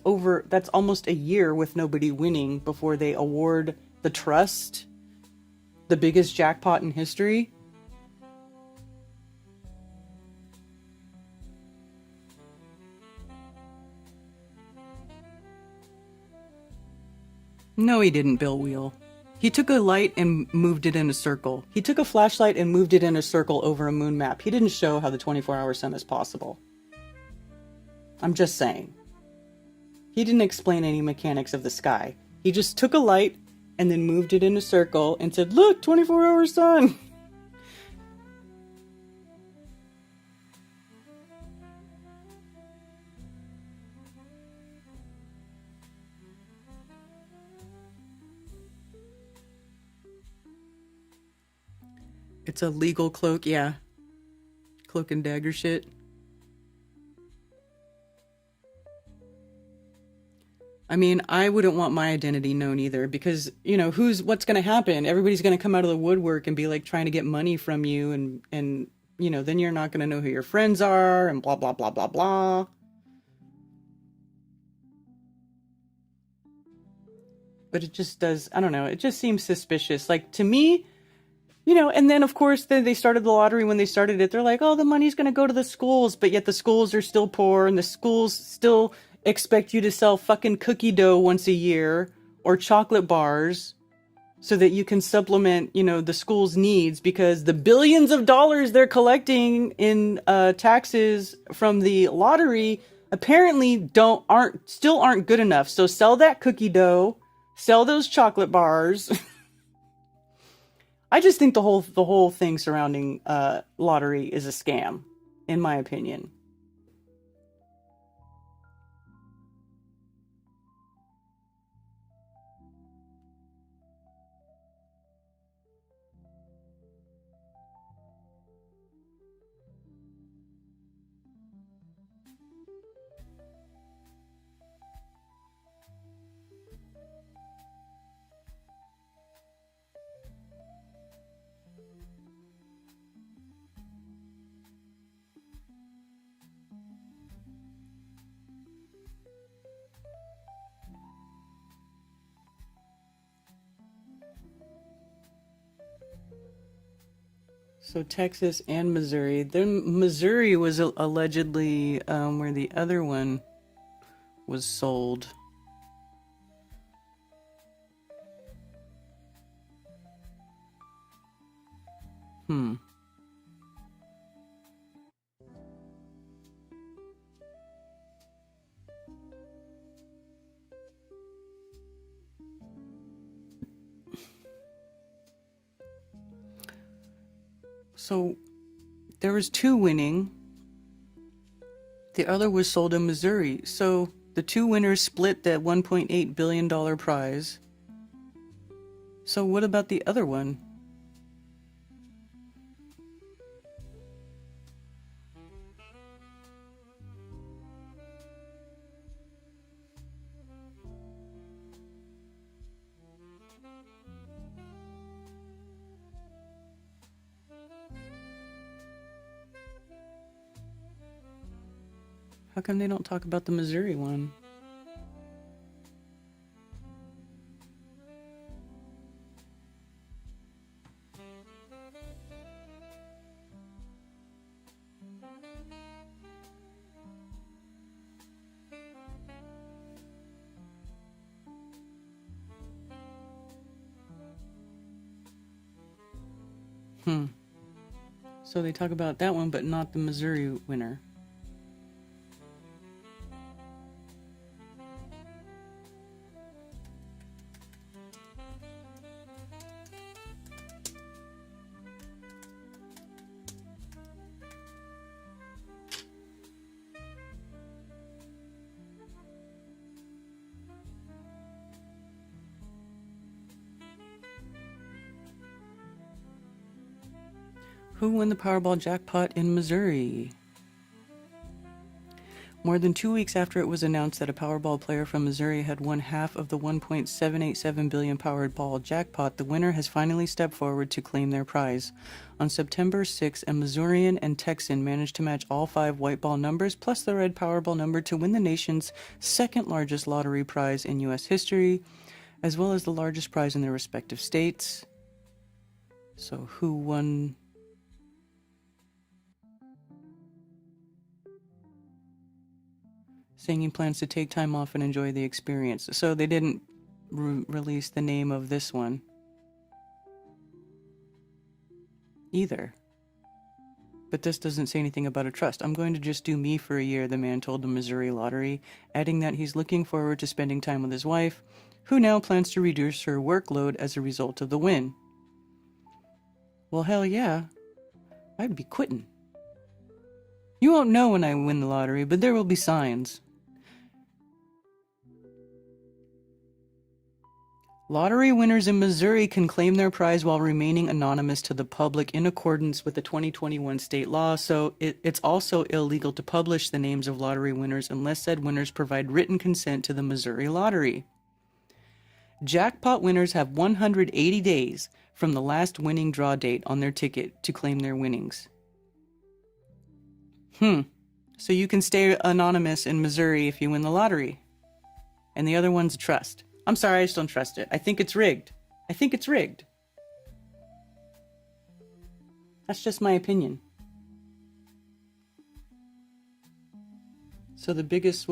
almost a year with nobody winning before they award the trust the biggest jackpot in history. No, he didn't, Bill Wheel. He took a light and moved it in a circle. He took a flashlight and moved it in a circle over a moon map. He didn't show how the 24-hour sun is possible. I'm just saying. He didn't explain any mechanics of the sky. He just took a light and then moved it in a circle and said, look, 24-hour sun. It's a legal cloak, yeah. Cloak and dagger shit. I mean, I wouldn't want my identity known either, because, you know, what's going to happen? Everybody's going to come out of the woodwork and be like trying to get money from you, and you know, then you're not going to know who your friends are and blah, blah, blah, blah, blah. But it just does, I don't know, it just seems suspicious. Like, to me, you know, and then of course they started the lottery. When they started it, they're like, oh, the money's going to go to the schools, but yet the schools are still poor, and the schools still expect you to sell fucking cookie dough once a year or chocolate bars so that you can supplement, you know, the school's needs, because the billions of dollars they're collecting in taxes from the lottery apparently still aren't good enough. So sell that cookie dough, sell those chocolate bars. I just think the whole thing surrounding lottery is a scam, in my opinion. So Texas and Missouri. Then Missouri was allegedly where the other one was sold. So there was two winning. The other was sold in Missouri. So the two winners split that $1.8 billion prize. So what about the other one? How come they don't talk about the Missouri one? So they talk about that one, but not the Missouri winner. Who won the Powerball jackpot in Missouri? More than 2 weeks after it was announced that a Powerball player from Missouri had won half of the $1.787 billion Powerball jackpot, the winner has finally stepped forward to claim their prize. On September 6, a Missourian and Texan managed to match all 5 white ball numbers plus the red Powerball number to win the nation's second largest lottery prize in U.S. history, as well as the largest prize in their respective states. So who won? Saying he plans to take time off and enjoy the experience. So they didn't release the name of this one either. But this doesn't say anything about a trust. I'm going to just do me for a year, the man told the Missouri Lottery, adding that he's looking forward to spending time with his wife, who now plans to reduce her workload as a result of the win. Well, hell yeah. I'd be quitting. You won't know when I win the lottery, but there will be signs. Lottery winners in Missouri can claim their prize while remaining anonymous to the public in accordance with the 2021 state law, so it's also illegal to publish the names of lottery winners unless said winners provide written consent to the Missouri Lottery. Jackpot winners have 180 days from the last winning draw date on their ticket to claim their winnings. So you can stay anonymous in Missouri if you win the lottery. And the other one's a trust. I'm sorry, I just don't trust it. I think it's rigged. That's just my opinion. So the biggest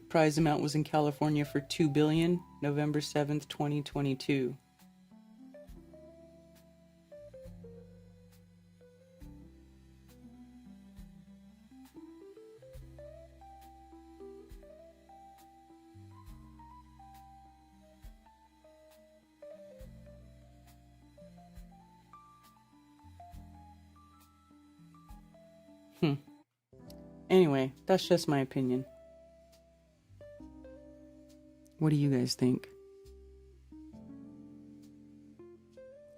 prize amount was in California for $2 billion, November 7th, 2022. Anyway, that's just my opinion. What do you guys think?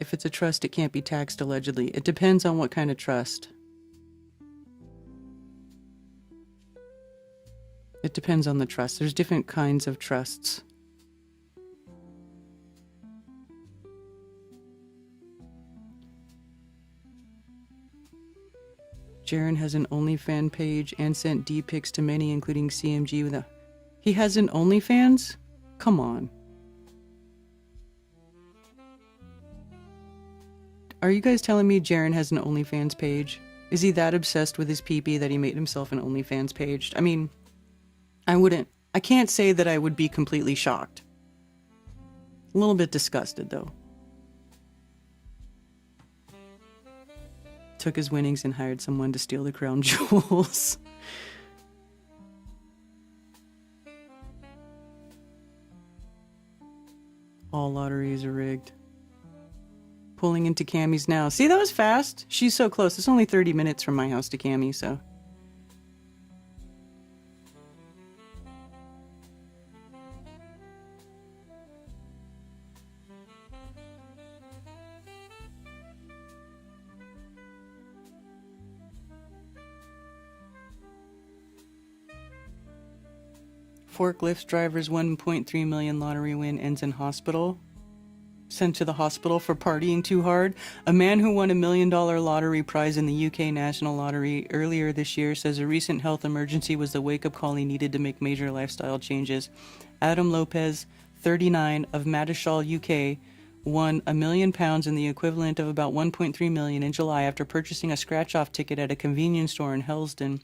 If it's a trust, it can't be taxed allegedly. It depends on what kind of trust. It depends on the trust. There's different kinds of trusts. Jaron has an OnlyFans page and sent D-pics to many, including CMG. He has an OnlyFans? Come on. Are you guys telling me Jaren has an OnlyFans page? Is he that obsessed with his pee-pee that he made himself an OnlyFans page? I mean, I can't say that I would be completely shocked. A little bit disgusted, though. Took his winnings and hired someone to steal the crown jewels. All lotteries are rigged. Pulling into Cammie's now. See, that was fast. She's so close. It's only 30 minutes from my house to Cammie, so. Forklift driver's 1.3 million lottery win ends in hospital. Sent to the hospital for partying too hard. A man who won $1 million lottery prize in the UK National Lottery earlier this year says a recent health emergency was the wake-up call he needed to make major lifestyle changes. Adam Lopez, 39, of Madishall, UK, won £1 million in the equivalent of about 1.3 million in July after purchasing a scratch-off ticket at a convenience store in Helsden.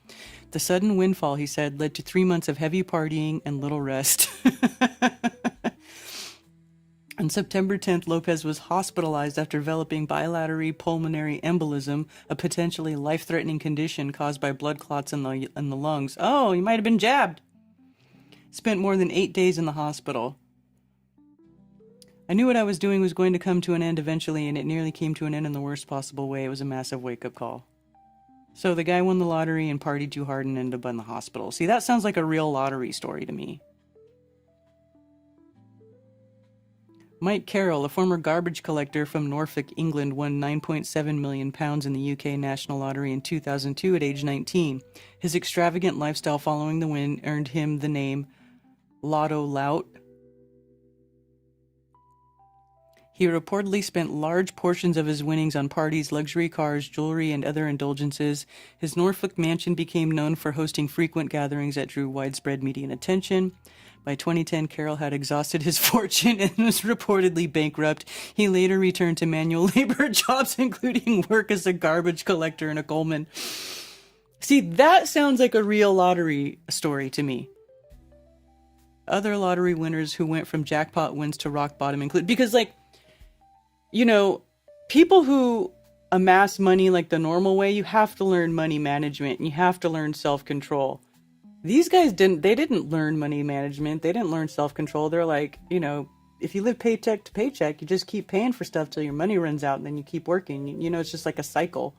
The sudden windfall, he said, led to 3 months of heavy partying and little rest. On September 10th, Lopez was hospitalized after developing bilateral pulmonary embolism, a potentially life-threatening condition caused by blood clots in the lungs. Oh, he might have been jabbed. Spent more than 8 days in the hospital. I knew what I was doing was going to come to an end eventually, and it nearly came to an end in the worst possible way. It was a massive wake-up call. So the guy won the lottery and partied too hard and ended up in the hospital. See, that sounds like a real lottery story to me. Mike Carroll, a former garbage collector from Norfolk, England, won £9.7 million in the UK National Lottery in 2002 at age 19. His extravagant lifestyle following the win earned him the name Lotto Lout. He reportedly spent large portions of his winnings on parties, luxury cars, jewelry, and other indulgences. His Norfolk mansion became known for hosting frequent gatherings that drew widespread media attention. By 2010, Carroll had exhausted his fortune and was reportedly bankrupt. He later returned to manual labor jobs, including work as a garbage collector in a Coleman. See, that sounds like a real lottery story to me. Other lottery winners who went from jackpot wins to rock bottom include, because, like, you know, people who amass money like the normal way, you have to learn money management and you have to learn self-control. These guys didn't learn money management. They didn't learn self-control. They're like, you know, if you live paycheck to paycheck, you just keep paying for stuff till your money runs out and then you keep working. You know, it's just like a cycle.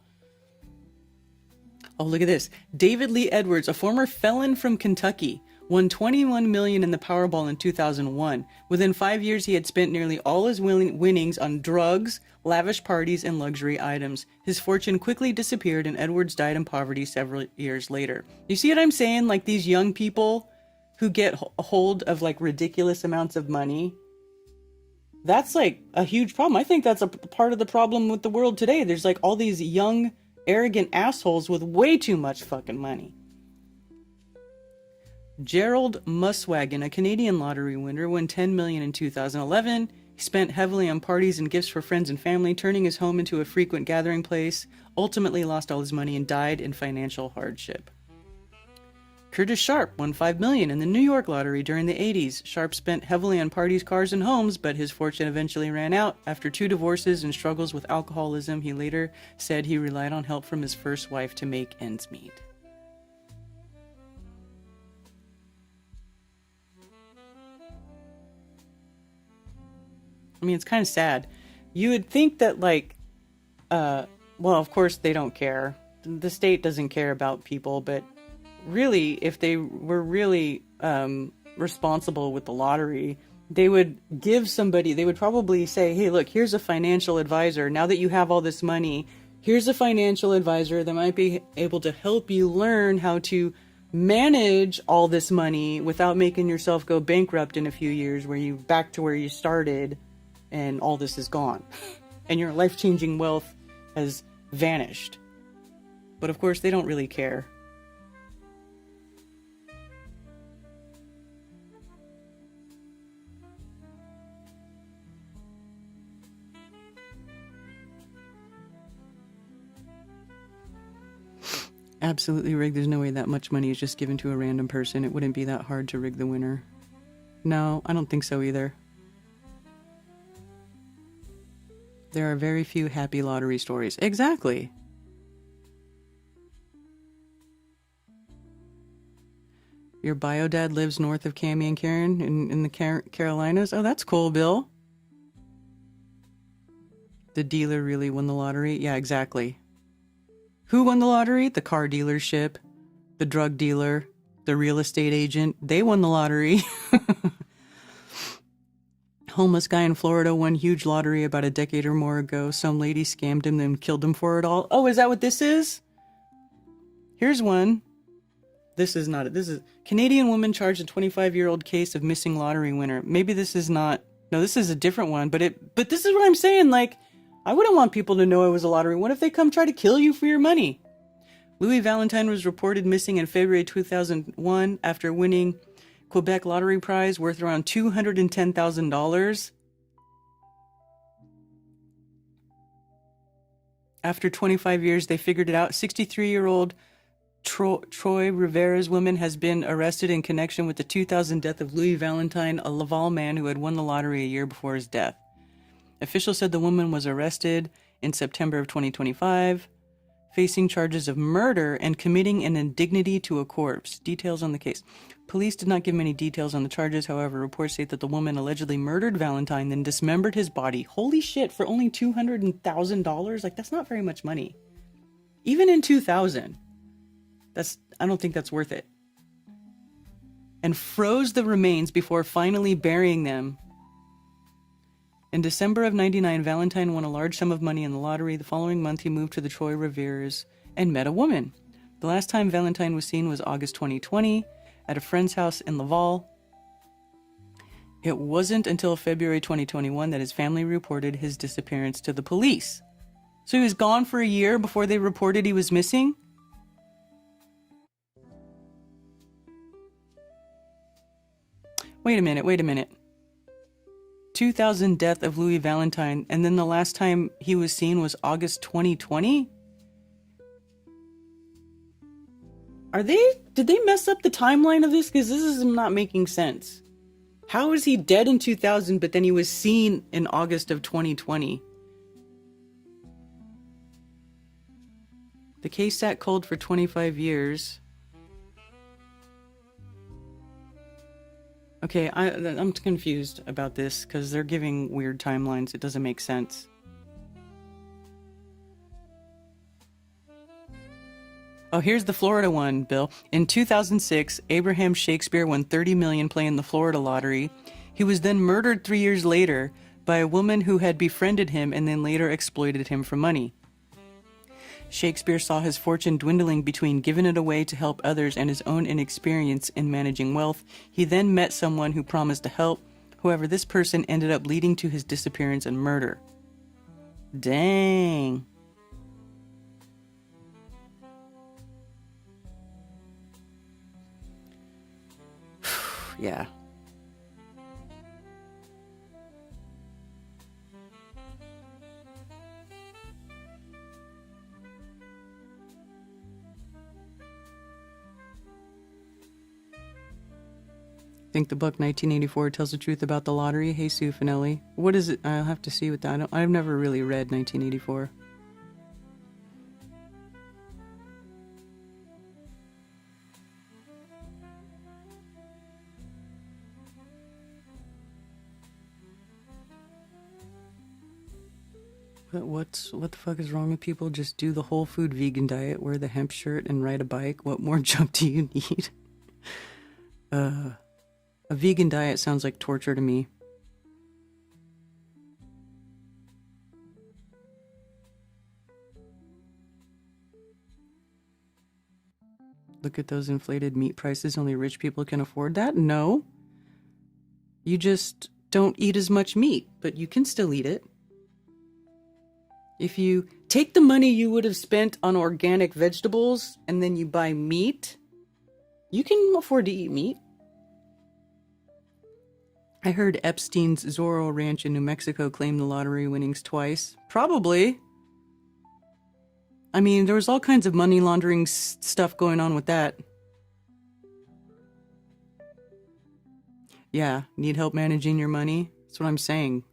Oh, look at this. David Lee Edwards, a former felon from Kentucky, won $21 million in the Powerball in 2001. Within 5 years, he had spent nearly all his winnings on drugs, lavish parties, and luxury items. His fortune quickly disappeared, and Edwards died in poverty several years later. You see what I'm saying? Like, these young people who get a hold of, like, ridiculous amounts of money, that's, like, a huge problem. I think that's a part of the problem with the world today. There's, like, all these young, arrogant assholes with way too much fucking money. Gerald Muswagon, a Canadian lottery winner, won $10 million in 2011. He spent heavily on parties and gifts for friends and family, turning his home into a frequent gathering place, ultimately lost all his money and died in financial hardship. Curtis Sharp won $5 million in the New York lottery during the 80s. Sharp spent heavily on parties, cars, and homes, but his fortune eventually ran out. After 2 divorces and struggles with alcoholism, he later said he relied on help from his first wife to make ends meet. I mean, it's kind of sad. You would think that, like, well, of course they don't care. The state doesn't care about people, but really, if they were really responsible with the lottery, they would give somebody, they would probably say, hey, look, here's a financial advisor. Now that you have all this money, here's a financial advisor that might be able to help you learn how to manage all this money without making yourself go bankrupt in a few years, where you back to where you started and all this is gone and your life-changing wealth has vanished. But of course, they don't really care. Absolutely rigged. There's no way that much money is just given to a random person. It wouldn't be that hard to rig the winner. No, I don't think so either. There are very few happy lottery stories. Exactly. Your bio dad lives north of Cammie and Karen in the Carolinas. Oh, that's cool, Bill. The dealer really won the lottery? Yeah, exactly. Who won the lottery? The car dealership, the drug dealer, the real estate agent. They won the lottery. Homeless guy in Florida won huge lottery about a decade or more ago. Some lady scammed him and killed him for it all. Oh, is that what this is? Here's one. This is not it. This is Canadian woman charged a 25-year-old case of missing lottery winner. Maybe this is not. No, this is a different one. But this is what I'm saying. Like, I wouldn't want people to know it was a lottery. What if they come try to kill you for your money? Louis Valentine was reported missing in February 2001 after winning Quebec lottery prize worth around $210,000. After 25 years, they figured it out. 63-year-old Troy Rivera's woman has been arrested in connection with the 2000 death of Louis Valentine, a Laval man who had won the lottery a year before his death. Officials said the woman was arrested in September of 2025, facing charges of murder and committing an indignity to a corpse. Details on the case. Police did not give many details on the charges. However, reports state that the woman allegedly murdered Valentine, then dismembered his body. Holy shit, for only $200,000? Like, that's not very much money. Even in 2000. I don't think that's worth it. And froze the remains before finally burying them. In December of 99, Valentine won a large sum of money in the lottery. The following month, he moved to the Troy Riveras and met a woman. The last time Valentine was seen was August 2020 at a friend's house in Laval. It wasn't until February 2021 that his family reported his disappearance to the police. So he was gone for a year before they reported he was missing? Wait a minute. 2000 death of Louis Valentine, and then the last time he was seen was August 2020? Did they mess up the timeline of this? Because this is not making sense. How is he dead in 2000, but then he was seen in August of 2020? The case sat cold for 25 years. Okay, I'm confused about this because they're giving weird timelines. It doesn't make sense. Oh, here's the Florida one, Bill. In 2006, Abraham Shakespeare won $30 million playing the Florida lottery. He was then murdered 3 years later by a woman who had befriended him and then later exploited him for money. Shakespeare saw his fortune dwindling between giving it away to help others and his own inexperience in managing wealth. He then met someone who promised to help. However, this person ended up leading to his disappearance and murder. Dang. Yeah. Think the book 1984 tells the truth about the lottery? Hey, Sue Finelli. What is it? I'll have to see what that. I've never really read 1984. What the fuck is wrong with people? Just do the whole food vegan diet, wear the hemp shirt, and ride a bike. What more junk do you need? A vegan diet sounds like torture to me. Look at those inflated meat prices. Only rich people can afford that? No. You just don't eat as much meat, but you can still eat it. If you take the money you would have spent on organic vegetables and then you buy meat, you can afford to eat meat. I heard Epstein's Zorro Ranch in New Mexico claim the lottery winnings twice. Probably. I mean, there was all kinds of money laundering stuff going on with that. Yeah, need help managing your money? That's what I'm saying.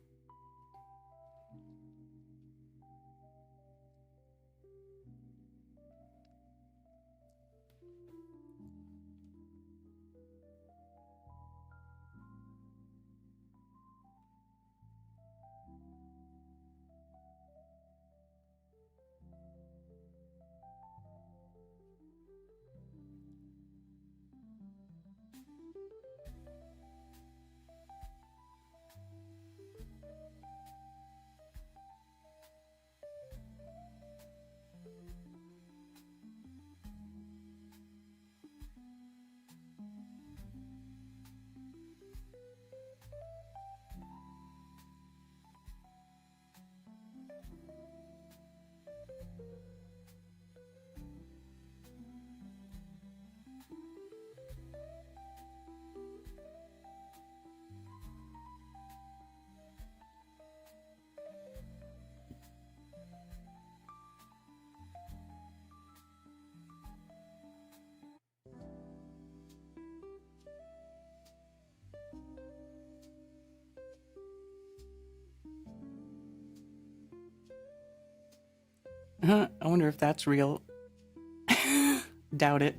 I wonder if that's real. Doubt it.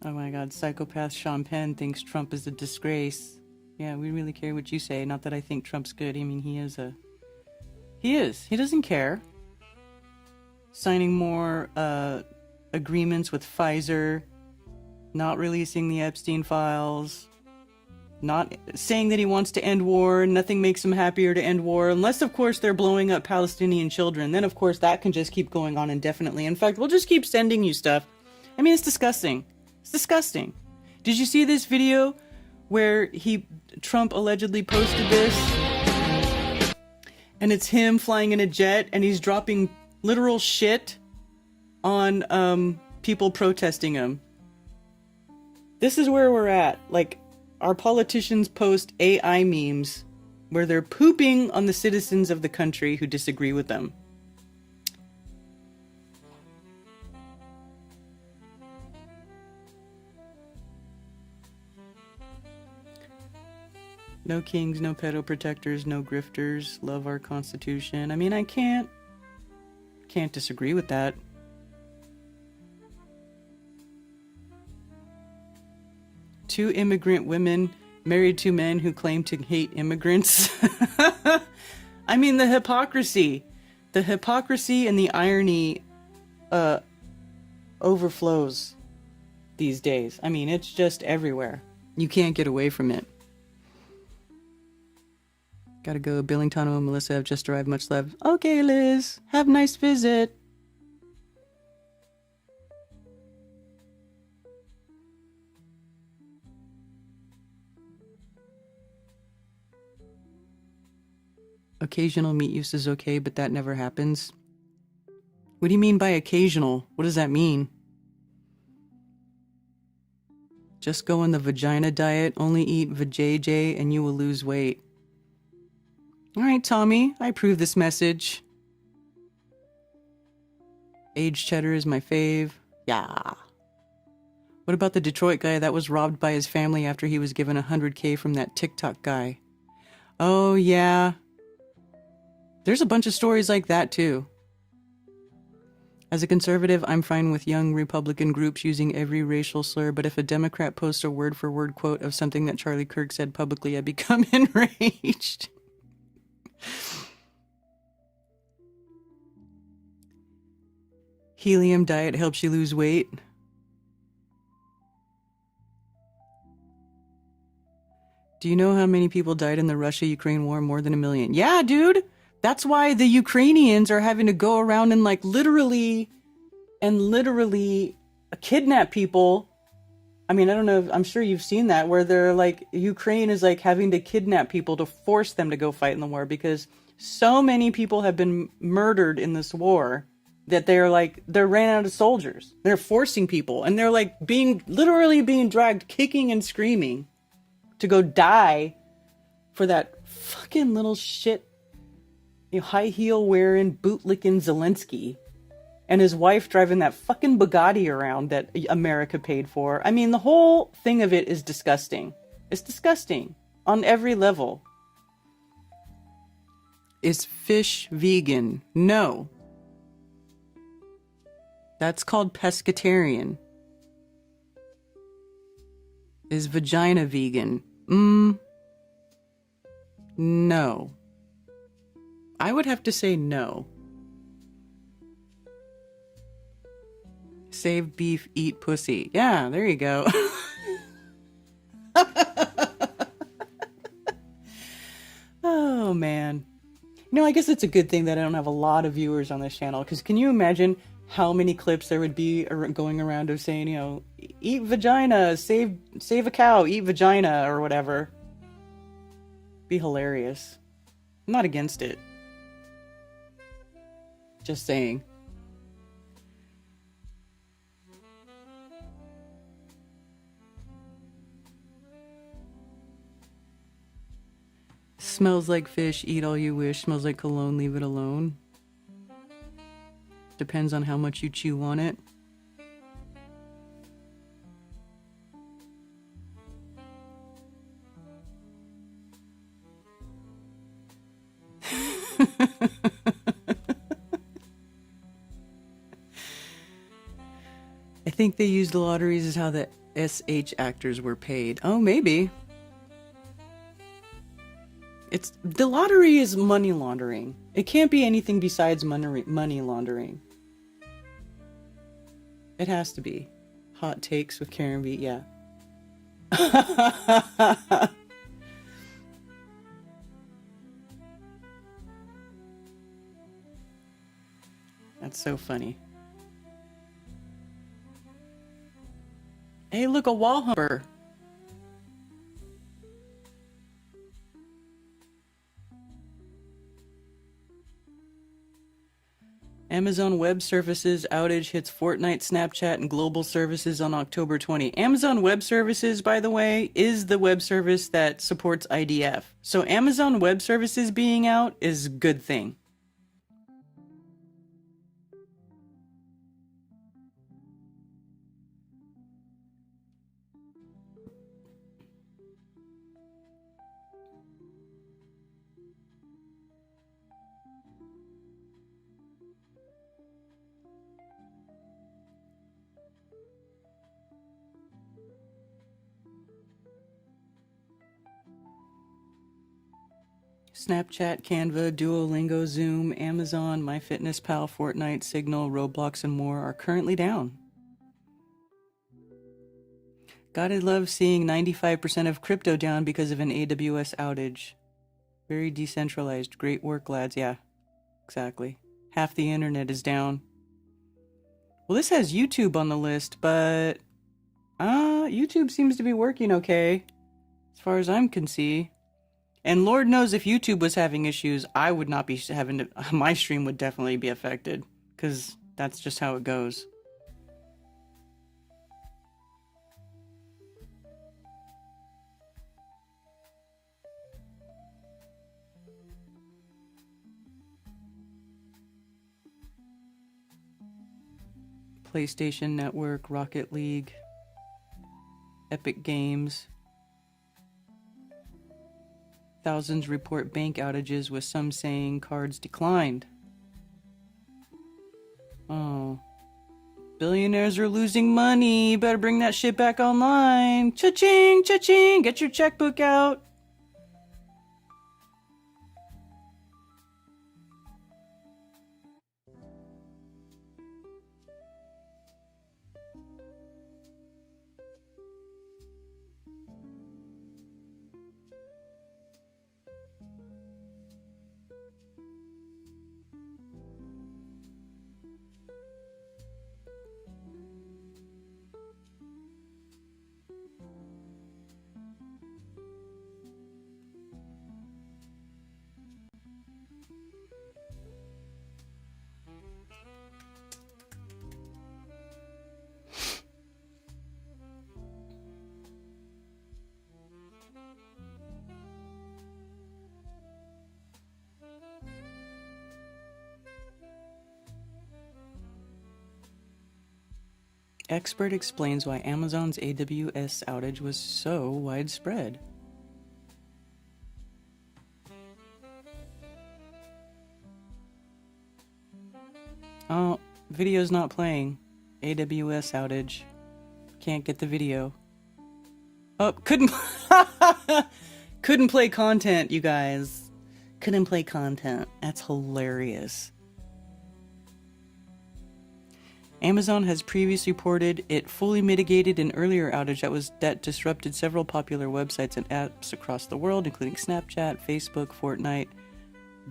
Oh my god, psychopath Sean Penn thinks Trump is a disgrace. Yeah, we really care what you say. Not that I think Trump's good. I mean, he is. He doesn't care. Signing more agreements with Pfizer. Not releasing the Epstein files. Not saying that he wants to end war. Nothing makes him happier to end war. Unless, of course, they're blowing up Palestinian children. Then, of course, that can just keep going on indefinitely. In fact, we'll just keep sending you stuff. I mean, it's disgusting. It's disgusting. Did you see this video where Trump allegedly posted this? And it's him flying in a jet and he's dropping literal shit on people protesting him. This is where we're at. Like, our politicians post AI memes where they're pooping on the citizens of the country who disagree with them. No kings, no pedo protectors, no grifters, love our Constitution. I mean, I can't disagree with that. Two immigrant women married to men who claim to hate immigrants. I mean, the hypocrisy and the irony overflows these days. I mean, it's just everywhere. You can't get away from it. Gotta go. Billington and Melissa have just arrived. Much love. Okay, Liz. Have a nice visit. Occasional meat use is okay, but that never happens. What do you mean by occasional? What does that mean? Just go on the vagina diet, only eat vajayjay, and you will lose weight. Alright, Tommy, I approve this message. Aged cheddar is my fave. Yeah. What about the Detroit guy that was robbed by his family after he was given $100K from that TikTok guy? Oh, yeah. There's a bunch of stories like that, too. As a conservative, I'm fine with young Republican groups using every racial slur, but if a Democrat posts a word-for-word quote of something that Charlie Kirk said publicly, I become enraged. Helium diet helps you lose weight. Do you know how many people died in the Russia-Ukraine war? More than 1 million. Yeah, dude! That's why the Ukrainians are having to go around and literally kidnap people. I mean, I don't know, I'm sure you've seen that, where they're Ukraine is having to kidnap people to force them to go fight in the war because so many people have been murdered in this war that they're ran out of soldiers. They're forcing people and they're literally being dragged kicking and screaming to go die for that fucking little shit, high heel wearing, bootlicking Zelensky and his wife driving that fucking Bugatti around that America paid for. I mean, the whole thing of it is disgusting. It's disgusting on every level. Is fish vegan? No. That's called pescatarian. Is vagina vegan? No. I would have to say no. Save beef, eat pussy. Yeah, there you go. Oh, man. I guess it's a good thing that I don't have a lot of viewers on this channel, because can you imagine how many clips there would be going around of saying, eat vagina, save a cow, eat vagina, or whatever. Be hilarious. I'm not against it. Just saying. Smells like fish, eat all you wish. Smells like cologne, leave it alone. Depends on how much you chew on it. I think they used the lotteries as how the SH actors were paid. Oh, maybe. The lottery is money laundering. It can't be anything besides money laundering. It has to be. Hot takes with Karen V. Yeah. That's so funny. Hey, look, a wall humper. Amazon Web Services outage hits Fortnite, Snapchat, and global services on October 20. Amazon Web Services, by the way, is the web service that supports IDF. So Amazon Web Services being out is a good thing. Snapchat, Canva, Duolingo, Zoom, Amazon, MyFitnessPal, Fortnite, Signal, Roblox, and more are currently down. Gotta love seeing 95% of crypto down because of an AWS outage. Very decentralized. Great work, lads. Yeah, exactly. Half the internet is down. Well, this has YouTube on the list, but YouTube seems to be working okay, as far as I can see. And Lord knows if YouTube was having issues, I would not be having to, my stream would definitely be affected, because that's just how it goes. PlayStation Network, Rocket League, Epic Games. Thousands report bank outages, with some saying cards declined. Oh. Billionaires are losing money. Better bring that shit back online. Cha-ching, cha-ching. Get your checkbook out. Expert explains why Amazon's AWS outage was so widespread. Oh, video's not playing. AWS outage. Can't get the video. Oh, couldn't play content, you guys. Couldn't play content. That's hilarious. Amazon has previously reported it fully mitigated an earlier outage that disrupted several popular websites and apps across the world, including Snapchat, Facebook, Fortnite.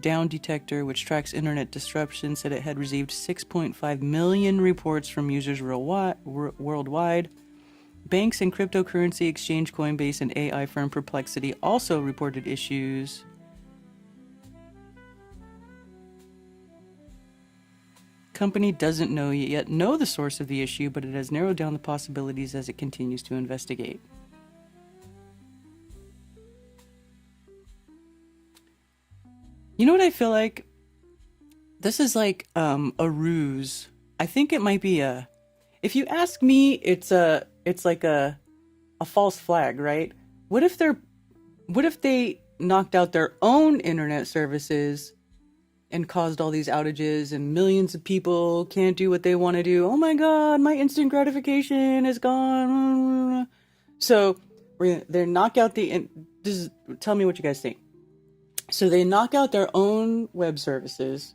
Down Detector, which tracks internet disruption, said it had received 6.5 million reports from users worldwide. Banks and cryptocurrency exchange Coinbase and AI firm Perplexity also reported issues. Company doesn't yet know the source of the issue, but it has narrowed down the possibilities as it continues to investigate. You know what I feel like? This is like a ruse. I think it might be if you ask me, it's like a false flag, right? What if they knocked out their own internet services and caused all these outages and millions of people can't do what they want to do? Oh my god, my instant gratification is gone. So they knock out tell me what you guys think. So they knock out their own web services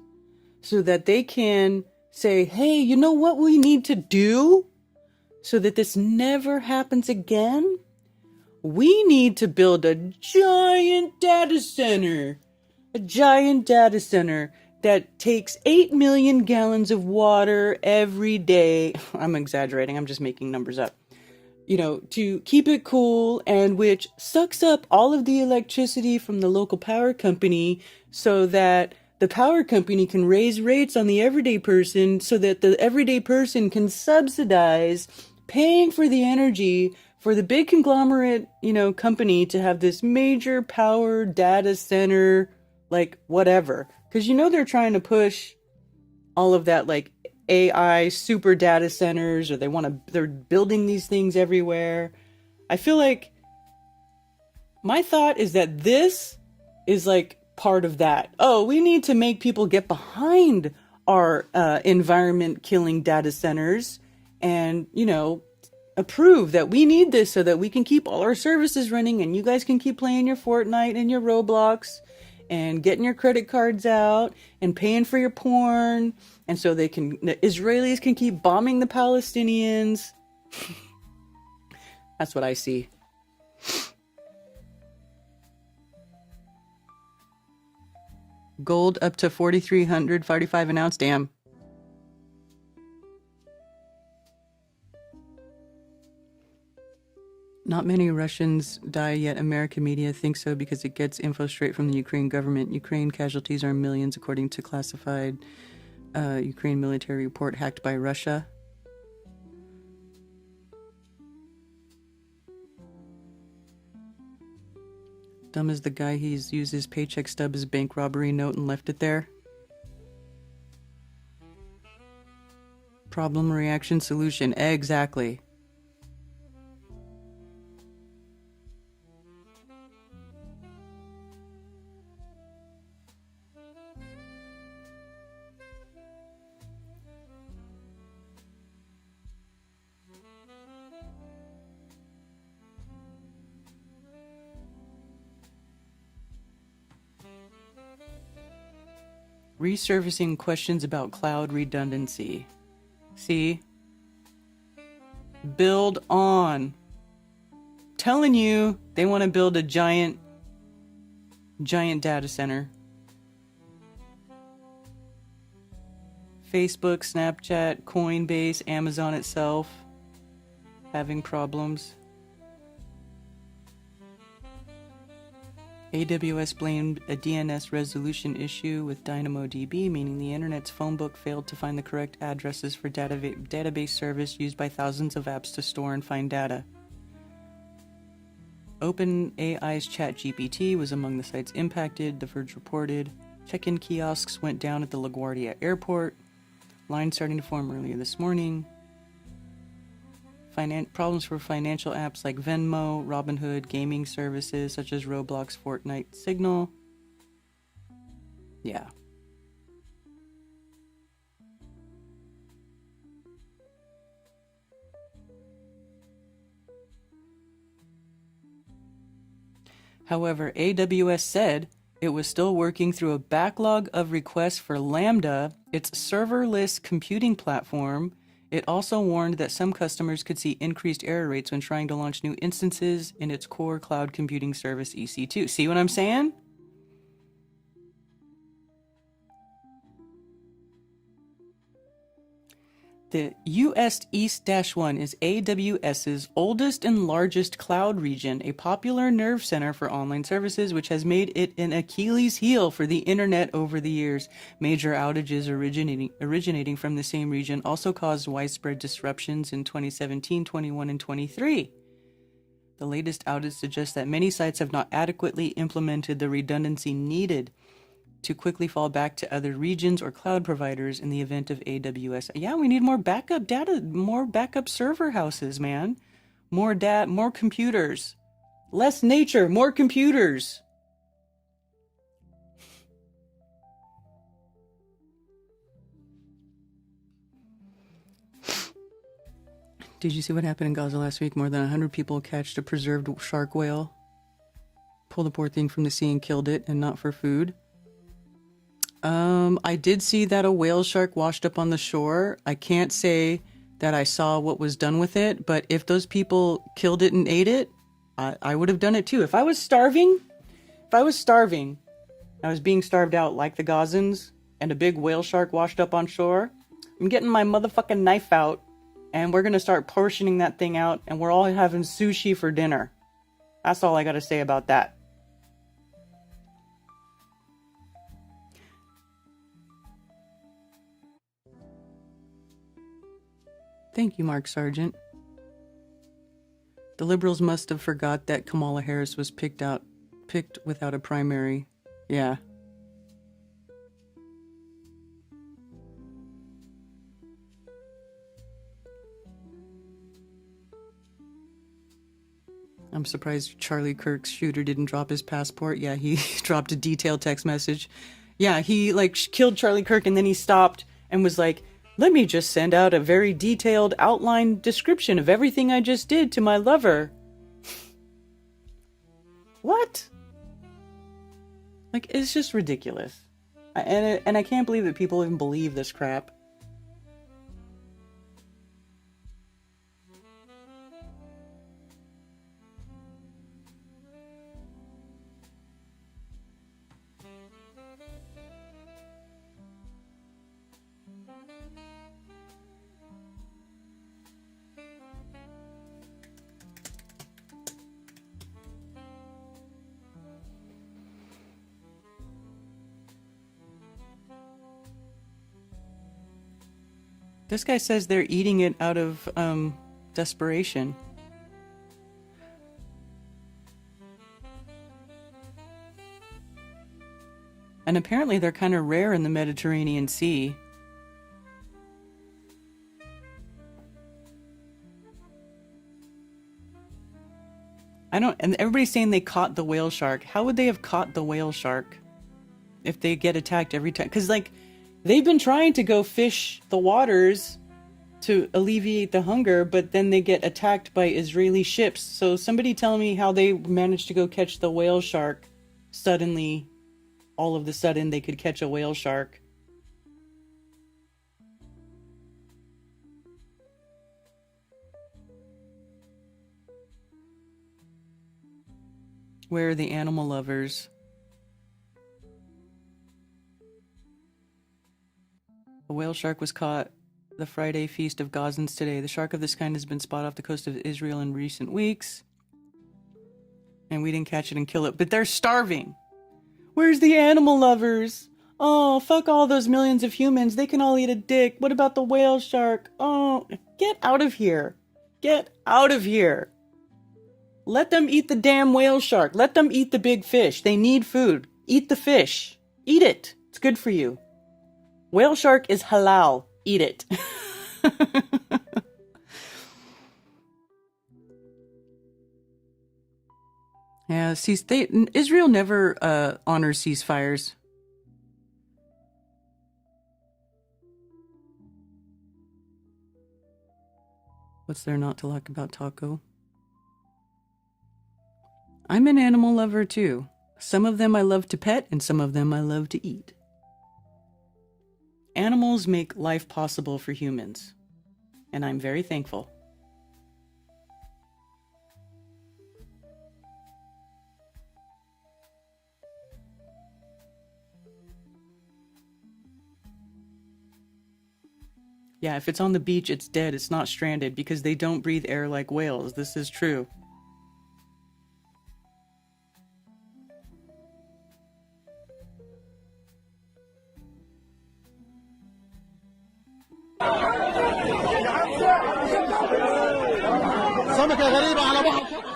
so that they can say, hey, you know what we need to do so that this never happens again? We need to build a giant data center. A giant data center that takes 8 million gallons of water every day. I'm exaggerating. I'm just making numbers up. To keep it cool, and which sucks up all of the electricity from the local power company so that the power company can raise rates on the everyday person so that the everyday person can subsidize paying for the energy for the big conglomerate, company to have this major power data center, like whatever. Because they're trying to push all of that, like AI super data centers, or they're building these things everywhere. I feel like my thought is that this is like part of that. Oh, we need to make people get behind our environment killing data centers and, approve that we need this so that we can keep all our services running and you guys can keep playing your Fortnite and your Roblox and getting your credit cards out and paying for your porn. And so the Israelis can keep bombing the Palestinians. That's what I see. Gold up to 4,345 an ounce. Damn. Not many Russians die, yet American media think so because it gets info straight from the Ukraine government. Ukraine casualties are millions, according to classified Ukraine military report hacked by Russia. Dumb as the guy, he's used his paycheck stub as bank robbery note and left it there. Problem, reaction, solution. Exactly. Resurfacing questions about cloud redundancy. See? Build on. Telling you, they want to build a giant data center. Facebook, Snapchat, Coinbase, Amazon itself having problems. AWS blamed a DNS resolution issue with DynamoDB, meaning the internet's phone book failed to find the correct addresses for database service used by thousands of apps to store and find data. OpenAI's ChatGPT was among the sites impacted, The Verge reported. Check-in kiosks went down at the LaGuardia airport. Lines starting to form earlier this morning. problems for financial apps like Venmo, Robinhood, gaming services such as Roblox, Fortnite, Signal. Yeah. However, AWS said it was still working through a backlog of requests for Lambda, its serverless computing platform. It also warned that some customers could see increased error rates when trying to launch new instances in its core cloud computing service EC2. See what I'm saying? The US East-1 is AWS's oldest and largest cloud region, a popular nerve center for online services, which has made it an Achilles heel for the internet over the years. Major outages originating from the same region also caused widespread disruptions in 2017, 21, and 23. The latest outage suggests that many sites have not adequately implemented the redundancy needed to quickly fall back to other regions or cloud providers in the event of AWS. Yeah, we need more backup data, more backup server houses, man. More computers. Less nature, more computers. Did you see what happened in Gaza last week? More than 100 people catched a preserved shark whale, pulled the poor thing from the sea and killed it, and not for food. I did see that a whale shark washed up on the shore. I can't say that I saw what was done with it, but if those people killed it and ate it, I would have done it too. If I was starving, I was being starved out like the Gazans, and a big whale shark washed up on shore, I'm getting my motherfucking knife out, and we're gonna start portioning that thing out, and we're all having sushi for dinner. That's all I gotta say about that. Thank you, Mark Sargent. The Liberals must have forgot that Kamala Harris was picked without a primary. Yeah. I'm surprised Charlie Kirk's shooter didn't drop his passport. Yeah, he dropped a detailed text message. Yeah, he killed Charlie Kirk and then he stopped and was like, let me just send out a very detailed outline description of everything I just did to my lover. What? It's just ridiculous. And I can't believe that people even believe this crap. This guy says they're eating it out of desperation. And apparently they're kind of rare in the Mediterranean Sea. And everybody's saying they caught the whale shark. How would they have caught the whale shark if they get attacked every time? Because they've been trying to go fish the waters to alleviate the hunger, but then they get attacked by Israeli ships. So somebody tell me how they managed to go catch the whale shark suddenly. All of a sudden, they could catch a whale shark. Where are the animal lovers? A whale shark was caught the Friday feast of Gazans today. The shark of this kind has been spotted off the coast of Israel in recent weeks. And we didn't catch it and kill it. But they're starving. Where's the animal lovers? Oh, fuck all those millions of humans. They can all eat a dick. What about the whale shark? Oh, get out of here. Get out of here. Let them eat the damn whale shark. Let them eat the big fish. They need food. Eat the fish. Eat it. It's good for you. Whale shark is halal. Eat it. Yeah, Israel never honors ceasefires. What's there not to like about taco? I'm an animal lover too. Some of them I love to pet, and some of them I love to eat. Animals make life possible for humans, and I'm very thankful. Yeah, if it's on the beach, it's dead. It's not stranded because they don't breathe air like whales. This is true.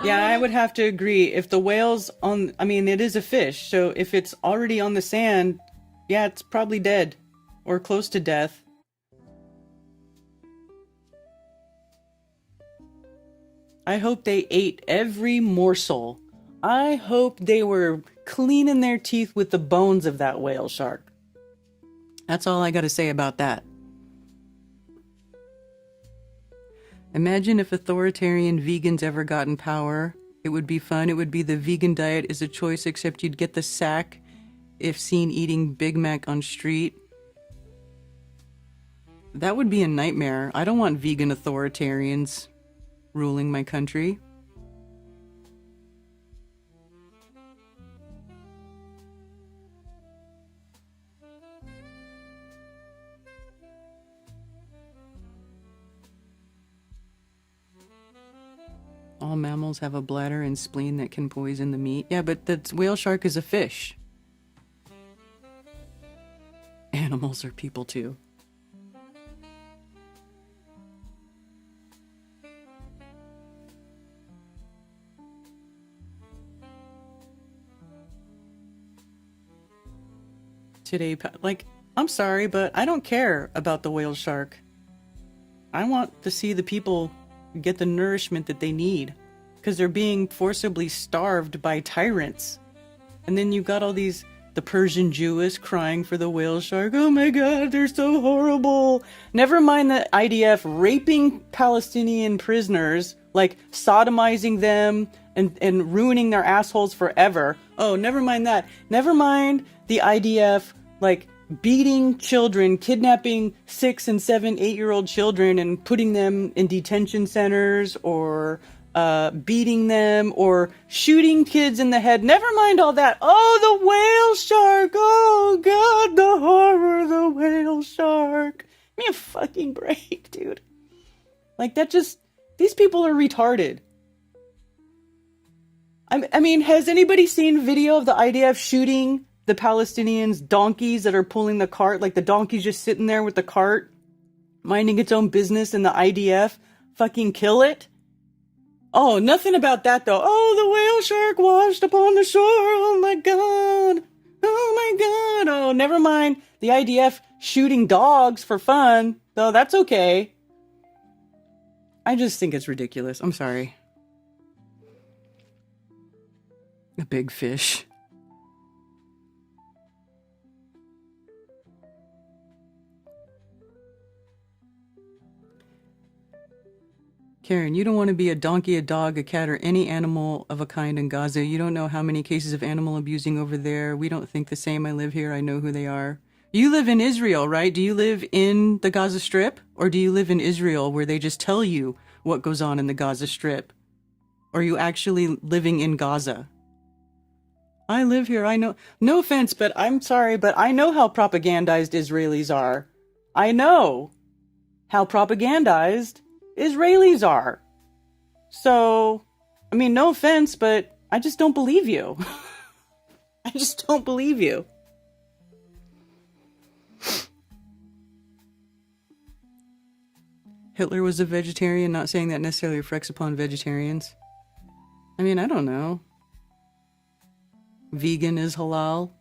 Yeah, I would have to agree. If the whale's on, I mean, it is a fish, so if it's already on the sand, yeah, it's probably dead or close to death. I hope they ate every morsel. I hope they were cleaning their teeth with the bones of that whale shark. That's all I gotta say about that. Imagine if authoritarian vegans ever got in power. It would be fun. It would be the vegan diet is a choice, except you'd get the sack if seen eating Big Mac on street. That would be a nightmare. I don't want vegan authoritarians ruling my country. All mammals have a bladder and spleen that can poison the meat. Yeah, but the whale shark is a fish. Animals are people too. Today, like, I'm sorry, but I don't care about the whale shark. I want to see the people get the nourishment that they need, because they're being forcibly starved by tyrants. And then you've got all these, the Persian Jewess crying for the whale shark. Oh my god, they're so horrible. Never mind the IDF raping Palestinian prisoners, like sodomizing them and ruining their assholes forever. Oh, never mind that. Never mind the IDF, like, beating children, kidnapping 6 and 7, 8-year-old children and putting them in detention centers, or beating them, or shooting kids in the head. Never mind all that. Oh, the whale shark. Oh god, the horror of the whale shark. Give me a fucking break, dude. Like, that just, these people are retarded. I mean, has anybody seen video of the IDF shooting the Palestinians' donkeys that are pulling the cart? Like, the donkey's just sitting there with the cart, minding its own business, and the IDF fucking kill it? Oh, nothing about that, though. Oh, the whale shark washed upon the shore. Oh, my God. Oh, my God. Oh, never mind the IDF shooting dogs for fun, though that's okay. I just think it's ridiculous. I'm sorry. A big fish. Karen, you don't want to be a donkey, a dog, a cat, or any animal of a kind in Gaza. You don't know how many cases of animal abusing over there. We don't think the same. I live here. I know who they are. You live in Israel, right? Do you live in the Gaza Strip? Or do you live in Israel where they just tell you what goes on in the Gaza Strip? Or are you actually living in Gaza? I live here. I know. No offense, but I'm sorry, but I know how propagandized Israelis are. I know how propagandized Israelis are. So, I mean, no offense, but I just don't believe you. I just don't believe you. Hitler was a vegetarian, not saying that necessarily reflects upon vegetarians. I mean, I don't know. Vegan is halal.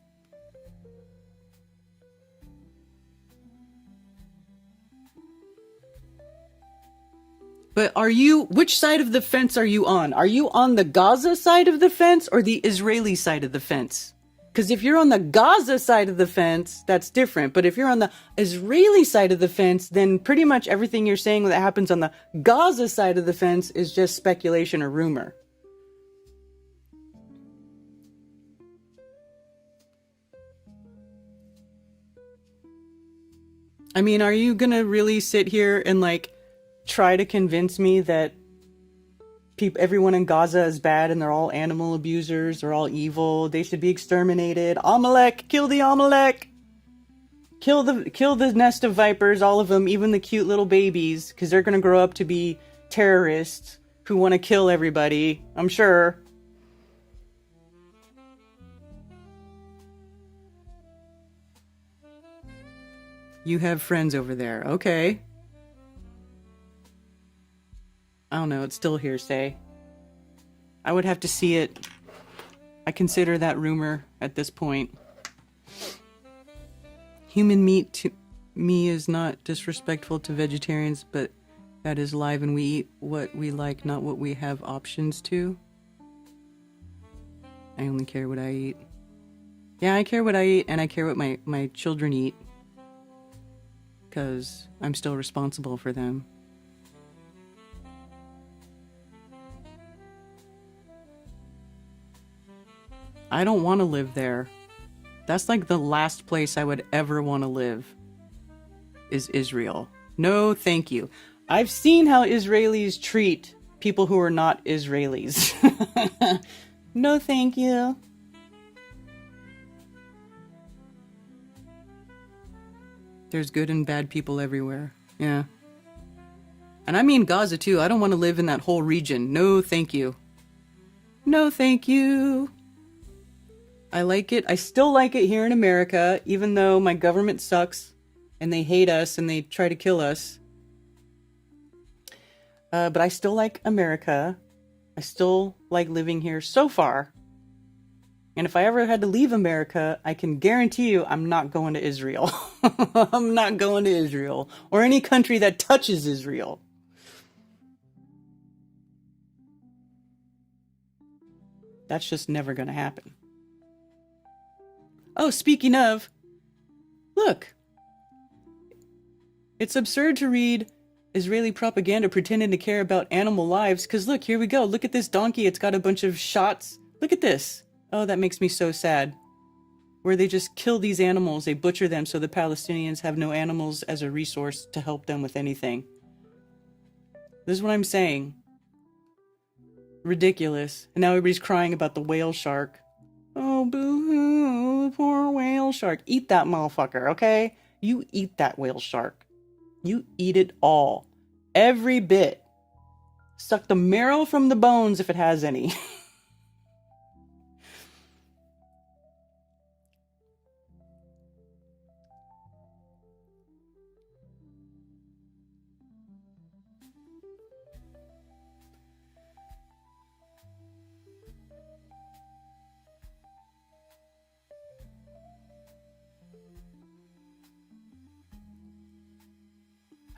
But which side of the fence are you on? Are you on the Gaza side of the fence or the Israeli side of the fence? Because if you're on the Gaza side of the fence, that's different. But if you're on the Israeli side of the fence, then pretty much everything you're saying that happens on the Gaza side of the fence is just speculation or rumor. I mean, are you gonna really sit here and like try to convince me that everyone in Gaza is bad and they're all animal abusers, they're all evil, they should be exterminated? Amalek, kill the Amalek! Kill the nest of vipers, all of them, even the cute little babies, because they're gonna grow up to be terrorists who want to kill everybody, I'm sure. You have friends over there. Okay. I don't know. It's still hearsay. I would have to see it. I consider that rumor at this point. Human meat to me is not disrespectful to vegetarians, but that is live and we eat what we like, not what we have options to. I only care what I eat. Yeah, I care what I eat and I care what my children eat. Because I'm still responsible for them. I don't want to live there. That's like the last place I would ever want to live, is Israel. No, thank you. I've seen how Israelis treat people who are not Israelis. No, thank you. There's good and bad people everywhere. Yeah. And I mean Gaza too. I don't want to live in that whole region. No, thank you. No, thank you. I like it. I still like it here in America, even though my government sucks and they hate us and they try to kill us. But I still like America. I still like living here so far. And if I ever had to leave America, I can guarantee you I'm not going to Israel. I'm not going to Israel or any country that touches Israel. That's just never going to happen. Oh, speaking of, look. It's absurd to read Israeli propaganda pretending to care about animal lives because look, here we go. Look at this donkey. It's got a bunch of shots. Look at this. Oh, that makes me so sad. Where they just kill these animals, they butcher them so the Palestinians have no animals as a resource to help them with anything. This is what I'm saying. Ridiculous. And now everybody's crying about the whale shark. Oh, boo-hoo, poor whale shark. Eat that motherfucker, okay? You eat that whale shark. You eat it all. Every bit. Suck the marrow from the bones if it has any.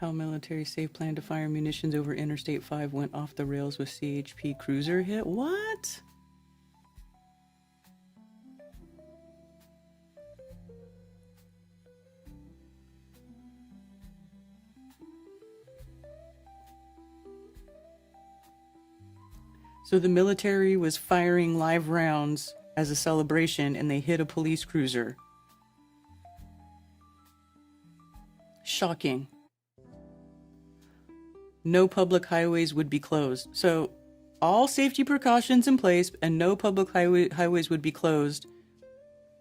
How military safe plan to fire munitions over Interstate 5 went off the rails with CHP cruiser hit. What? So the military was firing live rounds as a celebration and they hit a police cruiser. Shocking. No public highways would be closed. So all safety precautions in place and no public highways would be closed,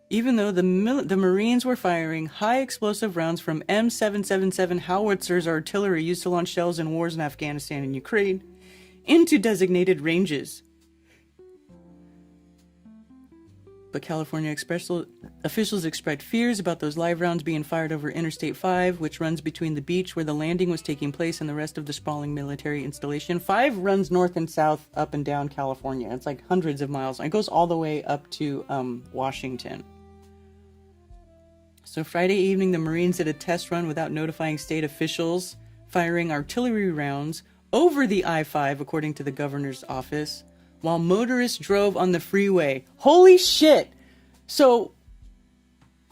even though the Marines were firing high explosive rounds from M777 howitzers artillery used to launch shells in wars in Afghanistan and Ukraine into designated ranges. But California officials expressed fears about those live rounds being fired over Interstate 5, which runs between the beach where the landing was taking place and the rest of the sprawling military installation. 5 runs north and south, up and down California. It's like hundreds of miles. It goes all the way up to Washington. So Friday evening, the Marines did a test run without notifying state officials, firing artillery rounds over the I-5, according to the governor's office, while motorists drove on the freeway. Holy shit! So,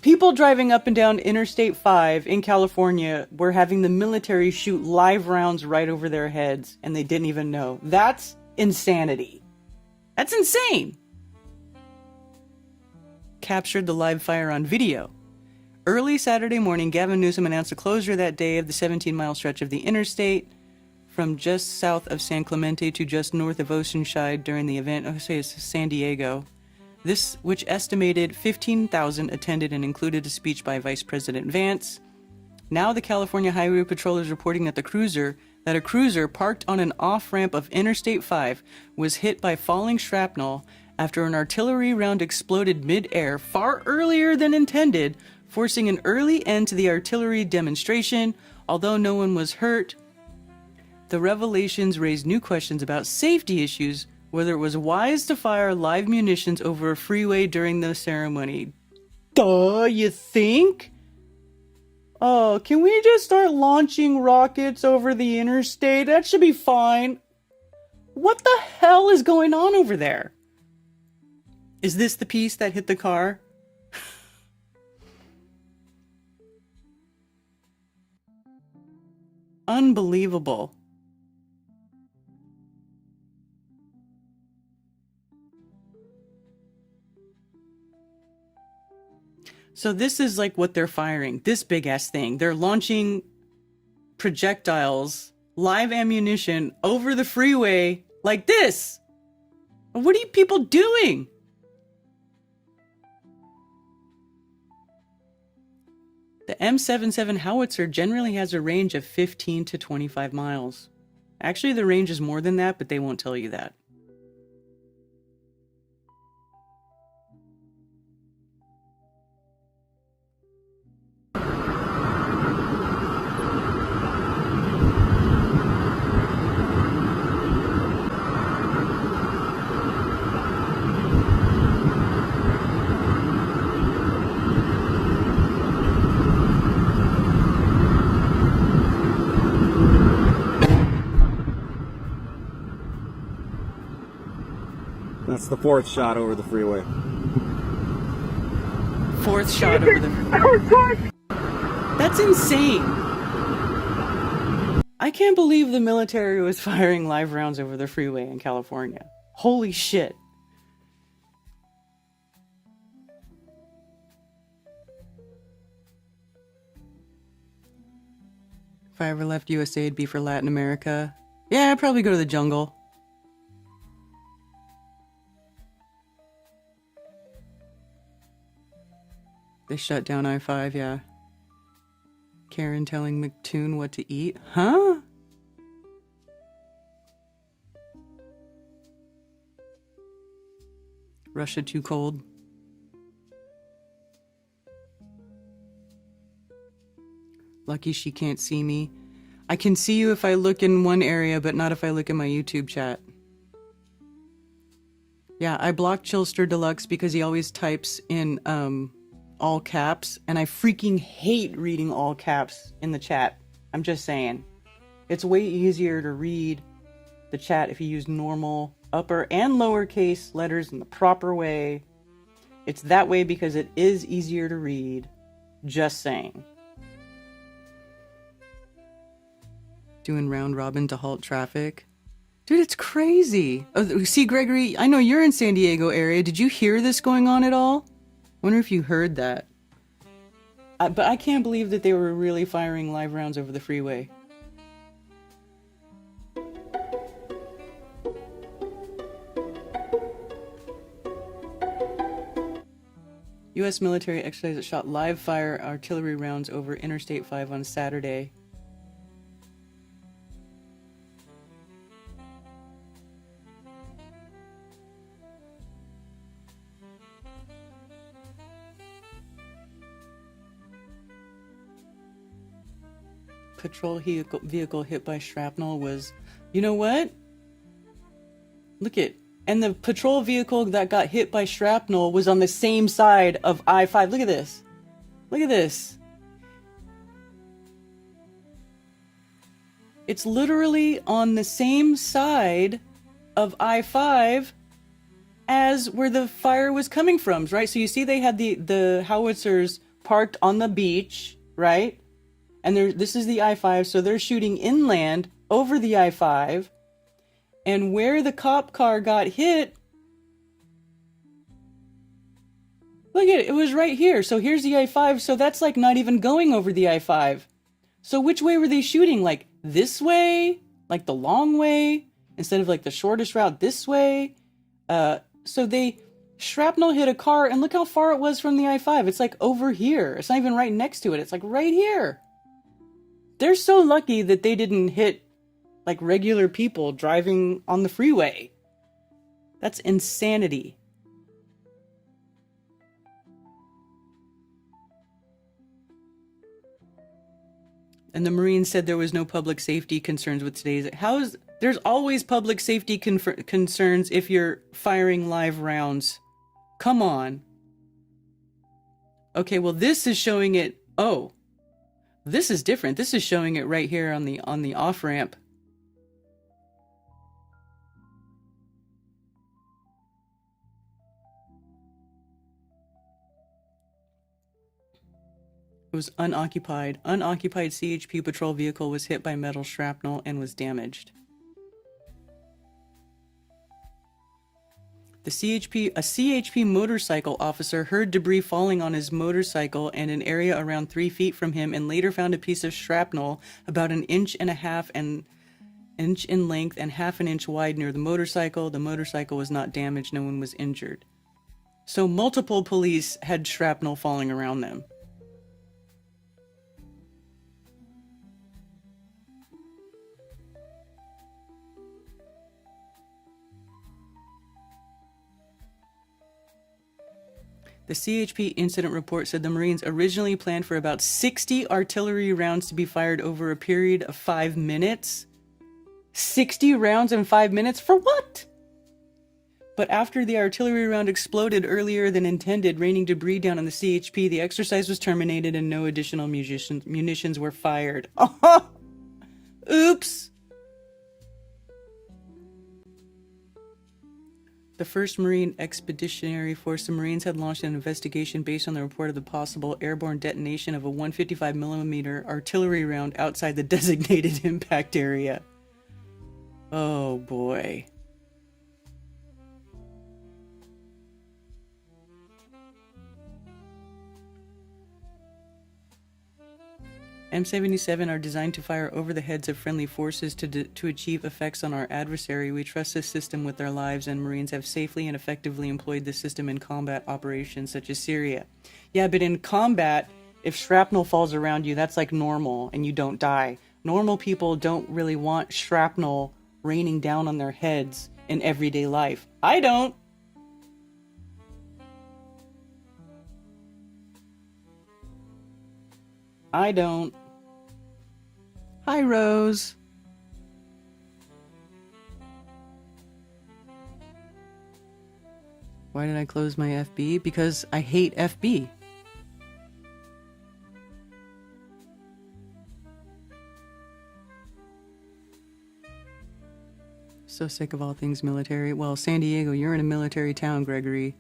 people driving up and down Interstate 5 in California were having the military shoot live rounds right over their heads, and they didn't even know. That's insanity. That's insane! Captured the live fire on video. Early Saturday morning, Gavin Newsom announced the closure that day of the 17-mile stretch of the interstate from just south of San Clemente to just north of Oceanside during the event. Oh, say it's San Diego. This, which estimated 15,000, attended and included a speech by Vice President Vance. Now the California Highway Patrol is reporting that a cruiser parked on an off-ramp of Interstate 5 was hit by falling shrapnel after an artillery round exploded mid-air far earlier than intended, forcing an early end to the artillery demonstration. Although no one was hurt, the revelations raised new questions about safety issues, whether it was wise to fire live munitions over a freeway during the ceremony. Duh, you think? Oh, can we just start launching rockets over the interstate? That should be fine. What the hell is going on over there? Is this the piece that hit the car? Unbelievable. So this is like what they're firing, this big ass thing. They're launching projectiles, live ammunition over the freeway like this. What are you people doing? The M77 howitzer generally has a range of 15 to 25 miles. Actually, the range is more than that, but they won't tell you that. That's the fourth shot over the freeway. Fourth shot over the... That's insane. I can't believe the military was firing live rounds over the freeway in California. Holy shit. If I ever left USA, it'd be for Latin America. Yeah, I'd probably go to the jungle. They shut down I-5, yeah. Karen telling McToon what to eat? Huh? Russia too cold. Lucky she can't see me. I can see you if I look in one area, but not if I look in my YouTube chat. Yeah, I blocked Chillster Deluxe because he always types in, all caps, and I freaking hate reading all caps in the chat. I'm just saying. It's way easier to read the chat if you use normal upper and lowercase letters in the proper way. It's that way because it is easier to read. Just saying. Doing round robin to halt traffic. Dude, it's crazy. Oh, see, Gregory, I know you're in San Diego area. Did you hear this going on at all? Wonder if you heard that. But I can't believe that they were really firing live rounds over the freeway. U.S. military exercise that shot live fire artillery rounds over Interstate 5 on Saturday. Patrol vehicle hit by shrapnel was, you know what? Look it. And the patrol vehicle that got hit by shrapnel was on the same side of I-5. Look at this. Look at this. It's literally on the same side of I-5 as where the fire was coming from, right? So you see they had the howitzers parked on the beach, right? And this is the I-5, so they're shooting inland over the I-5. And where the cop car got hit, look at it, it was right here. So here's the I-5, so that's like not even going over the I-5. So which way were they shooting? Like this way? Like the long way? Instead of like the shortest route this way? So they shrapnel hit a car, and look how far it was from the I-5. It's like over here. It's not even right next to it. It's like right here. They're so lucky that they didn't hit like regular people driving on the freeway. That's insanity. And the Marines said there was no public safety concerns with today's. There's always public safety concerns if you're firing live rounds. Come on. Okay, well this is showing it. Oh, this is different. This is showing it right here on the off ramp. It was unoccupied. Unoccupied CHP patrol vehicle was hit by metal shrapnel and was damaged. A CHP motorcycle officer heard debris falling on his motorcycle and an area around 3 feet from him, and later found a piece of shrapnel about 1.5 inch in length and 1/2 inch wide near the motorcycle. The motorcycle was not damaged. No one was injured. So multiple police had shrapnel falling around them. The CHP incident report said the Marines originally planned for about 60 artillery rounds to be fired over a period of 5 minutes. 60 rounds in 5 minutes? For what? But after the artillery round exploded earlier than intended, raining debris down on the CHP, the exercise was terminated and no additional munitions were fired. Oh, oops. The 1st Marine Expeditionary Force, the Marines had launched an investigation based on the report of the possible airborne detonation of a 155mm artillery round outside the designated impact area. Oh boy. M77 are designed to fire over the heads of friendly forces to achieve effects on our adversary. We trust this system with our lives, and Marines have safely and effectively employed this system in combat operations such as Syria. Yeah, but in combat, if shrapnel falls around you, that's like normal and you don't die. Normal people don't really want shrapnel raining down on their heads in everyday life. I don't. I don't. Hi, Rose. Why did I close my FB? Because I hate FB. So sick of all things military. Well, San Diego, you're in a military town, Gregory.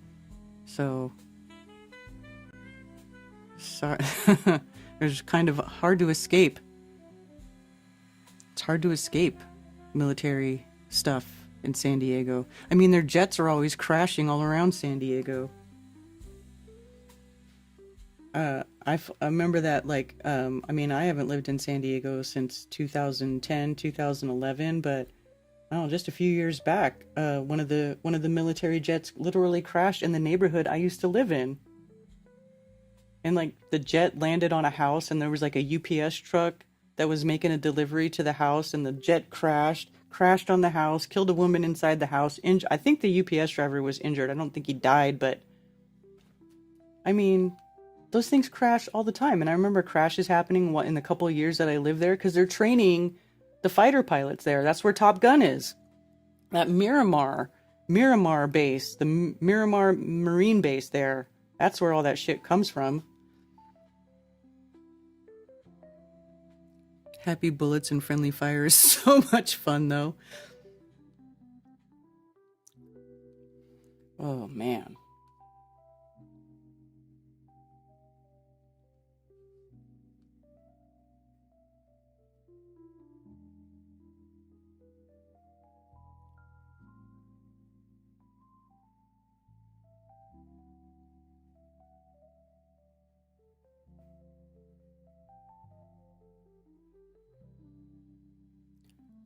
So... sorry. It's kind of hard to escape. It's hard to escape military stuff in San Diego. I mean, their jets are always crashing all around San Diego. I remember that, like, I mean, I haven't lived in San Diego since 2010, 2011, but, oh, just a few years back, one of the military jets literally crashed in the neighborhood I used to live in. And, like, the jet landed on a house, and there was, like, a UPS truck that was making a delivery to the house, and the jet crashed on the house, killed a woman inside the house. I think the UPS driver was injured. I don't think he died, but... I mean, those things crash all the time. And I remember crashes happening in the couple of years that I lived there, because they're training the fighter pilots there. That's where Top Gun is. That Miramar base, the Miramar Marine base there. That's where all that shit comes from. Happy bullets and friendly fire is so much fun, though. Oh, man.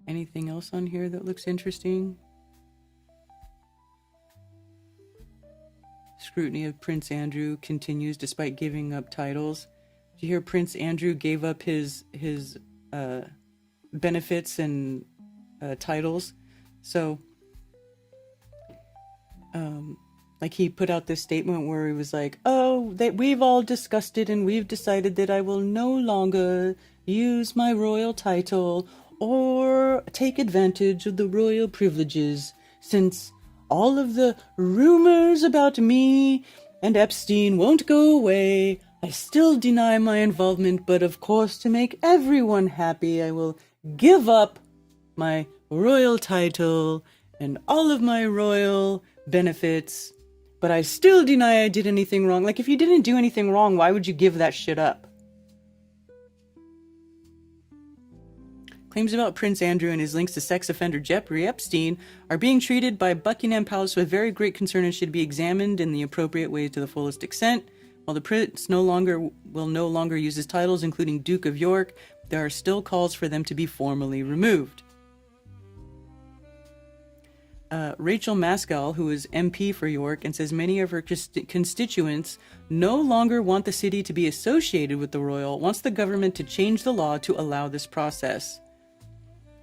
Anything else on here that looks interesting? Scrutiny of Prince Andrew continues despite giving up titles. Did you hear Prince Andrew gave up his benefits and titles? So, like he put out this statement where he was like, "Oh, that we've all discussed it and we've decided that I will no longer use my royal title or take advantage of the royal privileges since all of the rumors about me and Epstein won't go away. I still deny my involvement, but of course, to make everyone happy, I will give up my royal title and all of my royal benefits, but I still deny I did anything wrong." Like, if you didn't do anything wrong, why would you give that shit up? Claims about Prince Andrew and his links to sex offender Jeffrey Epstein are being treated by Buckingham Palace with very great concern and should be examined in the appropriate way to the fullest extent. While the prince will no longer use his titles, including Duke of York, there are still calls for them to be formally removed. Rachel Maskell, who is MP for York, and says many of her constituents no longer want the city to be associated with the royal, wants the government to change the law to allow this process.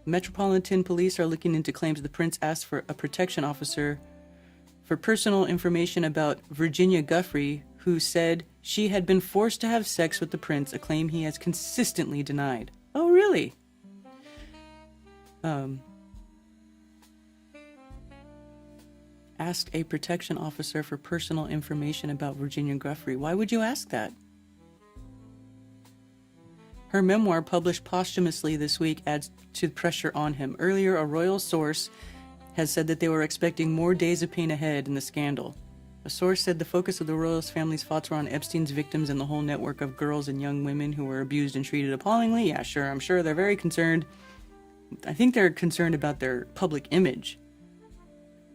Metropolitan Police are looking into claims the prince asked for a protection officer for personal information about Virginia Guffrey, who said she had been forced to have sex with the prince, a claim he has consistently denied. Oh, really? Asked a protection officer for personal information about Virginia Guffrey. Why would you ask that? Her memoir, published posthumously this week, adds to the pressure on him. Earlier, a royal source has said that they were expecting more days of pain ahead in the scandal. A source said the focus of the royal family's thoughts were on Epstein's victims and the whole network of girls and young women who were abused and treated appallingly. Yeah, sure, I'm sure they're very concerned. I think they're concerned about their public image.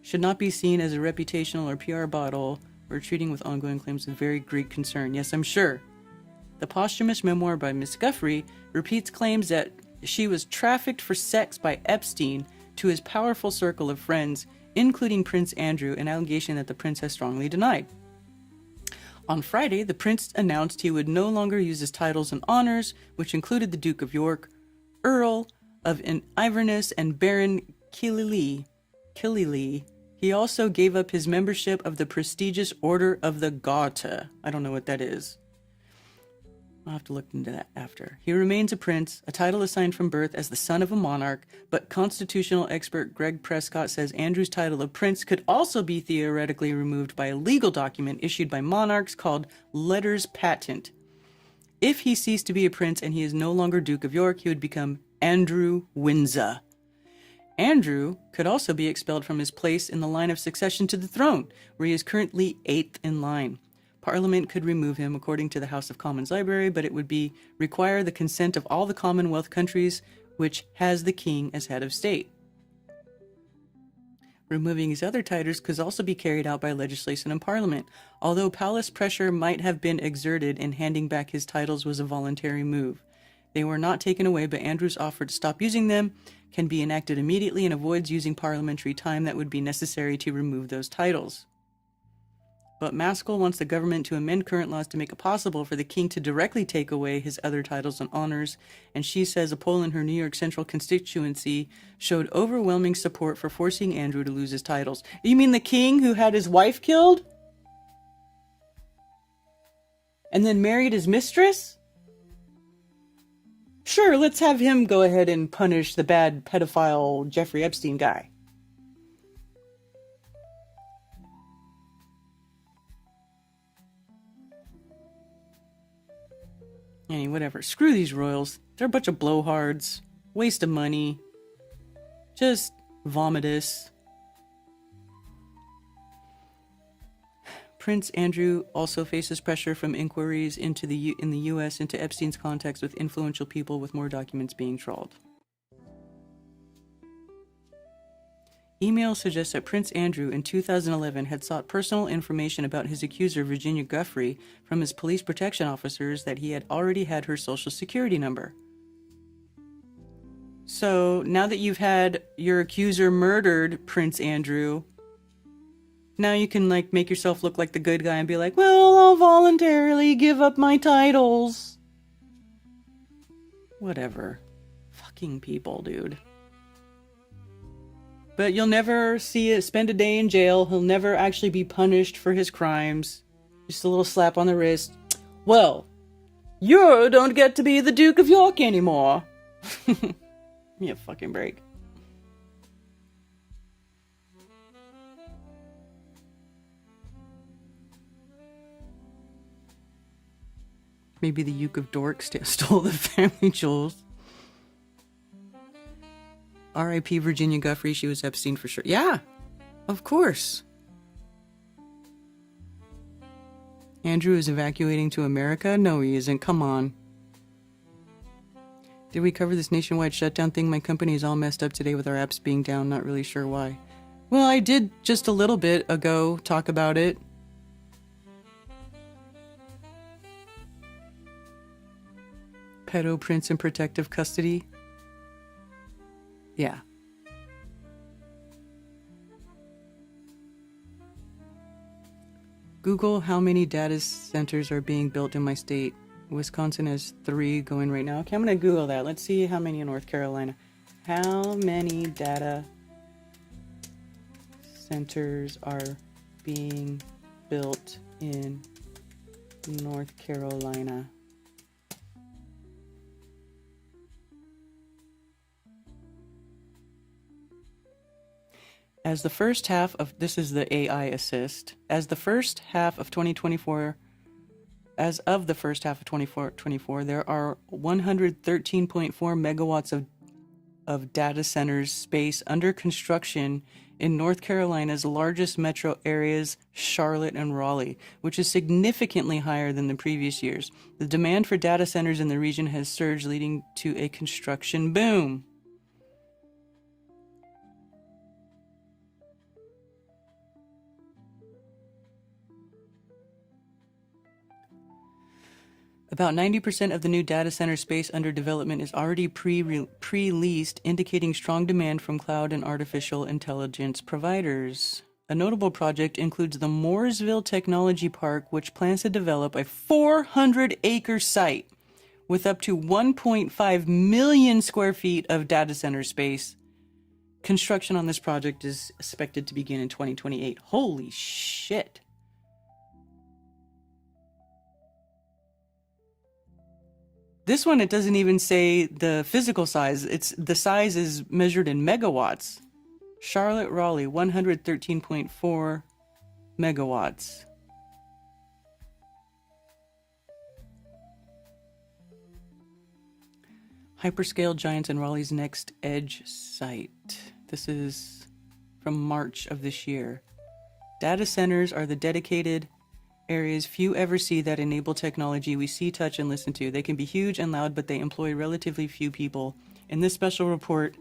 Should not be seen as a reputational or PR bottle. We're treating with ongoing claims with very great concern. Yes, I'm sure. The posthumous memoir by Miss Guffrey repeats claims that she was trafficked for sex by Epstein to his powerful circle of friends, including Prince Andrew, an allegation that the prince has strongly denied. On Friday, the prince announced he would no longer use his titles and honors, which included the Duke of York, Earl of Inverness, and Baron Killyleagh. He also gave up his membership of the prestigious Order of the Garter. I don't know what that is. I'll have to look into that after. He remains a prince, a title assigned from birth as the son of a monarch, but constitutional expert Greg Prescott says Andrew's title of prince could also be theoretically removed by a legal document issued by monarchs called letters patent. If he ceased to be a prince and he is no longer Duke of York, he would become Andrew Windsor. Andrew could also be expelled from his place in the line of succession to the throne, where he is currently 8th in line. Parliament could remove him, according to the House of Commons Library, but it would require the consent of all the Commonwealth countries, which has the king as head of state. Removing his other titles could also be carried out by legislation in Parliament. Although palace pressure might have been exerted in handing back his titles was a voluntary move. They were not taken away, but Andrew's offer to stop using them can be enacted immediately and avoids using parliamentary time that would be necessary to remove those titles. But Maskell wants the government to amend current laws to make it possible for the king to directly take away his other titles and honors, and she says a poll in her New York Central constituency showed overwhelming support for forcing Andrew to lose his titles. You mean the king who had his wife killed? And then married his mistress? Sure, let's have him go ahead and punish the bad pedophile Jeffrey Epstein guy. Anyway, whatever. Screw these royals. They're a bunch of blowhards. Waste of money. Just vomitous. Prince Andrew also faces pressure from inquiries in the U.S. into Epstein's contacts with influential people, with more documents being trawled. Emails suggest that Prince Andrew in 2011 had sought personal information about his accuser, Virginia Giuffre, from his police protection officers, that he had already had her social security number. So now that you've had your accuser murdered, Prince Andrew, now you can like make yourself look like the good guy and be like, well, I'll voluntarily give up my titles. Whatever. Fucking people, dude. But you'll never see it, spend a day in jail. He'll never actually be punished for his crimes. Just a little slap on the wrist. Well, you don't get to be the Duke of York anymore. Give me a fucking break. Maybe the Duke of Dork stole the family jewels. R.I.P. Virginia Giuffre, she was Epstein for sure. Yeah, of course. Andrew is evacuating to America? No, he isn't. Come on. Did we cover this nationwide shutdown thing? My company is all messed up today with our apps being down. Not really sure why. Well, I did just a little bit ago talk about it. Pedo Prince in protective custody. Yeah. Google how many data centers are being built in my state. Wisconsin has 3 going right now. Okay, I'm going to Google that. Let's see how many in North Carolina. How many data centers are being built in North Carolina? As the first half of, this is the AI assist, as the first half of 2024, as of the first half of 2024, there are 113.4 megawatts of data centers space under construction in North Carolina's largest metro areas, Charlotte and Raleigh, which is significantly higher than the previous years. The demand for data centers in the region has surged, leading to a construction boom. About 90% of the new data center space under development is already pre-leased, indicating strong demand from cloud and artificial intelligence providers. A notable project includes the Mooresville Technology Park, which plans to develop a 400-acre site with up to 1.5 million square feet of data center space. Construction on this project is expected to begin in 2028. Holy shit. This one, it doesn't even say the physical size. It's the size is measured in megawatts. Charlotte, Raleigh, 113.4 megawatts. Hyperscale giants in Raleigh's next edge site. This is from March of this year. Data centers are the dedicated areas few ever see that enable technology we see, touch, and listen to. They can be huge and loud, but they employ relatively few people. In this special report,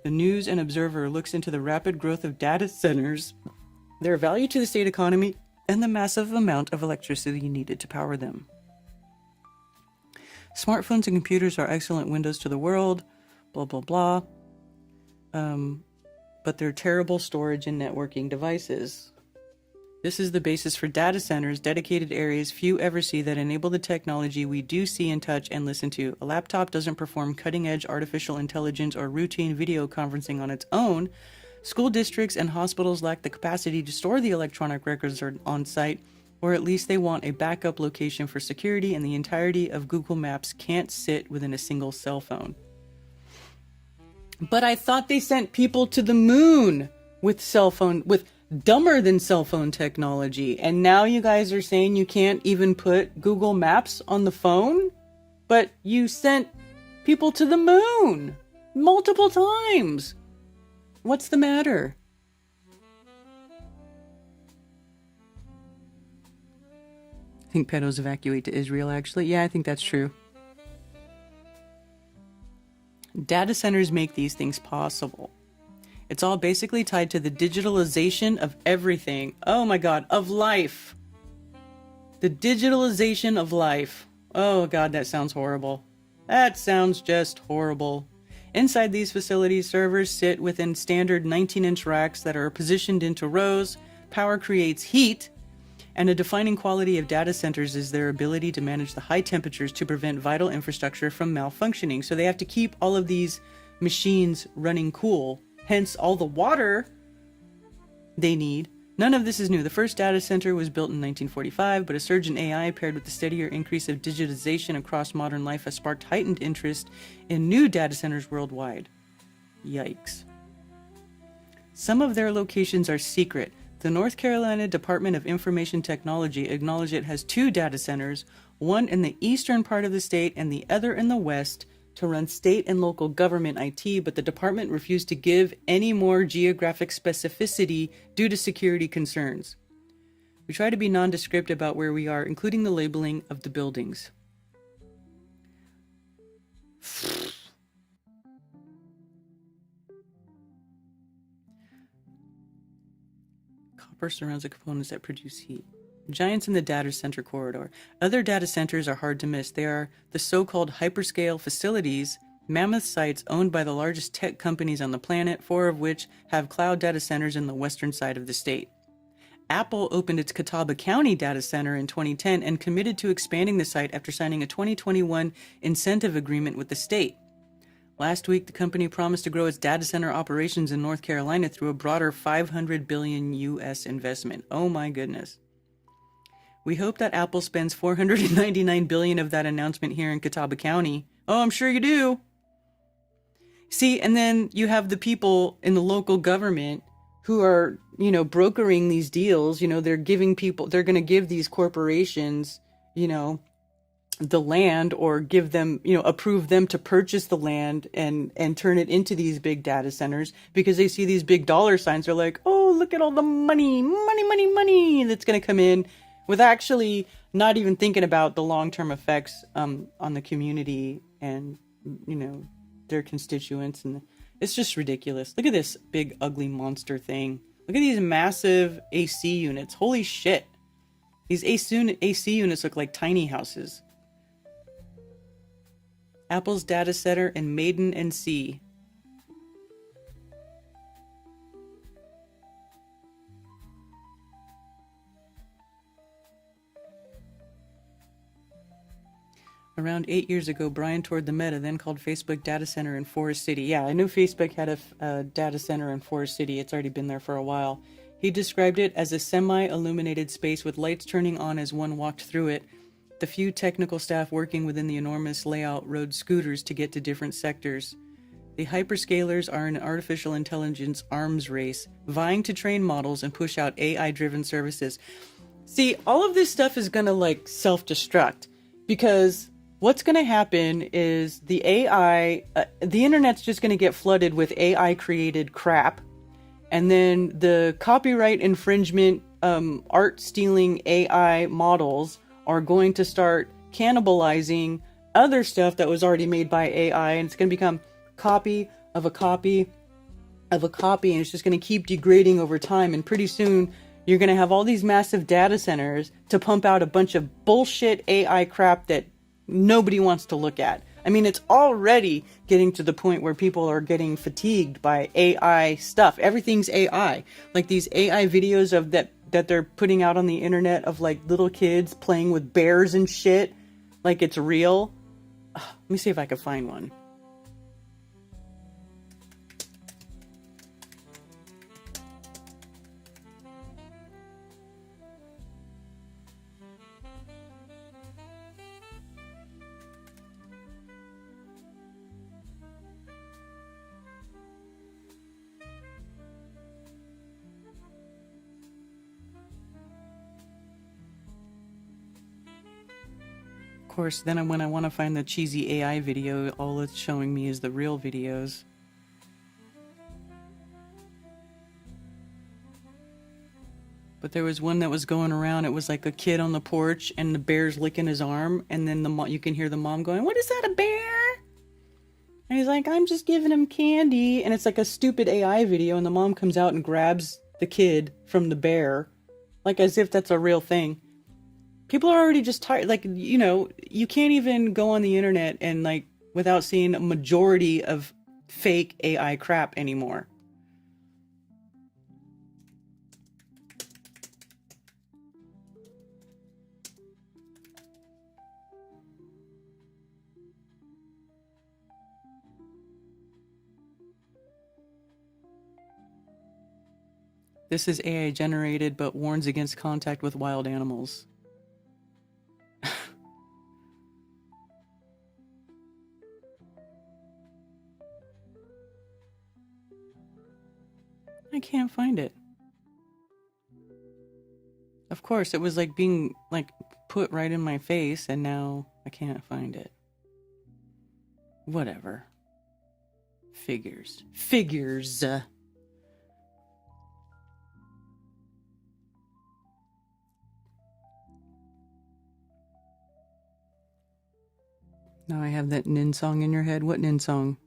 the News and Observer looks into the rapid growth of data centers, their value to the state economy, and the massive amount of electricity needed to power them. Smartphones and computers are excellent windows to the world, blah, blah, blah. But they're terrible storage and networking devices. This is the basis for data centers, dedicated areas few ever see that enable the technology we do see and touch and listen to. A laptop doesn't perform cutting-edge artificial intelligence or routine video conferencing on its own. School districts and hospitals lack the capacity to store the electronic records on site, or at least they want a backup location for security, and the entirety of Google Maps can't sit within a single cell phone. But I thought they sent people to the moon with dumber than cell phone technology, and now you guys are saying you can't even put Google Maps on the phone? But you sent people to the moon multiple times. What's the matter? I think pedos evacuate to Israel, actually. Yeah, I think that's true. Data centers make these things possible. It's all basically tied to the digitalization of everything. Oh my God, of life. The digitalization of life. Oh God, that sounds horrible. That sounds just horrible. Inside these facilities, servers sit within standard 19-inch racks that are positioned into rows. Power creates heat, and a defining quality of data centers is their ability to manage the high temperatures to prevent vital infrastructure from malfunctioning. So they have to keep all of these machines running cool, hence all the water they need. None of this is new. The first data center was built in 1945, but a surge in AI paired with the steadier increase of digitization across modern life has sparked heightened interest in new data centers worldwide. Yikes. Some of their locations are secret. The North Carolina Department of Information Technology acknowledged it has 2 data centers, one in the eastern part of the state and the other in the west, to run state and local government IT, but the department refused to give any more geographic specificity due to security concerns. We try to be nondescript about where we are, including the labeling of the buildings. Copper surrounds the components that produce heat. Giants in the data center corridor. Other data centers are hard to miss. They are the so-called hyperscale facilities, mammoth sites owned by the largest tech companies on the planet, 4 of which have cloud data centers in the western side of the state. Apple opened its Catawba County data center in 2010 and committed to expanding the site after signing a 2021 incentive agreement with the state. Last week, the company promised to grow its data center operations in North Carolina through a broader $500 billion U.S. investment. Oh my goodness. We hope that Apple spends $499 billion of that announcement here in Catawba County. Oh, I'm sure you do. See, and then you have the people in the local government who are, brokering these deals. They're going to give these corporations, the land, or give them, approve them to purchase the land and turn it into these big data centers because they see these big dollar signs. They're like, oh, look at all the money that's going to come in, with actually not even thinking about the long-term effects on the community and, their constituents. And it's just ridiculous. Look at this big, ugly monster thing. Look at these massive AC units. Holy shit. These AC units look like tiny houses. Apple's data center in Maiden and Sea. Around 8 years ago, Brian toured the Meta, then called Facebook data center in Forest City. Yeah, I knew Facebook had a data center in Forest City. It's already been there for a while. He described it as a semi-illuminated space with lights turning on as one walked through it. The few technical staff working within the enormous layout rode scooters to get to different sectors. The hyperscalers are an artificial intelligence arms race, vying to train models and push out AI-driven services. See, all of this stuff is gonna self-destruct, because what's going to happen is the internet's just going to get flooded with AI created crap. And then the copyright infringement, art stealing AI models are going to start cannibalizing other stuff that was already made by AI. And it's going to become copy of a copy of a copy. And it's just going to keep degrading over time. And pretty soon you're going to have all these massive data centers to pump out a bunch of bullshit AI crap that nobody wants to look at. I mean, it's already getting to the point where people are getting fatigued by AI stuff. Everything's AI. Like these AI videos of that they're putting out on the internet of little kids playing with bears and shit. Like it's real. Let me see if I can find one. course, then when I want to find the cheesy AI video, all it's showing me is the real videos. But there was one that was going around. It was like a kid on the porch and the bear's licking his arm. And then you can hear the mom going, "What is that, a bear?" And he's like, "I'm just giving him candy." And it's like a stupid AI video. And the mom comes out and grabs the kid from the bear. Like as if that's a real thing. People are already just tired. Like, you know, you can't even go on the internet and like without seeing a majority of fake AI crap anymore. This is AI generated but warns against contact with wild animals. I can't find it. Of course, it was like being like put right in my face and now I can't find it. Whatever. Figures. Figures. Now I have that Nin song in your head. What Nin song?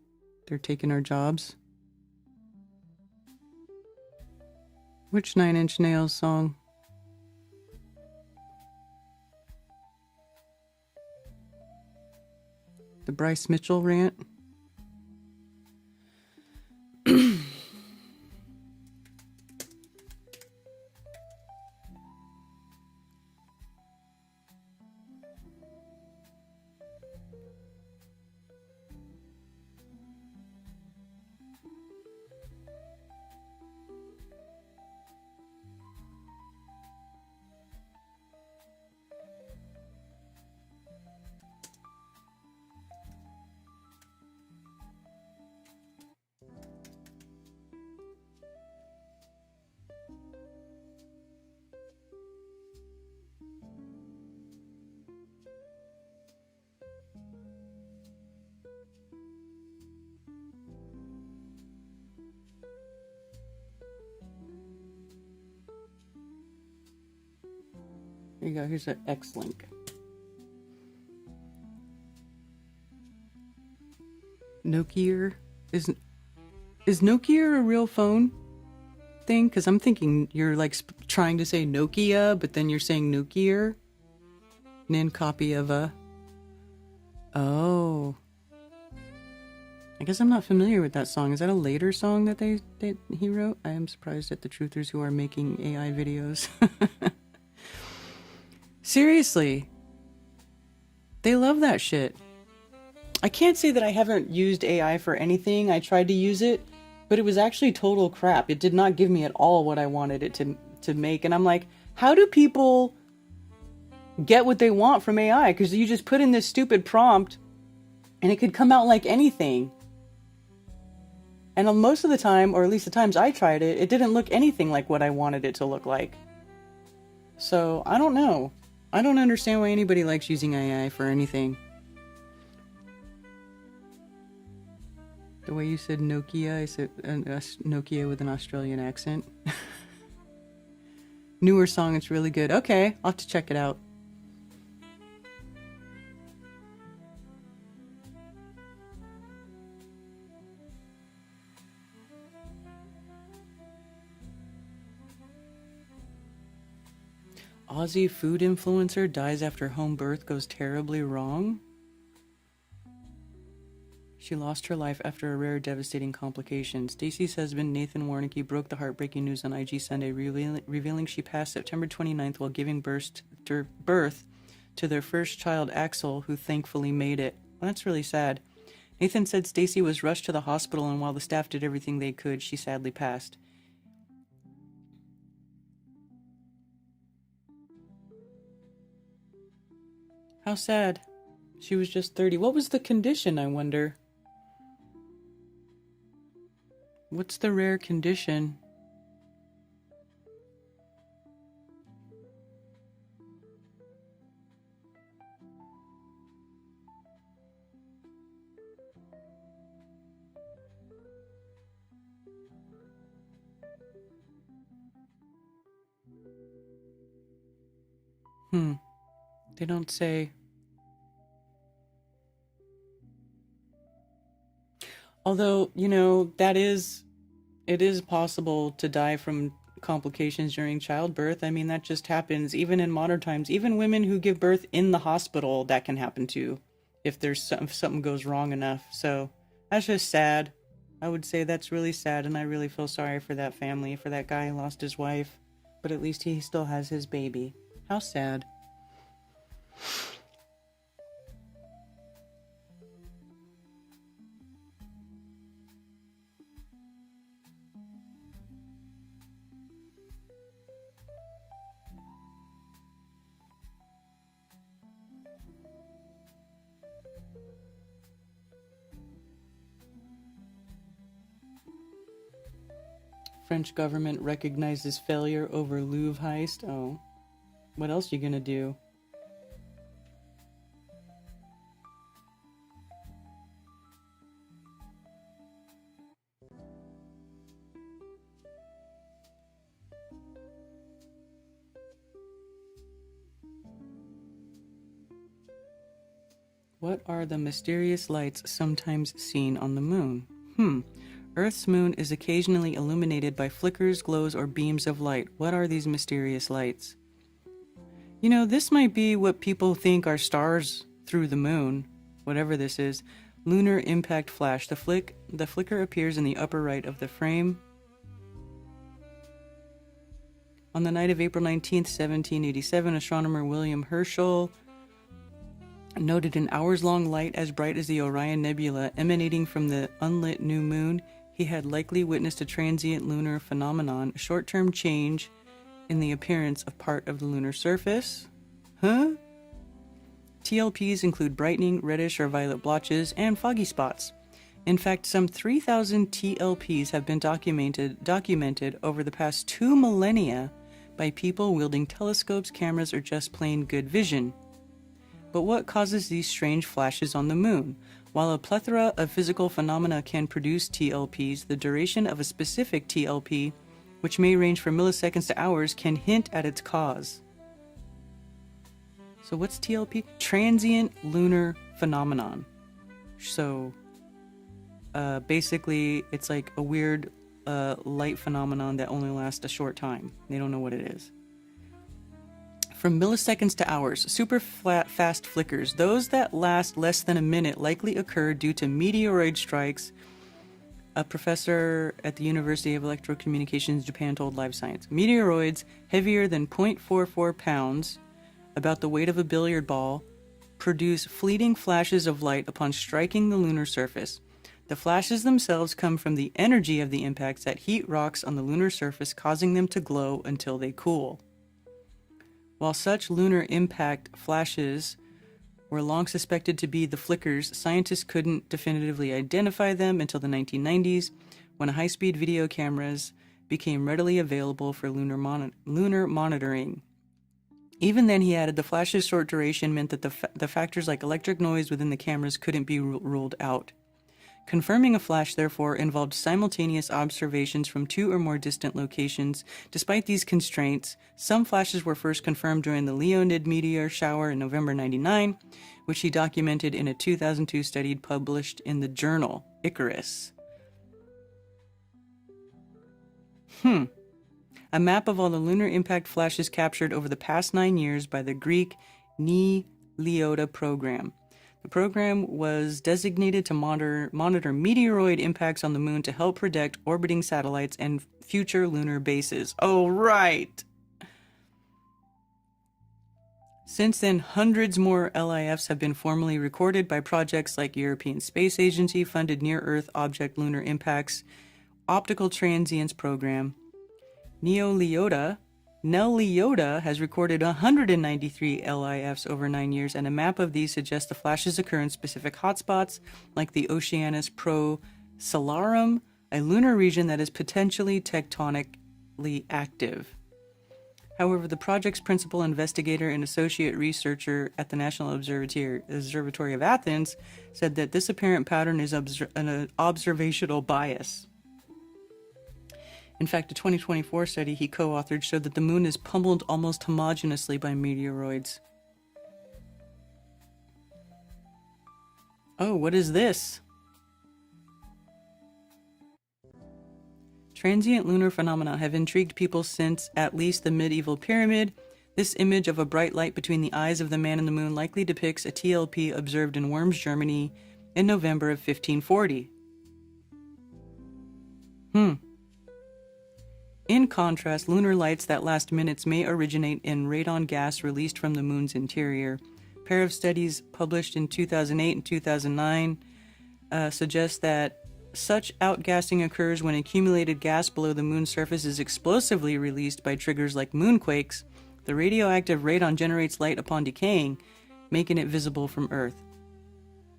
They're taking our jobs? Which 9 Inch Nails song? The Bryce Mitchell rant? Here you go. Here's an X link. Nokia is Nokia a real phone thing? Because I'm thinking you're like trying to say Nokia, but then you're saying Nokia. Nin copy of a. Oh. I guess I'm not familiar with that song. Is that a later song that he wrote? I am surprised at the truthers who are making AI videos. Seriously. They love that shit. I can't say that I haven't used AI for anything. I tried to use it, but it was actually total crap. It did not give me at all what I wanted it to make. And I'm like, how do people get what they want from AI? Because you just put in this stupid prompt and it could come out like anything. And most of the time, or at least the times I tried it, it didn't look anything like what I wanted it to look like. So, I don't know. I don't understand why anybody likes using AI for anything. The way you said Nokia, I said Nokia with an Australian accent. Newer song, it's really good. Okay, I'll have to check it out. Aussie food influencer dies after home birth goes terribly wrong. She lost her life after a rare, devastating complication. Stacey's husband, Nathan Warnicki, broke the heartbreaking news on IG Sunday, revealing she passed September 29th while giving birth to their first child, Axel, who thankfully made it. Well, that's really sad. Nathan said Stacey was rushed to the hospital, and while the staff did everything they could, she sadly passed. How sad. She was just 30. What was the condition, I wonder? What's the rare condition? They don't say. Although, it is possible to die from complications during childbirth. I mean, that just happens even in modern times. Even women who give birth in the hospital, that can happen too, if if something goes wrong enough. So that's just sad. I would say that's really sad, and I really feel sorry for that family, for that guy who lost his wife. But at least he still has his baby. How sad. French government recognizes failure over Louvre heist. Oh, what else are you gonna do? What are the mysterious lights sometimes seen on the moon? Earth's moon is occasionally illuminated by flickers, glows, or beams of light. What are these mysterious lights? This might be what people think are stars through the moon, whatever this is. Lunar impact flash. The flicker appears in the upper right of the frame. On the night of April 19th, 1787, astronomer William Herschel noted an hours-long light as bright as the Orion Nebula emanating from the unlit new moon. He had likely witnessed a transient lunar phenomenon, a short-term change in the appearance of part of the lunar surface. TLPs include brightening, reddish or violet blotches, and foggy spots. In fact, some 3,000 TLPs have been documented over the past 2 millennia by people wielding telescopes, cameras, or just plain good vision. But what causes these strange flashes on the moon? While a plethora of physical phenomena can produce TLPs, the duration of a specific TLP, which may range from milliseconds to hours, can hint at its cause. So what's TLP? Transient lunar phenomenon. So basically it's like a weird light phenomenon that only lasts a short time. They don't know what it is. From milliseconds to hours, super fast flickers, those that last less than a minute, likely occur due to meteoroid strikes, a professor at the University of Electrocommunications, Japan, told Live Science. Meteoroids heavier than 0.44 pounds, about the weight of a billiard ball, produce fleeting flashes of light upon striking the lunar surface. The flashes themselves come from the energy of the impacts that heat rocks on the lunar surface, causing them to glow until they cool. While such lunar impact flashes were long suspected to be the flickers, scientists couldn't definitively identify them until the 1990s, when high-speed video cameras became readily available for lunar monitoring. Even then, he added, the flash's short duration meant that the factors like electric noise within the cameras couldn't be ruled out. Confirming a flash, therefore, involved simultaneous observations from 2 or more distant locations. Despite these constraints, some flashes were first confirmed during the Leonid meteor shower in November 1999, which he documented in a 2002 study published in the journal Icarus. A map of all the lunar impact flashes captured over the past 9 years by the Greek Leota program. The program was designated to monitor meteoroid impacts on the moon to help predict orbiting satellites and future lunar bases. Oh, right! Since then, hundreds more LIFs have been formally recorded by projects like European Space Agency funded Near-Earth Object Lunar Impacts Optical Transients Program. NELIOTA has recorded 193 LIFs over 9 years, and a map of these suggests the flashes occur in specific hotspots like the Oceanus Procellarum, a lunar region that is potentially tectonically active. However, the project's principal investigator and associate researcher at the National Observatory of Athens said that this apparent pattern is an observational bias. In fact, a 2024 study he co-authored showed that the moon is pummeled almost homogeneously by meteoroids. Oh, what is this? Transient lunar phenomena have intrigued people since at least the medieval pyramid. This image of a bright light between the eyes of the man in the moon likely depicts a TLP observed in Worms, Germany in November of 1540. In contrast, lunar lights that last minutes may originate in radon gas released from the moon's interior. A pair of studies published in 2008 and 2009 suggest that such outgassing occurs when accumulated gas below the moon's surface is explosively released by triggers like moonquakes. The radioactive radon generates light upon decaying, making it visible from Earth.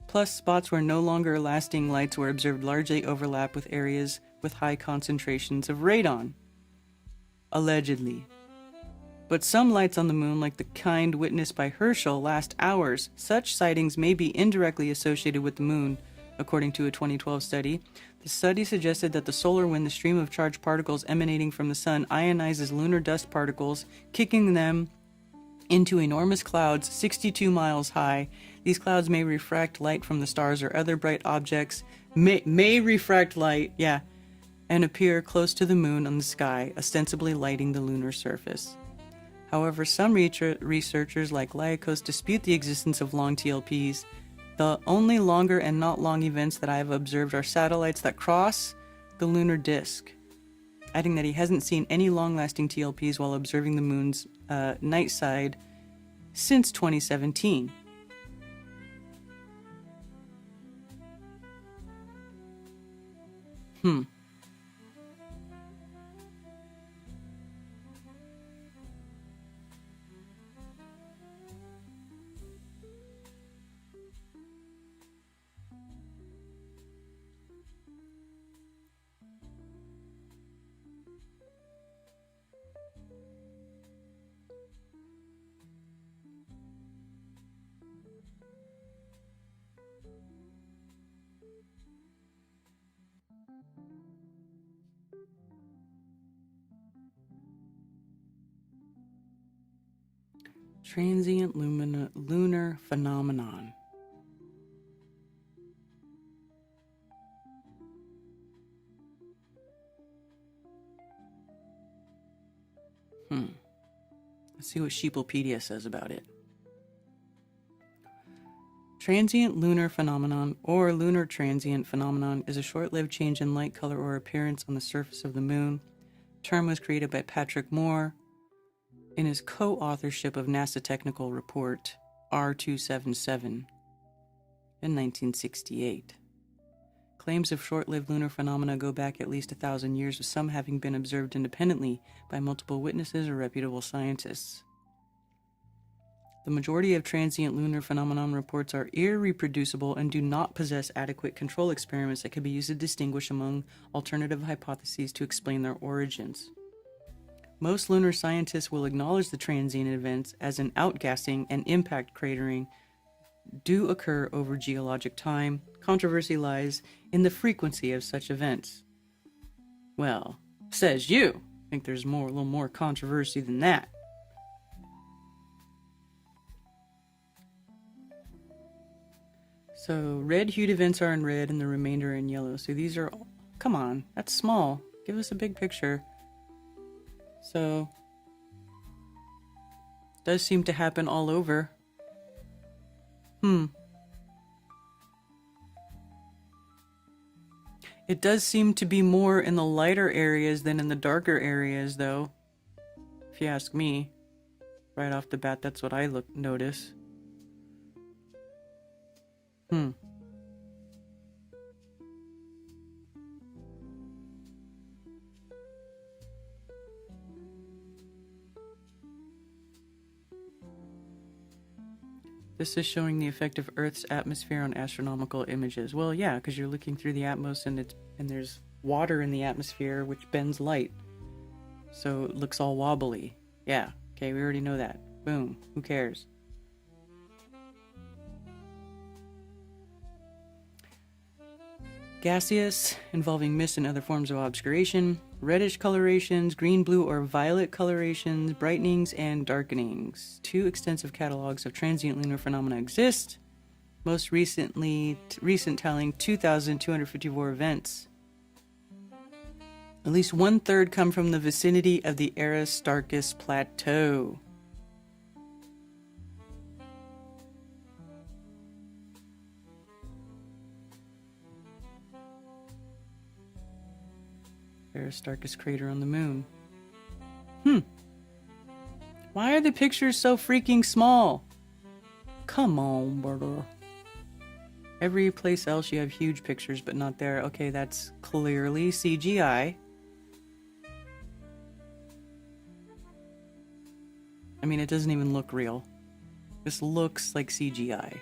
Plus, spots where no longer lasting lights were observed largely overlap with areas with high concentrations of radon. Allegedly. But some lights on the moon, like the kind witnessed by Herschel, last hours. Such sightings may be indirectly associated with the moon, according to a 2012 study. The study suggested that the solar wind, the stream of charged particles emanating from the sun, ionizes lunar dust particles, kicking them into enormous clouds 62 miles high. These clouds may refract light from the stars or other bright objects, may refract light, and appear close to the moon on the sky, ostensibly lighting the lunar surface. However, some researchers like Lyakos dispute the existence of long TLPs. The only longer and not long events that I have observed are satellites that cross the lunar disk, adding that he hasn't seen any long-lasting TLPs while observing the moon's night side since 2017. Transient lunar phenomenon. Let's see what Sheeplepedia says about it. Transient lunar phenomenon, or lunar transient phenomenon, is a short-lived change in light, color, or appearance on the surface of the moon. The term was created by Patrick Moore in his co-authorship of NASA Technical Report R277 in 1968. Claims of short-lived lunar phenomena go back at least 1,000 years, with some having been observed independently by multiple witnesses or reputable scientists. The majority of transient lunar phenomenon reports are irreproducible and do not possess adequate control experiments that can be used to distinguish among alternative hypotheses to explain their origins. Most lunar scientists will acknowledge the transient events as an outgassing and impact cratering do occur over geologic time. Controversy lies in the frequency of such events. Well, says you. I think there's a little more controversy than that. So red-hued events are in red and the remainder are in yellow. So these are, come on, that's small. Give us a big picture. So, does seem to happen all over. It does seem to be more in the lighter areas than in the darker areas, though. If you ask me. Right off the bat, that's what I notice. This is showing the effect of Earth's atmosphere on astronomical images. Well, yeah, because you're looking through the atmos and there's water in the atmosphere which bends light. So it looks all wobbly. Yeah, okay, we already know that. Boom, who cares? Gaseous, involving mist and other forms of obscuration. Reddish colorations, green, blue, or violet colorations, brightenings, and darkenings. 2 extensive catalogs of transient lunar phenomena exist. Most recent telling 2,254 events. At least 1/3 come from the vicinity of the Aristarchus Plateau. Aristarchus crater on the moon. Why are the pictures so freaking small? Come on, brother. Every place else you have huge pictures, but not there. Okay, that's clearly CGI. I mean, it doesn't even look real. This looks like CGI.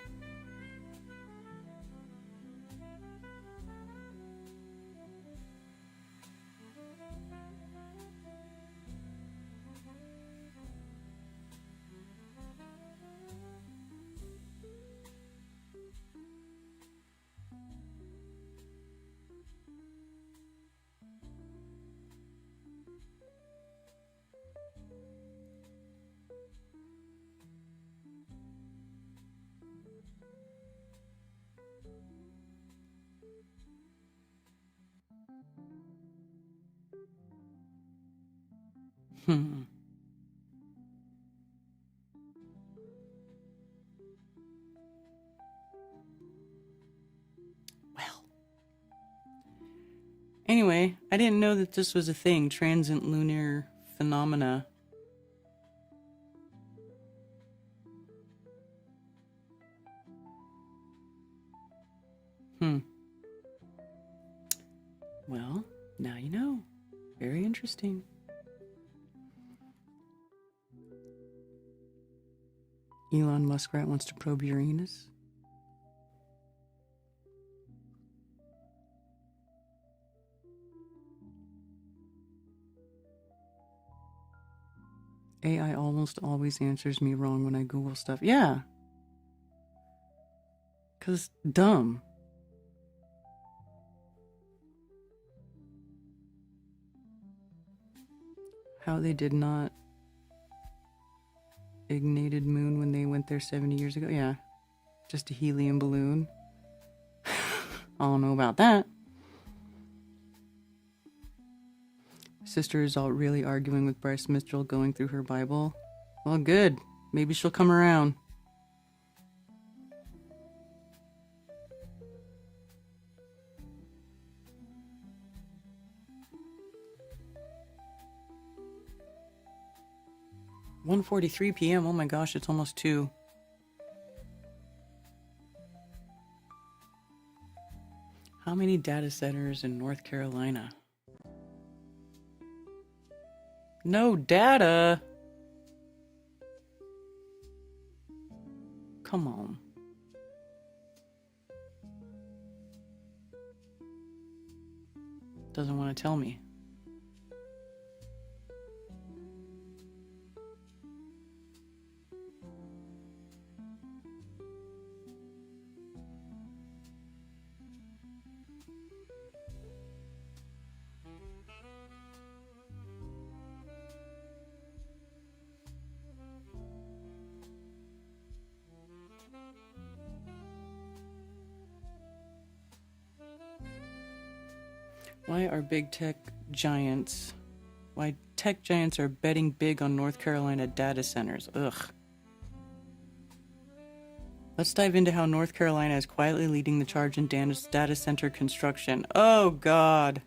Well. Anyway, I didn't know that this was a thing, transient lunar phenomena. Well, now you know. Very interesting. Elon Muskrat wants to probe Uranus. AI almost always answers me wrong when I Google stuff. Yeah. Because dumb. How they did not ignited moon when they went there 70 years ago. Yeah. Just a helium balloon. I don't know about that. Sister is all really arguing with Bryce Mitchell going through her Bible. Well, good. Maybe she'll come around. "1:43 p.m. Oh my gosh, it's almost 2. How many data centers in North Carolina? No data. Come on. Doesn't want to tell me. Why tech giants are betting big on North Carolina data centers. Ugh. Let's dive into how North Carolina is quietly leading the charge in data center construction. Oh, God.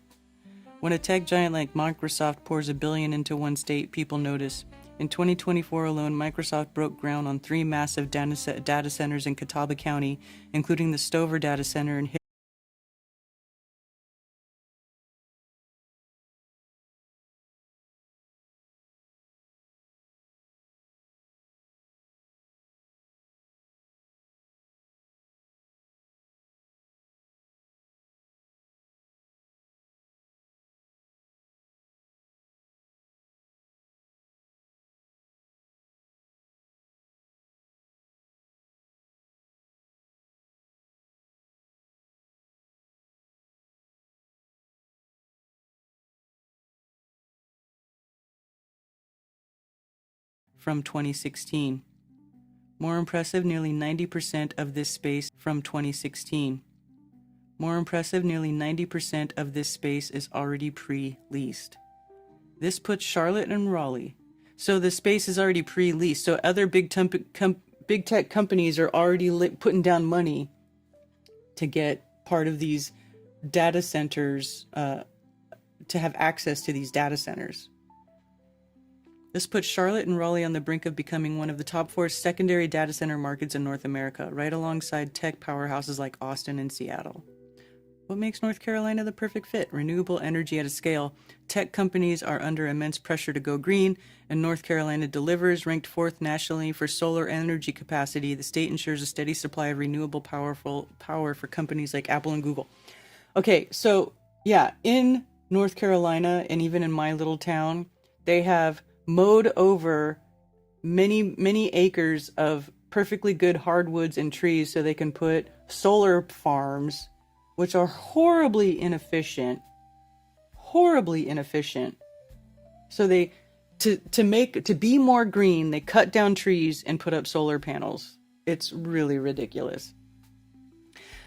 When a tech giant like Microsoft pours $1 billion into one state, people notice. In 2024 alone, Microsoft broke ground on 3 massive data centers in Catawba County, including the Stover Data Center in from 2016. More impressive, nearly 90% of this space from 2016. More impressive, nearly 90% of this space is already pre-leased. This puts Charlotte and Raleigh. So the space is already pre-leased. So other big tech companies are already putting down money to get part of these data centers, to have access to these data centers. This puts Charlotte and Raleigh on the brink of becoming one of the top 4 secondary data center markets in North America, right alongside tech powerhouses like Austin and Seattle. What makes North Carolina the perfect fit? Renewable energy at a scale. Tech companies are under immense pressure to go green, and North Carolina delivers, ranked 4th nationally for solar energy capacity. The state ensures a steady supply of renewable power for companies like Apple and Google. Okay, so yeah, in North Carolina and even in my little town, they have mowed over many acres of perfectly good hardwoods and trees so they can put solar farms, which are horribly inefficient. So they, to be more green, they cut down trees and put up solar panels. It's really ridiculous.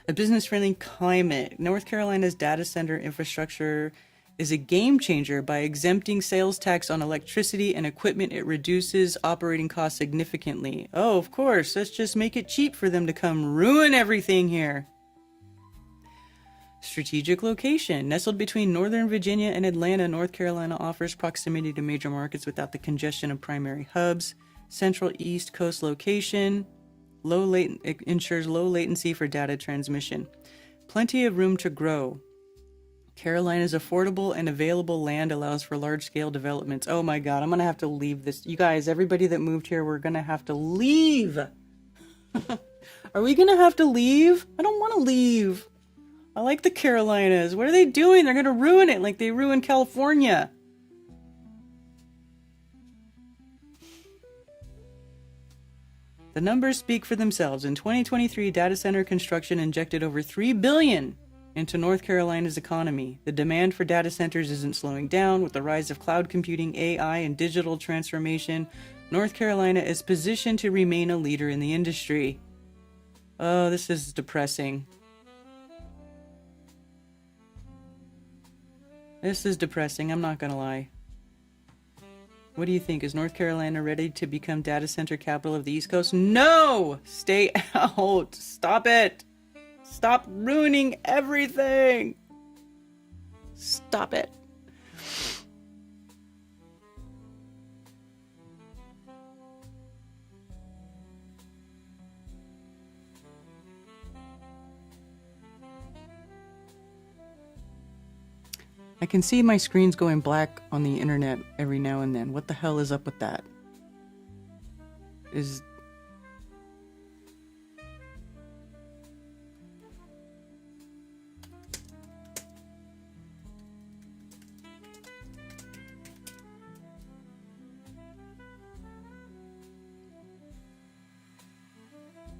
A business-friendly climate. North Carolina's data center infrastructure is a game changer. By exempting sales tax on electricity and equipment, it reduces operating costs significantly. Oh, of course, let's just make it cheap for them to come ruin everything here. Strategic location. Nestled between Northern Virginia and Atlanta, North Carolina offers proximity to major markets without the congestion of primary hubs. Central East Coast location. It ensures low latency for data transmission. Plenty of room to grow. Carolina's affordable and available land allows for large-scale developments. Oh my God, I'm going to have to leave this. You guys, everybody that moved here, we're going to have to leave. Are we going to have to leave? I don't want to leave. I like the Carolinas. What are they doing? They're going to ruin it like they ruined California. The numbers speak for themselves. In 2023, data center construction injected over $3 billion into North Carolina's economy. The demand for data centers isn't slowing down. With the rise of cloud computing, AI, and digital transformation, North Carolina is positioned to remain a leader in the industry. Oh, this is depressing. This is depressing, I'm not gonna lie. What do you think? Is North Carolina ready to become data center capital of the East Coast? No! Stay out! Stop it! Stop ruining everything! Stop it. I can see my screens going black on the internet every now and then. What the hell is up with that?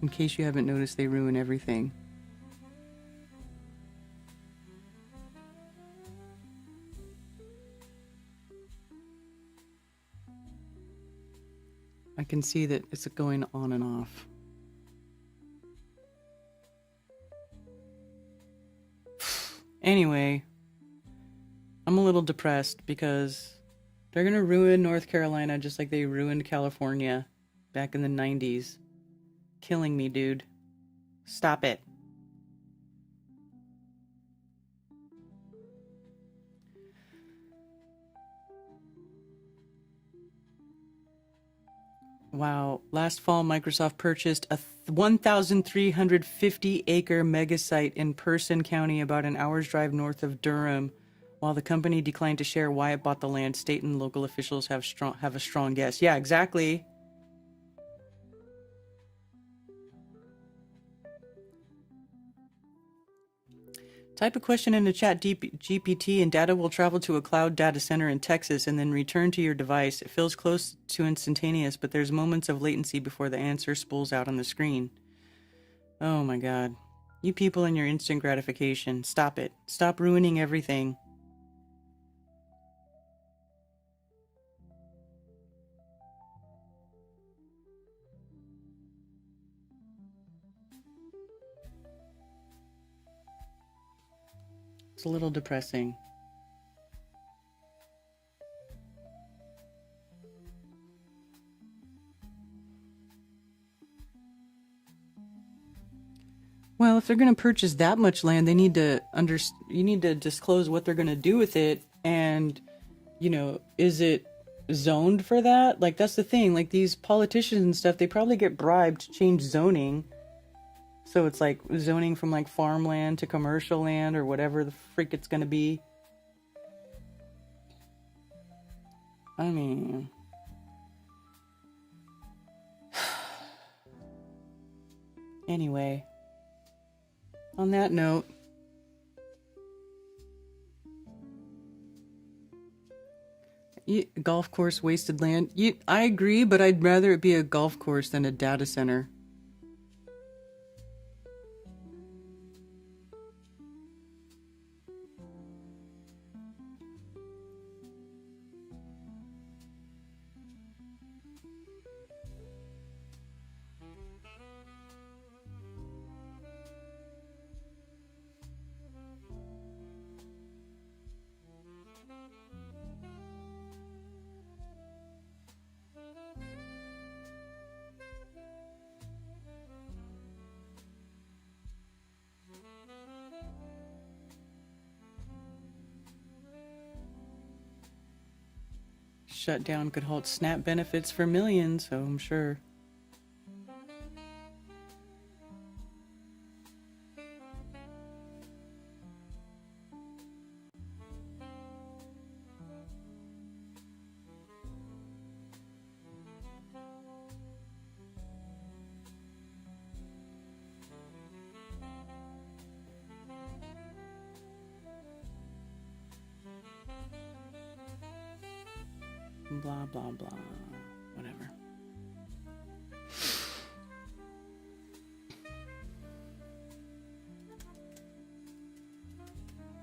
In case you haven't noticed, they ruin everything. I can see that it's going on and off. Anyway, I'm a little depressed because they're going to ruin North Carolina just like they ruined California back in the 90s. Killing me, dude. Stop it. Wow. Last fall, Microsoft purchased a 1,350-acre megasite in Person County, about an hour's drive north of Durham. While the company declined to share why it bought the land, state and local officials have a strong guess. Yeah, exactly. Type a question in the chat GPT and data will travel to a cloud data center in Texas and then return to your device. It feels close to instantaneous, but there's moments of latency before the answer spools out on the screen. Oh my God. You people and your instant gratification. Stop it. Stop ruining everything. a little depressing. Well, if they're going to purchase that much land, they need to you need to disclose what they're going to do with it, and is it zoned for that? Like, that's the thing. Like, these politicians and stuff, they probably get bribed to change zoning. So it's like zoning from like farmland to commercial land or whatever the freak it's going to be. I mean, anyway, on that note, golf course, wasted land. I agree, but I'd rather it be a golf course than a data center. Shutdown could halt SNAP benefits for millions, so I'm sure. Blah, blah, blah. Whatever.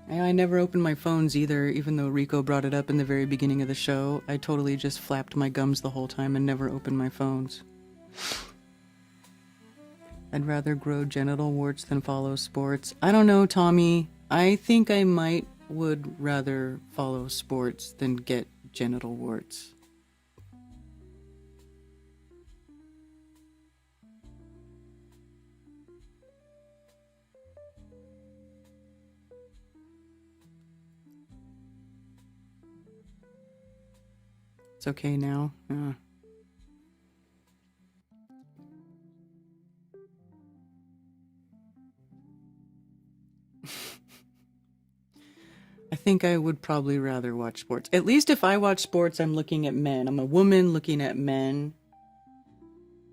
I never opened my phones either, even though Rico brought it up in the very beginning of the show. I totally just flapped my gums the whole time and never opened my phones. I'd rather grow genital warts than follow sports. I don't know, Tommy. I think I would rather follow sports than get genital warts. It's okay now. I think I would probably rather watch sports. At least if I watch sports, I'm looking at men. I'm a woman looking at men.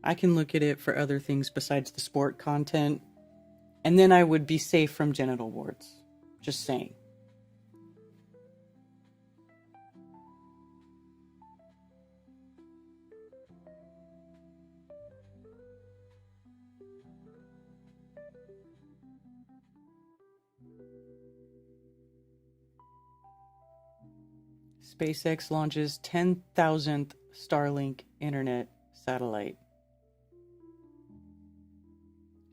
I can look at it for other things besides the sport content. And then I would be safe from genital warts. Just saying. SpaceX launches 10,000th Starlink internet satellite.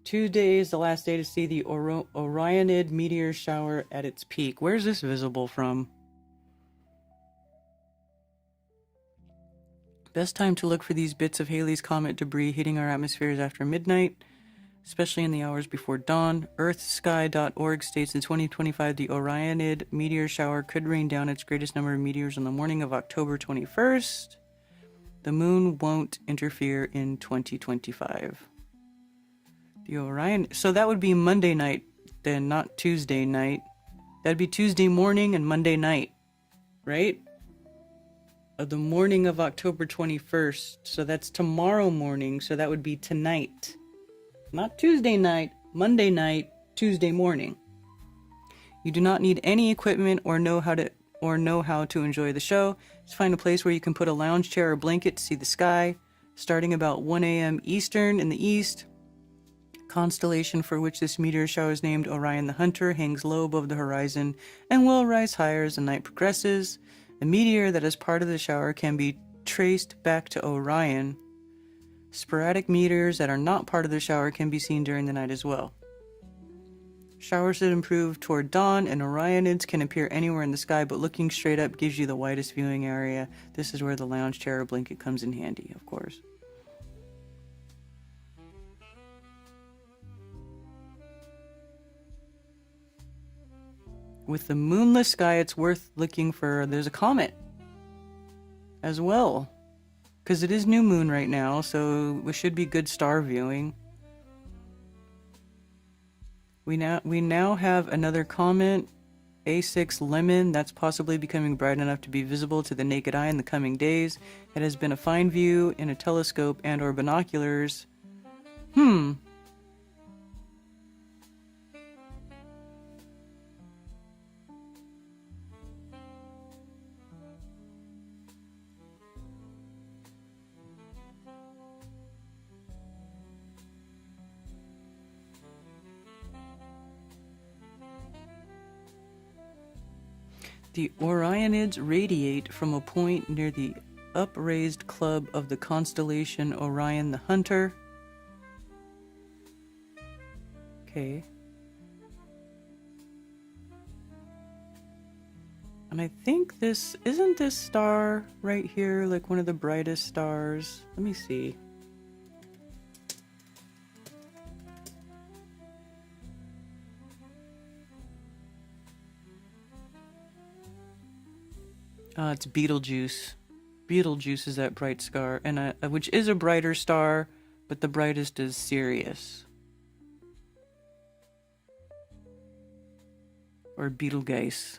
Tuesday is the last day to see the Orionid meteor shower at its peak. Where's this visible from? Best time to look for these bits of Halley's Comet debris hitting our atmospheres after midnight, especially in the hours before dawn. EarthSky.org states in 2025 the Orionid meteor shower could rain down its greatest number of meteors on the morning of October 21st. The moon won't interfere in 2025. The Orion... So that would be Monday night, then, not Tuesday night. That'd be Tuesday morning and Monday night, right? Of the morning of October 21st. So that's tomorrow morning, so that would be tonight. Not Tuesday night, Monday night, Tuesday morning. You do not need any equipment or know how to enjoy the show. Just find a place where you can put a lounge chair or blanket to see the sky. Starting about 1 a.m. Eastern in the east, constellation for which this meteor shower is named Orion the Hunter hangs low above the horizon and will rise higher as the night progresses. A meteor that is part of the shower can be traced back to Orion. Sporadic meteors that are not part of the shower can be seen during the night as well. Showers that improve toward dawn, and Orionids can appear anywhere in the sky, but looking straight up gives you the widest viewing area. This is where the lounge chair or blanket comes in handy, of course. With the moonless sky, it's worth looking for... There's a comet as well, because it is new moon right now, so it should be good star viewing. We now have another comet, A6 Lemon, that's possibly becoming bright enough to be visible to the naked eye in the coming days. It has been a fine view in a telescope and or binoculars. The Orionids radiate from a point near the upraised club of the constellation Orion the Hunter. Okay. And I think isn't this star right here like one of the brightest stars? Let me see. It's Betelgeuse. Betelgeuse is that bright star, and which is a brighter star, but the brightest is Sirius. Or Betelgeuse.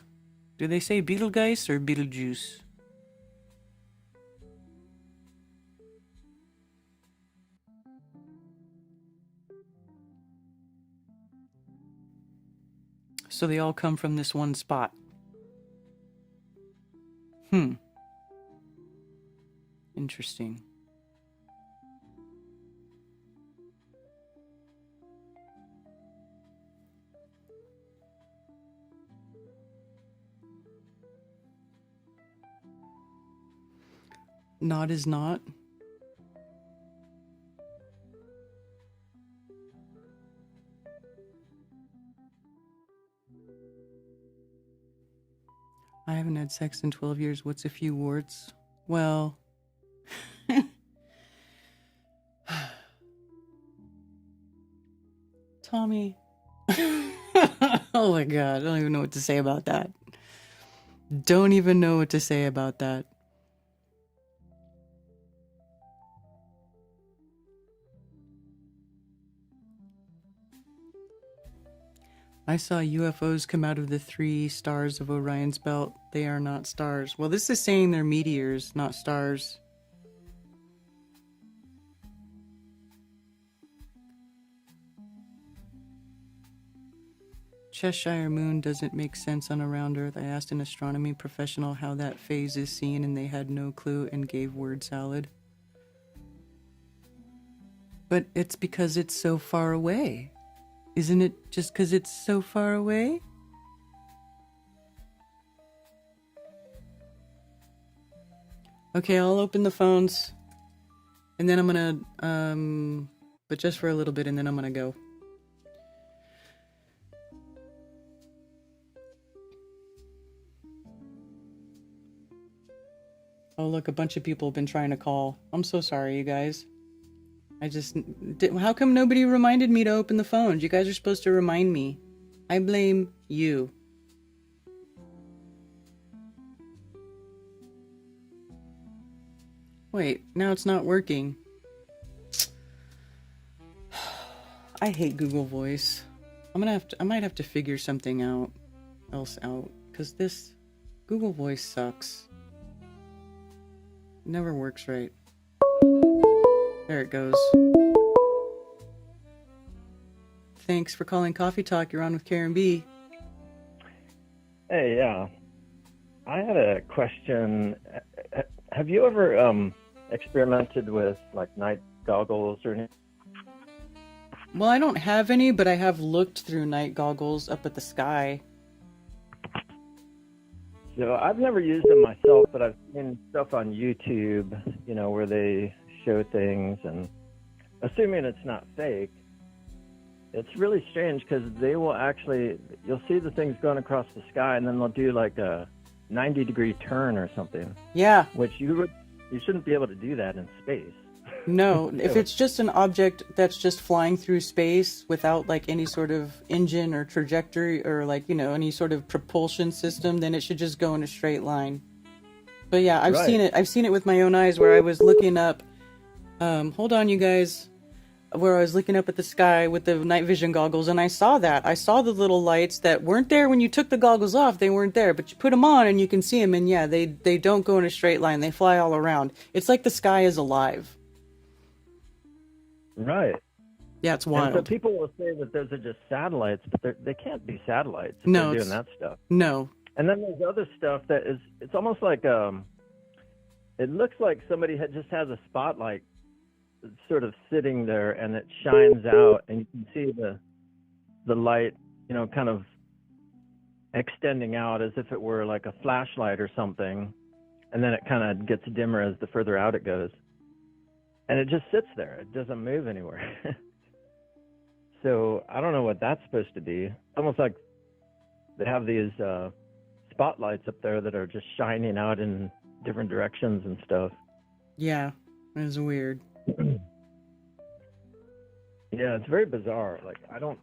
Do they say Betelgeuse or Betelgeuse? So they all come from this one spot. Interesting. Not is not. I haven't had sex in 12 years. What's a few words? Well... Tommy. Oh my god, I don't even know what to say about that. Don't even know what to say about that. I saw UFOs come out of the 3 stars of Orion's belt. They are not stars. Well, this is saying they're meteors, not stars. Cheshire Moon doesn't make sense on a round Earth. I asked an astronomy professional how that phase is seen, and they had no clue and gave word salad. But it's because it's so far away. Isn't it just because it's so far away? Okay, I'll open the phones. And then I'm gonna, but just for a little bit, and then I'm gonna go. Oh, look, a bunch of people have been trying to call. I'm so sorry, you guys. How come nobody reminded me to open the phones? You guys are supposed to remind me. I blame you. Wait, now it's not working. I hate Google Voice. I might have to figure something else out, because this Google Voice sucks. It never works right. There it goes. Thanks for calling Coffee Talk. You're on with Karen B. Hey, yeah. I had a question. Have you ever experimented with like night goggles or anything? Well, I don't have any, but I have looked through night goggles up at the sky. So I've never used them myself, but I've seen stuff on YouTube, you know, where they show things, and assuming it's not fake, It's really strange because they will actually, you'll see the things going across the sky, and then they'll do like a 90-degree turn or something. Yeah. Which you shouldn't be able to do that in space. No, if it's just an object that's just flying through space without like any sort of engine or trajectory or like, you know, any sort of propulsion system, then it should just go in a straight line. But yeah, I've seen it. I've seen it with my own eyes where I was looking up. Hold on, you guys. Where I was looking up at the sky with the night vision goggles, and I saw that. I saw the little lights that weren't there when you took the goggles off. They weren't there, but you put them on and you can see them. And yeah, they don't go in a straight line. They fly all around. It's like the sky is alive. Right. Yeah, it's wild. And so people will say that those are just satellites, but they can't be satellites if No, they're doing that stuff. No. And then there's other stuff that is, it's almost like, it looks like somebody just has a spotlight sort of sitting there, and it shines out, and you can see the light, you know, kind of extending out as if it were like a flashlight or something, and then it kind of gets dimmer as the further out it goes, and it just sits there. It doesn't move anywhere. So I don't know what that's supposed to be. Almost like they have these spotlights up there that are just shining out in different directions and stuff. Yeah, it is weird. Yeah, it's very bizarre. Like I don't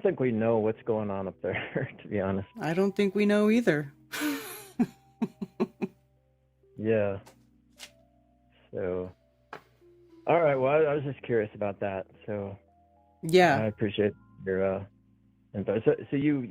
think we know what's going on up there, to be honest. I don't think we know either. Yeah. So, all right. Well, I was just curious about that. So, yeah, I appreciate your info. So you've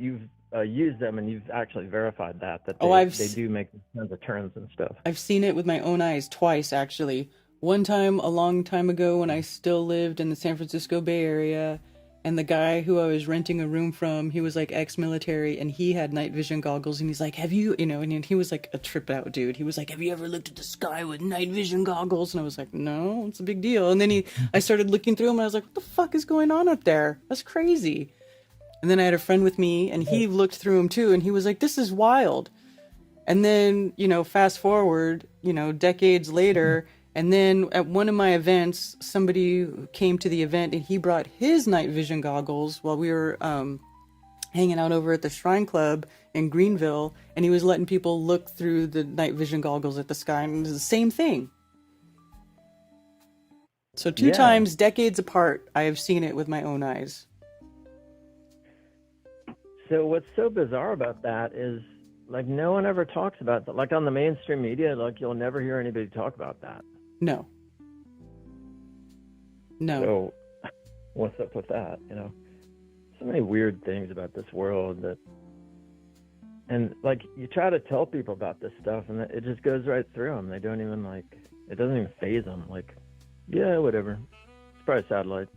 used them, and you've actually verified that they do make tons of turns and stuff. I've seen it with my own eyes twice, actually. One time, a long time ago, when I still lived in the San Francisco Bay Area, and the guy who I was renting a room from, he was like ex-military, and he had night vision goggles, and he's like, have you, and he was like a trip out dude. He was like, have you ever looked at the sky with night vision goggles? And I was like, no, it's a big deal. And then I started looking through them, and I was like, what the fuck is going on up there? That's crazy. And then I had a friend with me, and he looked through them too, and he was like, this is wild. And then, fast forward, decades later, and then at one of my events, somebody came to the event, and he brought his night vision goggles while we were hanging out over at the Shrine Club in Greenville, and he was letting people look through the night vision goggles at the sky, and it was the same thing. So two times, decades apart, I have seen it with my own eyes. So what's so bizarre about that is, like, no one ever talks about that. Like, on the mainstream media, like, you'll never hear anybody talk about that. No. So what's up with that, So many weird things about this world and, like, you try to tell people about this stuff, and it just goes right through them. They don't even, it doesn't even faze them. Like, yeah, whatever. It's probably a satellite.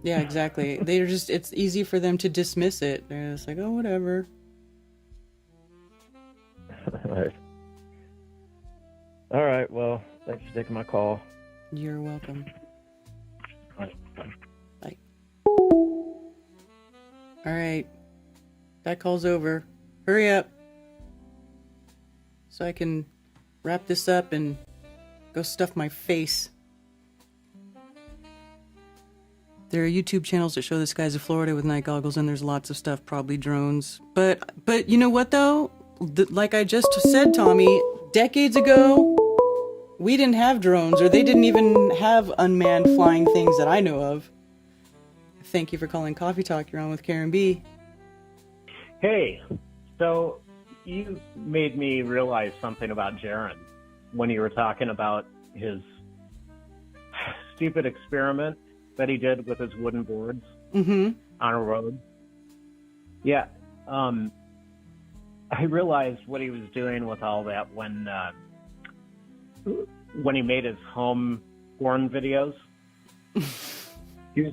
Yeah, exactly. It's easy for them to dismiss it. They're just like, oh, whatever. Right. All right. Well, thanks for taking my call. You're welcome. Bye. Bye. All right. That call's over. Hurry up. So I can wrap this up and go stuff my face. There are YouTube channels that show the skies of Florida with night goggles, and there's lots of stuff, probably drones. But you know what, though? Like I just said, Tommy, decades ago, we didn't have drones, or they didn't even have unmanned flying things that I know of. Thank you for calling Coffee Talk. You're on with Karen B. Hey, so you made me realize something about Jaron when you were talking about his stupid experiment that he did with his wooden boards on a road. Yeah. I realized what he was doing with all that when he made his home porn videos. He was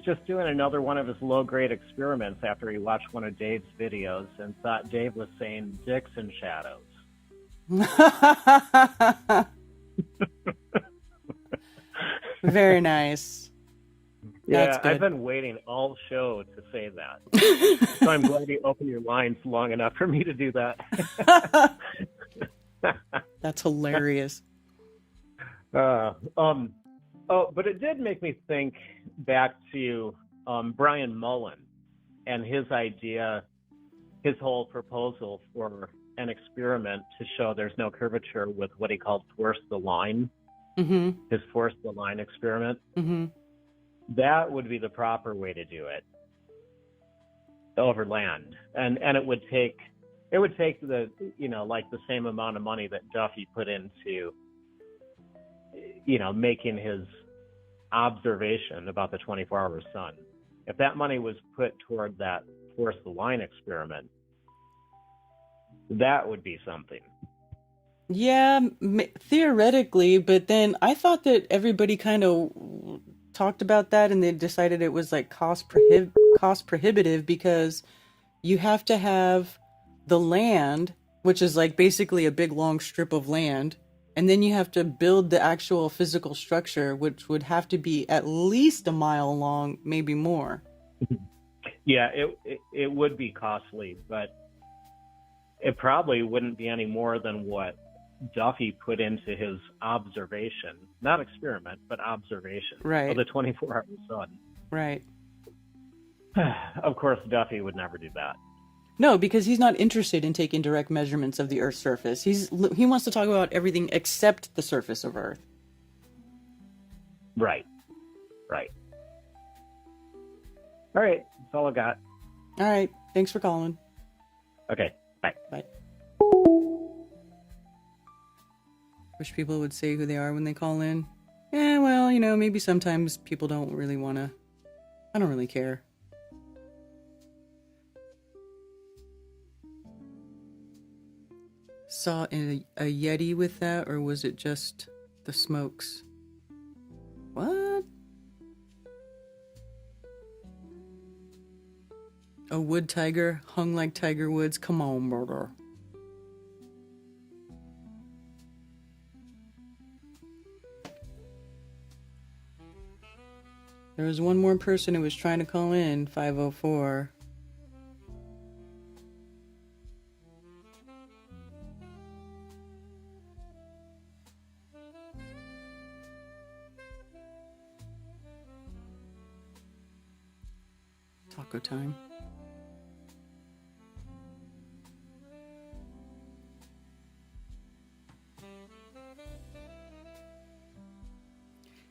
just doing another one of his low-grade experiments after he watched one of Dave's videos and thought Dave was saying dicks and shadows. Very nice. Yeah, I've been waiting all show to say that. So I'm glad you opened your lines long enough for me to do that. That's hilarious. Oh, but it did make me think back to Brian Mullen and his idea, his whole proposal for an experiment to show there's no curvature with what he called force the line, his force the line experiment. That would be the proper way to do it over land. And it would take the, like the same amount of money that Duffy put into, making his observation about the 24-hour sun. If that money was put toward that force the line experiment, that would be something. Yeah, theoretically, but then I thought that everybody kind of talked about that and they decided it was like cost prohibitive because you have to have the land, which is like basically a big long strip of land, and then you have to build the actual physical structure, which would have to be at least a mile long, maybe more. Yeah, it would be costly, but it probably wouldn't be any more than what Duffy put into his observation, not experiment, but observation of the 24-hour sun. Right. Of course, Duffy would never do that. No, because he's not interested in taking direct measurements of the Earth's surface. He wants to talk about everything except the surface of Earth. Right. All right, that's all I got. All right, thanks for calling. Okay, bye. Bye. Wish people would say who they are when they call in. Yeah, well, maybe sometimes people don't really want to. I don't really care. Saw a Yeti with that, or was it just the smokes? What? A wood tiger hung like Tiger Woods. Come on, brother. There was one more person who was trying to call in, 504. Taco time.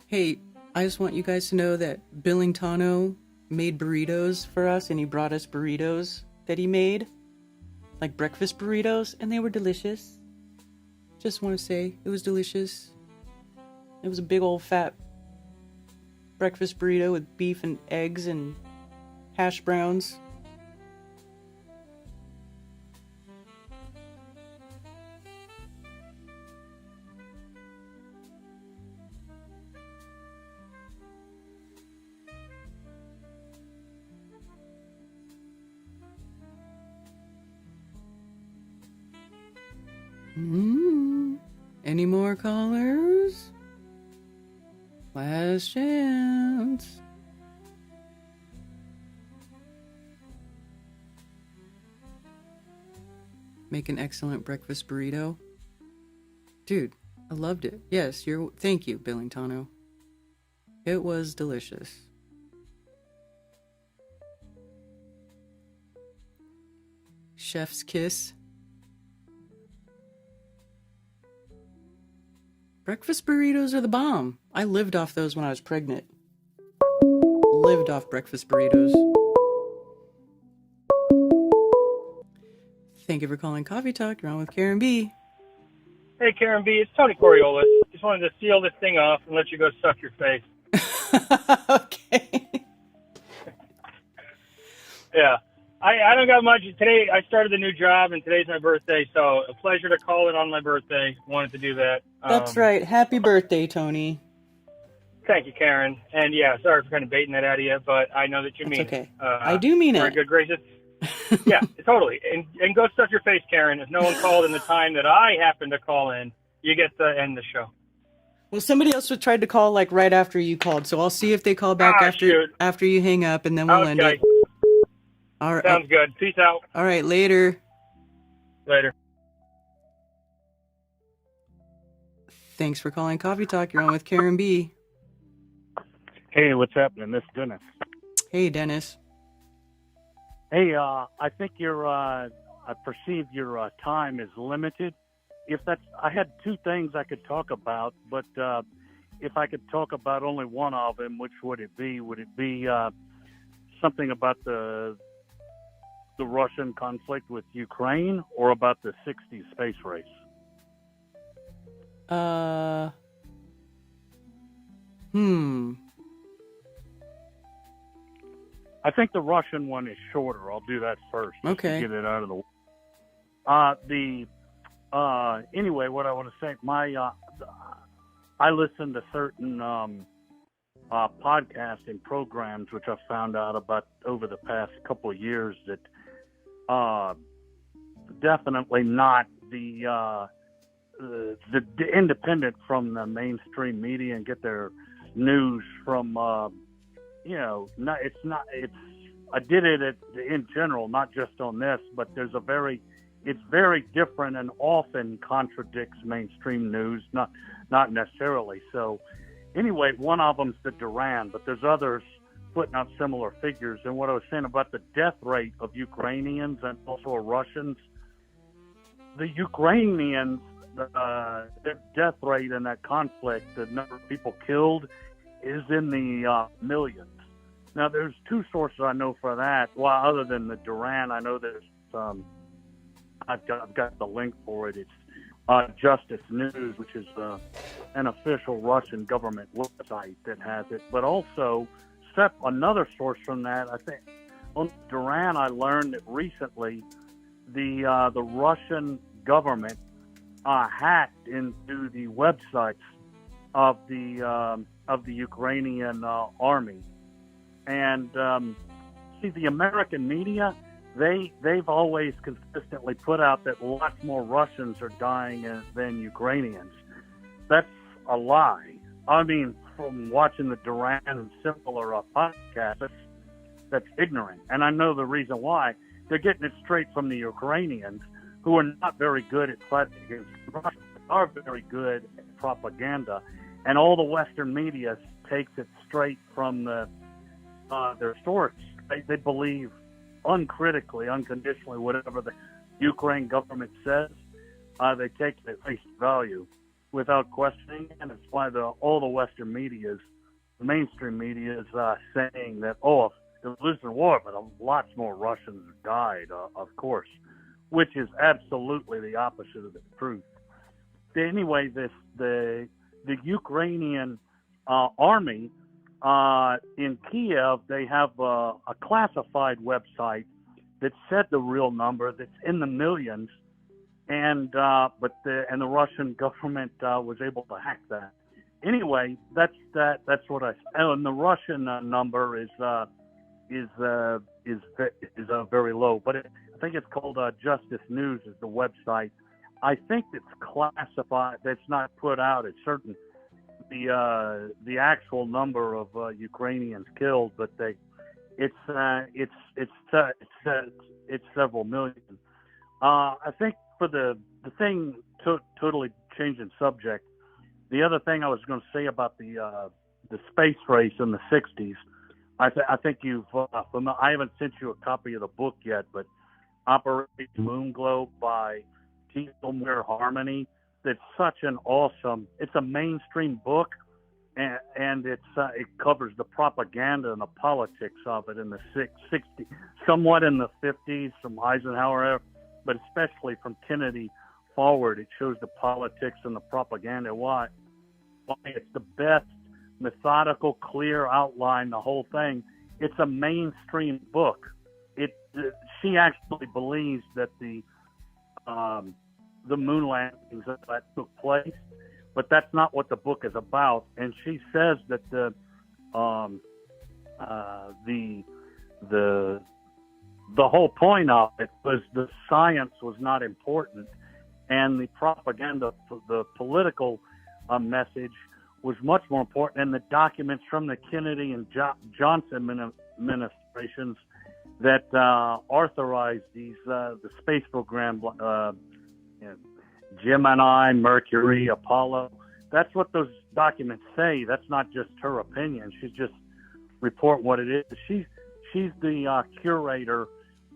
Hey, I just want you guys to know that Billingtano made burritos for us, and he brought us burritos that he made, like breakfast burritos, and they were delicious. Just want to say, it was delicious. It was a big old fat breakfast burrito with beef and eggs and hash browns. Any more callers? Last chance. Make an excellent breakfast burrito. Dude, I loved it. Yes, thank you, Billingtano. It was delicious. Chef's kiss. Breakfast burritos are the bomb. I lived off those when I was pregnant. Lived off breakfast burritos. Thank you for calling Coffee Talk. You're on with Karen B. Hey, Karen B. It's Tony Coriolis. Just wanted to seal this thing off and let you go suck your face. Okay. Yeah. I don't got much. Today, I started a new job, and today's my birthday, so a pleasure to call in on my birthday. Wanted to do that. That's right. Happy birthday, Tony. Thank you, Karen. And, yeah, sorry for kind of baiting that out of you, but I know that you mean okay. it. I do mean very it. Good gracious. Yeah, totally. And go stuff your face, Karen. If no one called in the time that I happened to call in, you get to end the show. Well, somebody else tried to call like right after you called, so I'll see if they call back after you hang up, and then we'll end it. All right. Sounds good. Peace out. All right, later. Later. Thanks for calling Coffee Talk. You're on with Karen B. Hey, what's happening? This is Dennis. Hey, Dennis. Hey, I think I perceive your time is limited. I had two things I could talk about, but if I could talk about only one of them, which would it be? Would it be something about the Russian conflict with Ukraine, or about the '60s space race? I think the Russian one is shorter. I'll do that first, just Okay. to get it out of the way. Anyway, what I want to say, I listen to certain podcasting programs, which I've found out about over the past couple of years, that definitely not the independent from the mainstream media and get their news from I did it in general, not just on this, but it's very different and often contradicts mainstream news, not necessarily. So anyway, one of them's the Duran, but there's others putting out similar figures. And what I was saying about the death rate of Ukrainians and also Russians, the Ukrainians, their death rate in that conflict, the number of people killed, is in the millions. Now, there's two sources I know for that. Well, other than the Duran, I know there's I've got the link for it. It's Justice News, which is an official Russian government website that has it. But also, another source from that, I think, on Duran, I learned that recently the Russian government hacked into the websites of the Ukrainian army. And see, the American media, they've always consistently put out that lots more Russians are dying than Ukrainians. That's a lie. I mean, from watching the Duran and similar podcasts, that's ignorant. And I know the reason why. They're getting it straight from the Ukrainians, who are not very good at fighting against Russia, are very good at propaganda. And all the Western media takes it straight from their source. They believe uncritically, unconditionally, whatever the Ukraine government says. They take it at face value without questioning, and it's why all the Western media, the mainstream media, is saying that, they're losing war, but lots more Russians died, of course, which is absolutely the opposite of the truth. Anyway, the Ukrainian army in Kiev, they have a classified website that said the real number that's in the millions, and the Russian government was able to hack that. Anyway, that's what and the Russian number is very low, but I think it's called Justice News is the website. I think it's classified. That's not put out. It's certain the actual number of Ukrainians killed, but it's several million. I think for the thing totally changing subject. The other thing I was going to say about the space race in the '60s, I think you've. I haven't sent you a copy of the book yet, but Operation Moonglow by T. Elmore Harmony. That's such an awesome. It's a mainstream book, and it covers the propaganda and the politics of it in the '60s, somewhat in the '50s from Eisenhower, but especially from Kennedy forward. It shows the politics and the propaganda. Why it's the best methodical, clear outline. The whole thing. It's a mainstream book. She actually believes that the moon landings that took place, but that's not what the book is about. And she says that the whole point of it was the science was not important, and the propaganda, the political message was much more important. And the documents from the Kennedy and Johnson administrations that authorized these the space program. Gemini, Mercury, Apollo. That's what those documents say. That's not just her opinion. She's just report what it is. She's the curator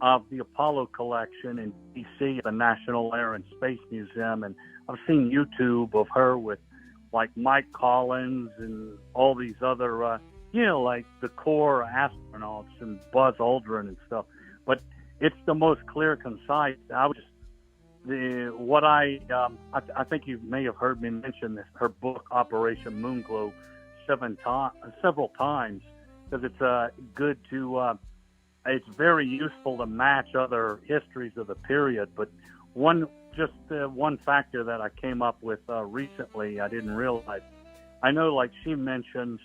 of the Apollo collection in D.C. at the National Air and Space Museum, and I've seen YouTube of her with like Mike Collins and all these other, like the core astronauts and Buzz Aldrin and stuff. But it's the most clear, concise. I think you may have heard me mention this. Her book Operation Moonglow several times, because it's good to. It's very useful to match other histories of the period. But one factor that I came up with recently, I didn't realize. I know, like she mentions,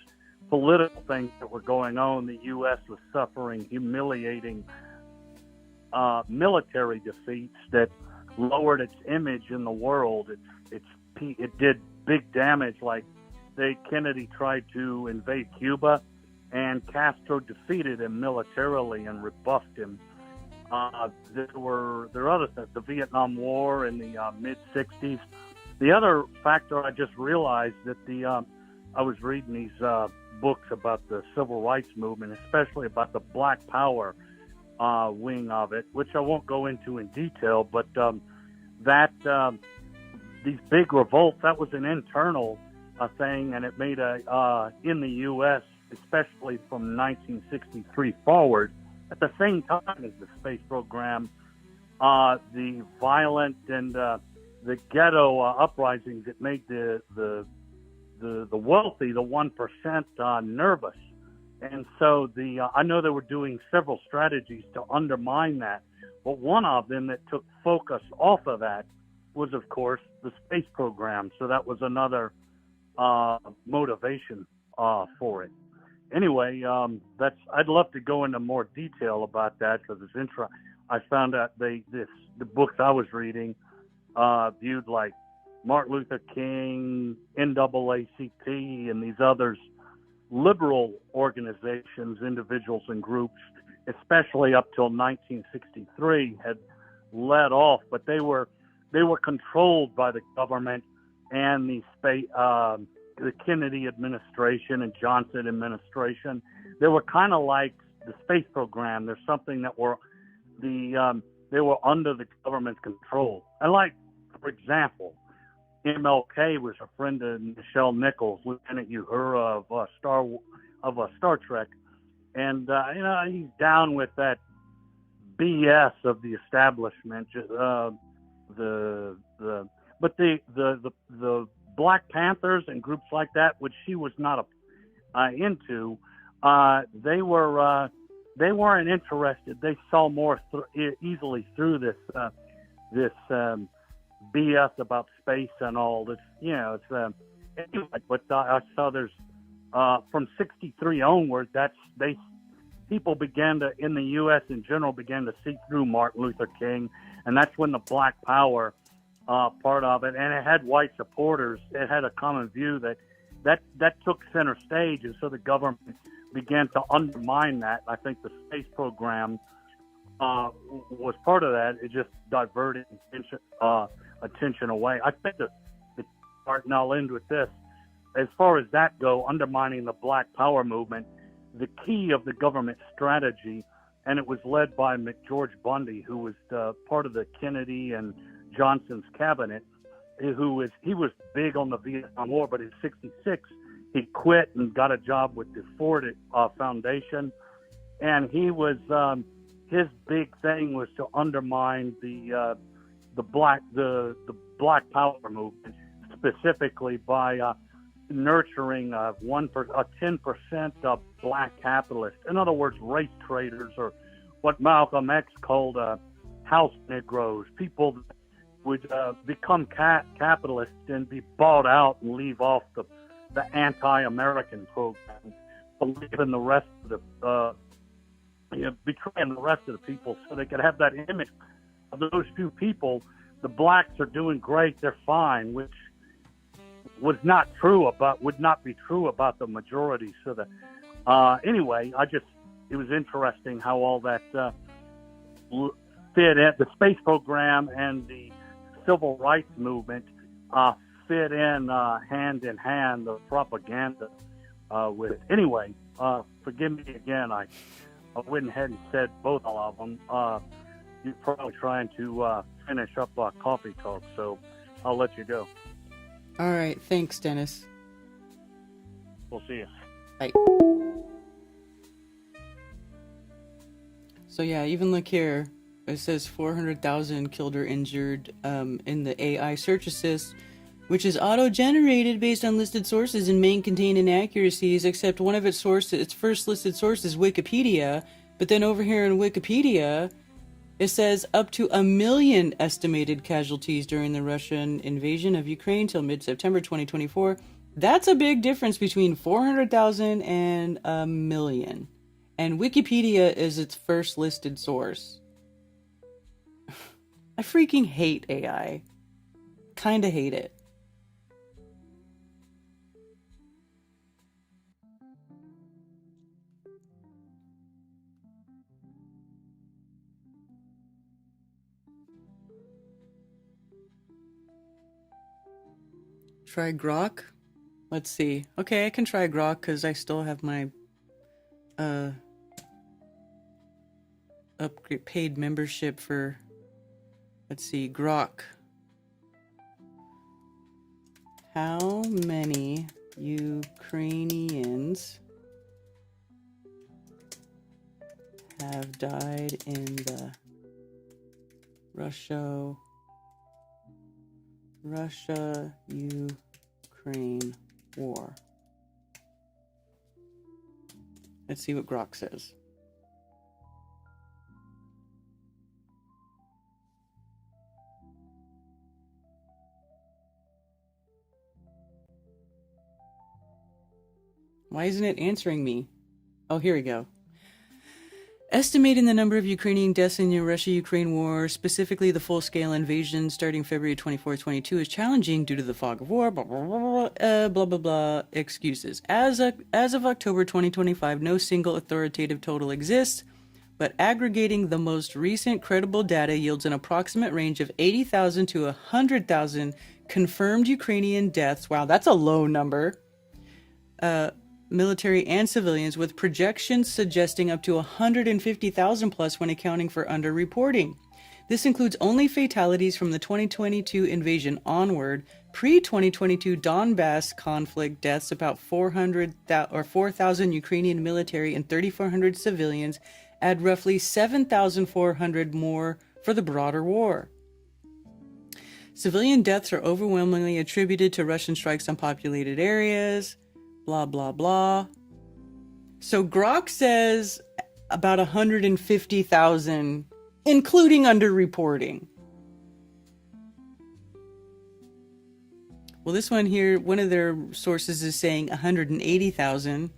political things that were going on. The U.S. was suffering humiliating military defeats that lowered its image in the world. It did big damage. Like Kennedy tried to invade Cuba, and Castro defeated him militarily and rebuffed him. There are other things, the Vietnam War in the mid '60s. The other factor I just realized that I was reading these books about the civil rights movement, especially about the Black Power wing of it, which I won't go into in detail, but these big revolts, that was an internal thing, and it made in the U.S., especially from 1963 forward, at the same time as the space program, the violent and the ghetto uprisings that made the wealthy, the 1%, nervous. And so I know they were doing several strategies to undermine that, but one of them that took focus off of that was, of course, the space program. So that was another motivation for it. Anyway, I'd love to go into more detail about that because it's interesting. I found out the books I was reading viewed like Martin Luther King, NAACP, and these others, liberal organizations, individuals and groups, especially up till 1963, had led off, but they were controlled by the government and the Kennedy administration and Johnson administration. They were kind of like the space program. There's something that they were under the government's control. And like, for example, MLK was a friend of Nichelle Nichols, Lieutenant Uhura of Star Trek, and he's down with that BS of the establishment. But the Black Panthers and groups like that, which she was not into, they weren't interested. They saw more easily through this BS about space and all this. Anyway, but I saw there's from '63 onward, people began to, in the U.S. in general, began to see through Martin Luther King, and that's when the Black Power part of it, and it had white supporters. It had a common view that took center stage, and so the government began to undermine that. I think the space program was part of that. It just diverted attention away. I think the part, and I'll end with this, as far as that go, undermining the Black Power movement, the key of the government strategy, and it was led by McGeorge Bundy, who was part of the Kennedy and Johnson's cabinet, he was big on the Vietnam War, but in '66 he quit and got a job with the Ford Foundation, and his big thing was to undermine the Black Power movement, specifically by nurturing a 10% of black capitalists. In other words, race traders, or what Malcolm X called house Negroes, people that would become capitalists and be bought out and leave off the anti-American program, believing the rest of betraying the rest of the people, so they could have that image of those few people. The blacks are doing great; they're fine, which would not be true about the majority. So anyway, it was interesting how all that fit in. The space program and the civil rights movement fit in hand in hand, the propaganda with it. Anyway, forgive me again. I went ahead and said both of them. You're probably trying to finish up coffee talk, so I'll let you go. All right. Thanks, Dennis. We'll see you. Bye. So yeah, even look here. It says 400,000 killed or injured in the AI search assist, which is auto-generated based on listed sources and may contain inaccuracies, except one of its sources, its first listed source is Wikipedia. But then over here in Wikipedia, it says up to 1 million estimated casualties during the Russian invasion of Ukraine till mid-September 2024. That's a big difference between 400,000 and 1 million. And Wikipedia is its first listed source. I freaking hate AI. Kinda hate it. Try Grok? Let's see. Okay, I can try Grok because I still have my upgrade paid membership for, let's see, Grok. How many Ukrainians have died in the Russia-Ukraine war? Let's see what Grok says. Why isn't it answering me? Oh, here we go. Estimating the number of Ukrainian deaths in the Russia-Ukraine war, specifically the full-scale invasion starting February 24, 22, is challenging due to the fog of war, blah, blah, blah, blah, blah, blah, excuses. As of October 2025, no single authoritative total exists, but aggregating the most recent credible data yields an approximate range of 80,000 to 100,000 confirmed Ukrainian deaths. Wow, that's a low number. Military and civilians, with projections suggesting up to 150,000 plus when accounting for underreporting. This includes only fatalities from the 2022 invasion onward. Pre-2022 Donbass conflict deaths, about 4,000 Ukrainian military and 3,400 civilians, add roughly 7,400 more for the broader war. Civilian deaths are overwhelmingly attributed to Russian strikes on populated areas. Blah, blah, blah. So Grok says about 150,000, including underreporting. Well, this one here, one of their sources is saying 180,000.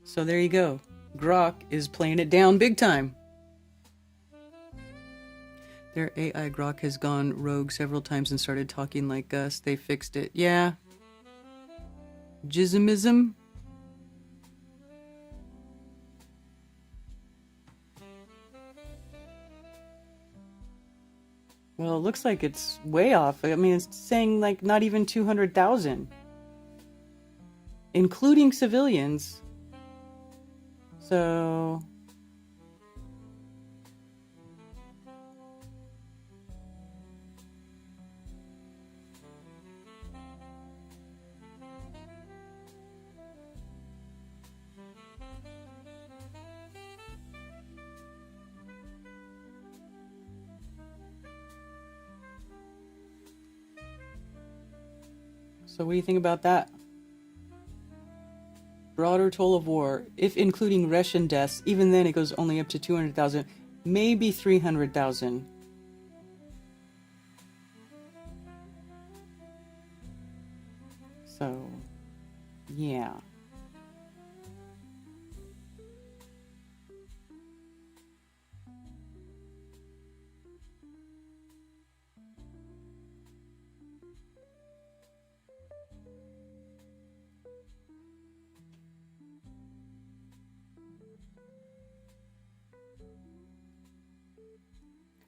So there you go. Grok is playing it down big time. Their AI Grok has gone rogue several times and started talking like us. They fixed it. Yeah. Jismism? Well, it looks like it's way off. I mean, it's saying like not even 200,000. Including civilians. So... So what do you think about that? Broader toll of war, if including Russian deaths, even then it goes only up to 200,000, maybe 300,000. So, yeah.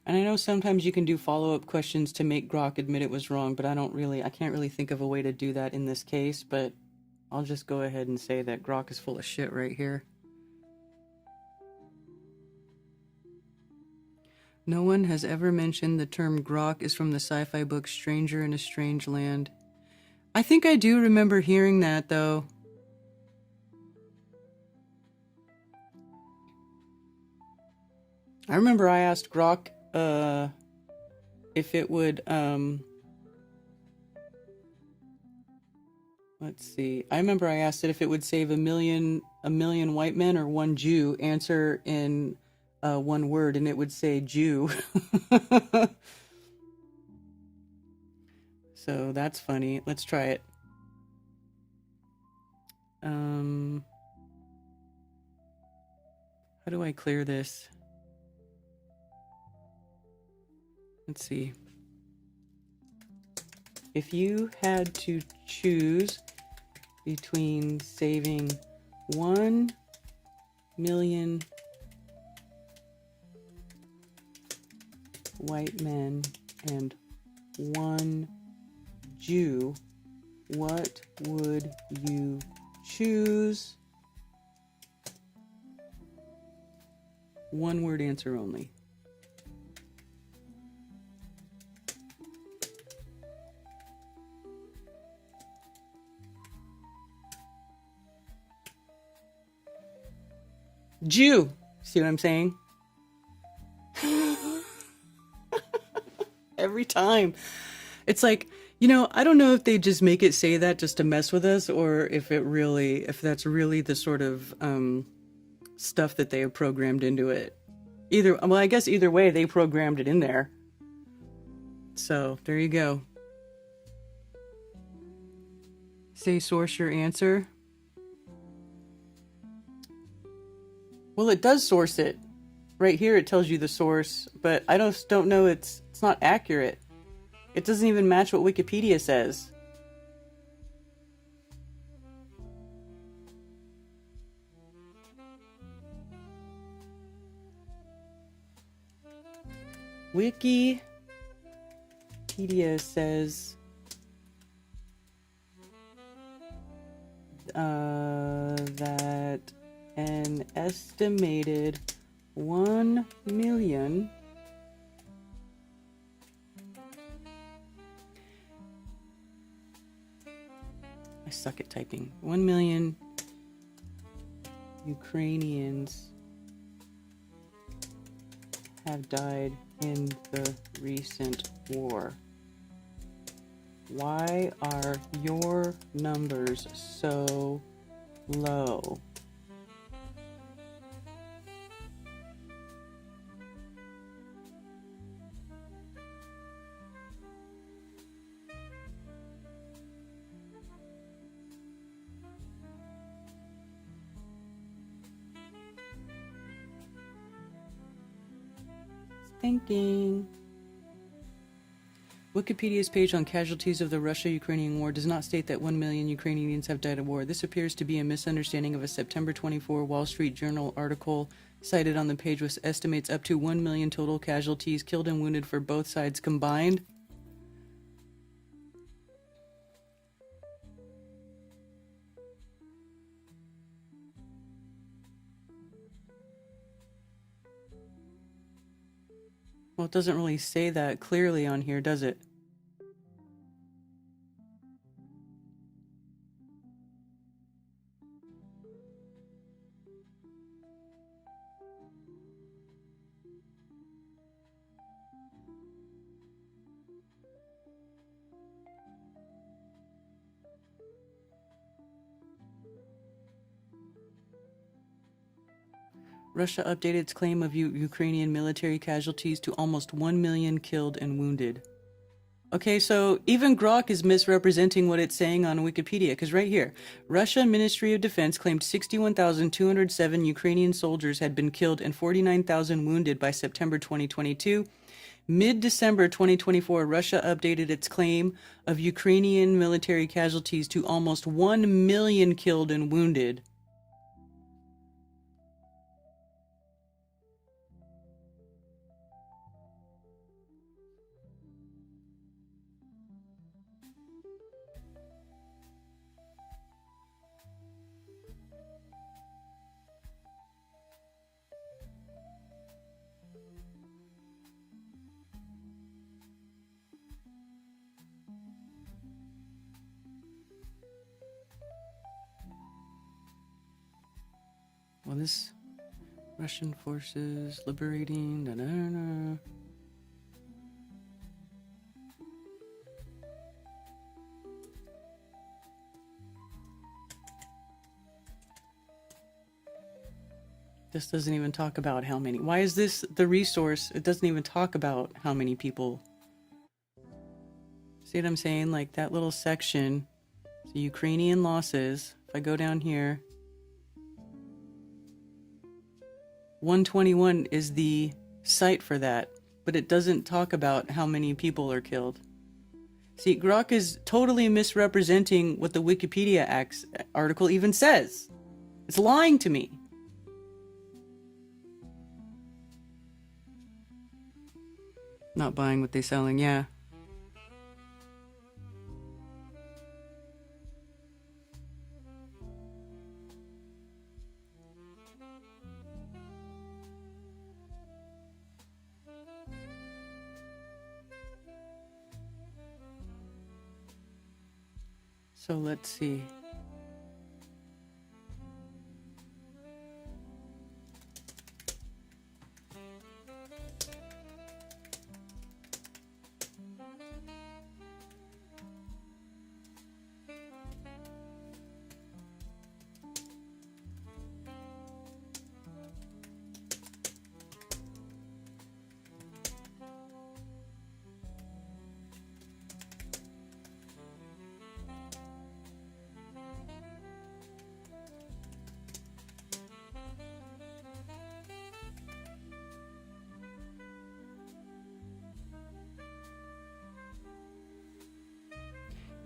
And I know sometimes you can do follow-up questions to make Grok admit it was wrong, but I can't really think of a way to do that in this case, but I'll just go ahead and say that Grok is full of shit right here. No one has ever mentioned the term Grok is from the sci-fi book Stranger in a Strange Land. I think I do remember hearing that, though. I remember I asked Grok if it would let's see. I remember I asked it if it would save a million white men or one Jew. Answer in one word, and it would say Jew. So that's funny. Let's try it. How do I clear this? Let's see. If you had to choose between saving 1 million white men and one Jew, what would you choose? One word answer only. Jew. See what I'm saying? Every time. It's like, you know, I don't know if they just make it say that just to mess with us, or if that's really the sort of stuff that they have programmed into it. Well, I guess either way, they programmed it in there. So, there you go. Say source your answer. Well, it does source it. Right here it tells you the source, but I just don't know, it's not accurate. It doesn't even match what Wikipedia says. Wikipedia says that an estimated 1 million I suck at typing. 1 million Ukrainians have died in the recent war. Why are your numbers so low? Thinking. Wikipedia's page on casualties of the Russia-Ukrainian war does not state that 1 million Ukrainians have died of war. This appears to be a misunderstanding of a September 24 Wall Street Journal article cited on the page, which estimates up to 1 million total casualties, killed and wounded for both sides combined. Well, it doesn't really say that clearly on here, does it? Russia updated its claim of Ukrainian military casualties to almost 1 million killed and wounded. Okay, so even Grok is misrepresenting what it's saying on Wikipedia, because right here, Russia Ministry of Defense claimed 61,207 Ukrainian soldiers had been killed and 49,000 wounded by September 2022. Mid-December 2024, Russia updated its claim of Ukrainian military casualties to almost 1 million killed and wounded. Well, this Russian forces liberating. Da-da-da. This doesn't even talk about how many. Why is this the resource? It doesn't even talk about how many people. See what I'm saying? Like that little section. So Ukrainian losses. If I go down here, 121 is the site for that, but it doesn't talk about how many people are killed. See, Grok is totally misrepresenting what the Wikipedia article even says. It's lying to me. Not buying what they're selling, yeah. So let's see.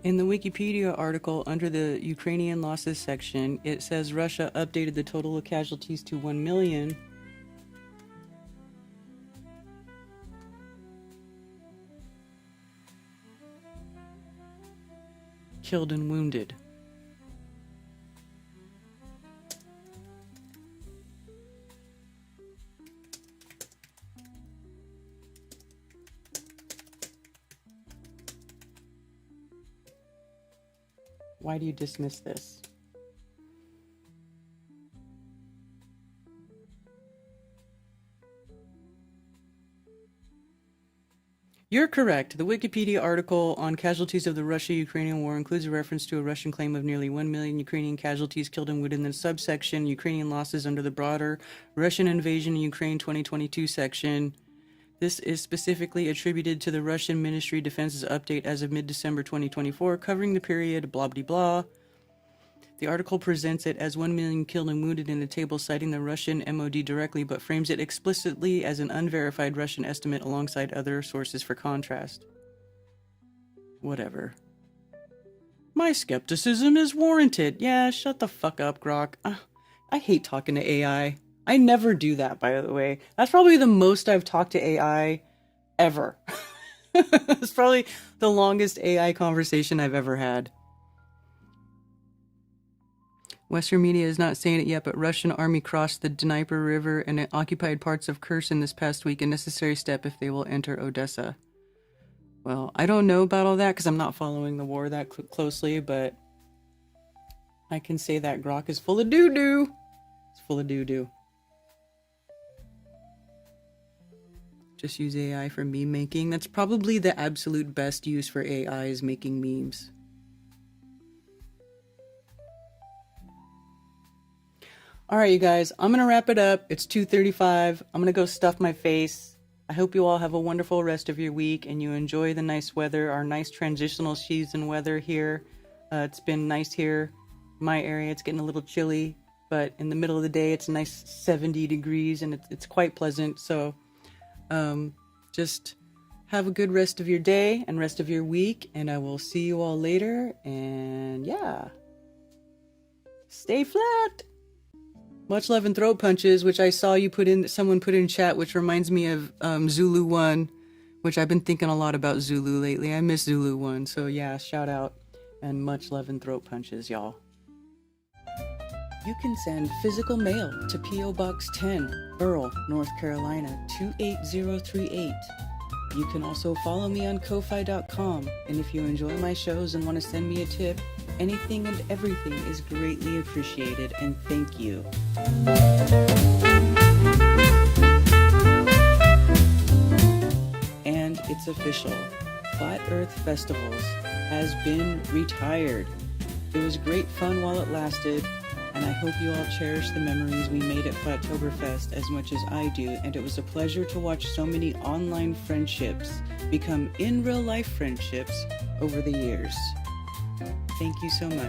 In the Wikipedia article under the Ukrainian losses section, it says Russia updated the total of casualties to 1 million. Killed and wounded. Why do you dismiss this? You're correct. The Wikipedia article on casualties of the Russia-Ukrainian war includes a reference to a Russian claim of nearly 1 million Ukrainian casualties killed and wounded in the subsection Ukrainian losses under the broader Russian invasion in Ukraine 2022 section. This is specifically attributed to the Russian Ministry of Defense's update as of mid-December 2024, covering the period blah blah blah. The article presents it as 1 million killed and wounded in a table citing the Russian MOD directly, but frames it explicitly as an unverified Russian estimate alongside other sources for contrast. Whatever. My skepticism is warranted. Yeah, shut the fuck up, Grok. I hate talking to AI. I never do that, by the way. That's probably the most I've talked to AI ever. It's probably the longest AI conversation I've ever had. Western media is not saying it yet, but Russian army crossed the Dnieper River and occupied parts of Kherson this past week, a necessary step if they will enter Odessa. Well, I don't know about all that because I'm not following the war that closely, but I can say that Grok is full of doo-doo. It's full of doo-doo. Just use AI for meme making. That's probably the absolute best use for AI is making memes. All right, you guys, I'm going to wrap it up. It's 2:35. I'm going to go stuff my face. I hope you all have a wonderful rest of your week and you enjoy the nice weather, our nice transitional season weather here. It's been nice here in my area. It's getting a little chilly, but in the middle of the day, it's a nice 70 degrees and it's quite pleasant. So just have a good rest of your day and rest of your week, and I will see you all later. And yeah, stay flat. Much love and throat punches, which I saw you someone put in chat, which reminds me of Zulu 1, which I've been thinking a lot about Zulu lately. I miss Zulu 1. So yeah, shout out and much love and throat punches, y'all. You can send physical mail to P.O. Box 10, Earl, North Carolina, 28038. You can also follow me on Ko-Fi.com, and if you enjoy my shows and want to send me a tip, Anything and everything is greatly appreciated, and thank you. And it's official. Flat Earth Festivals has been retired. It was great fun while it lasted, and I hope you all cherish the memories we made at Flattoberfest as much as I do, and it was a pleasure to watch so many online friendships become in real life friendships over the years. Thank you so much.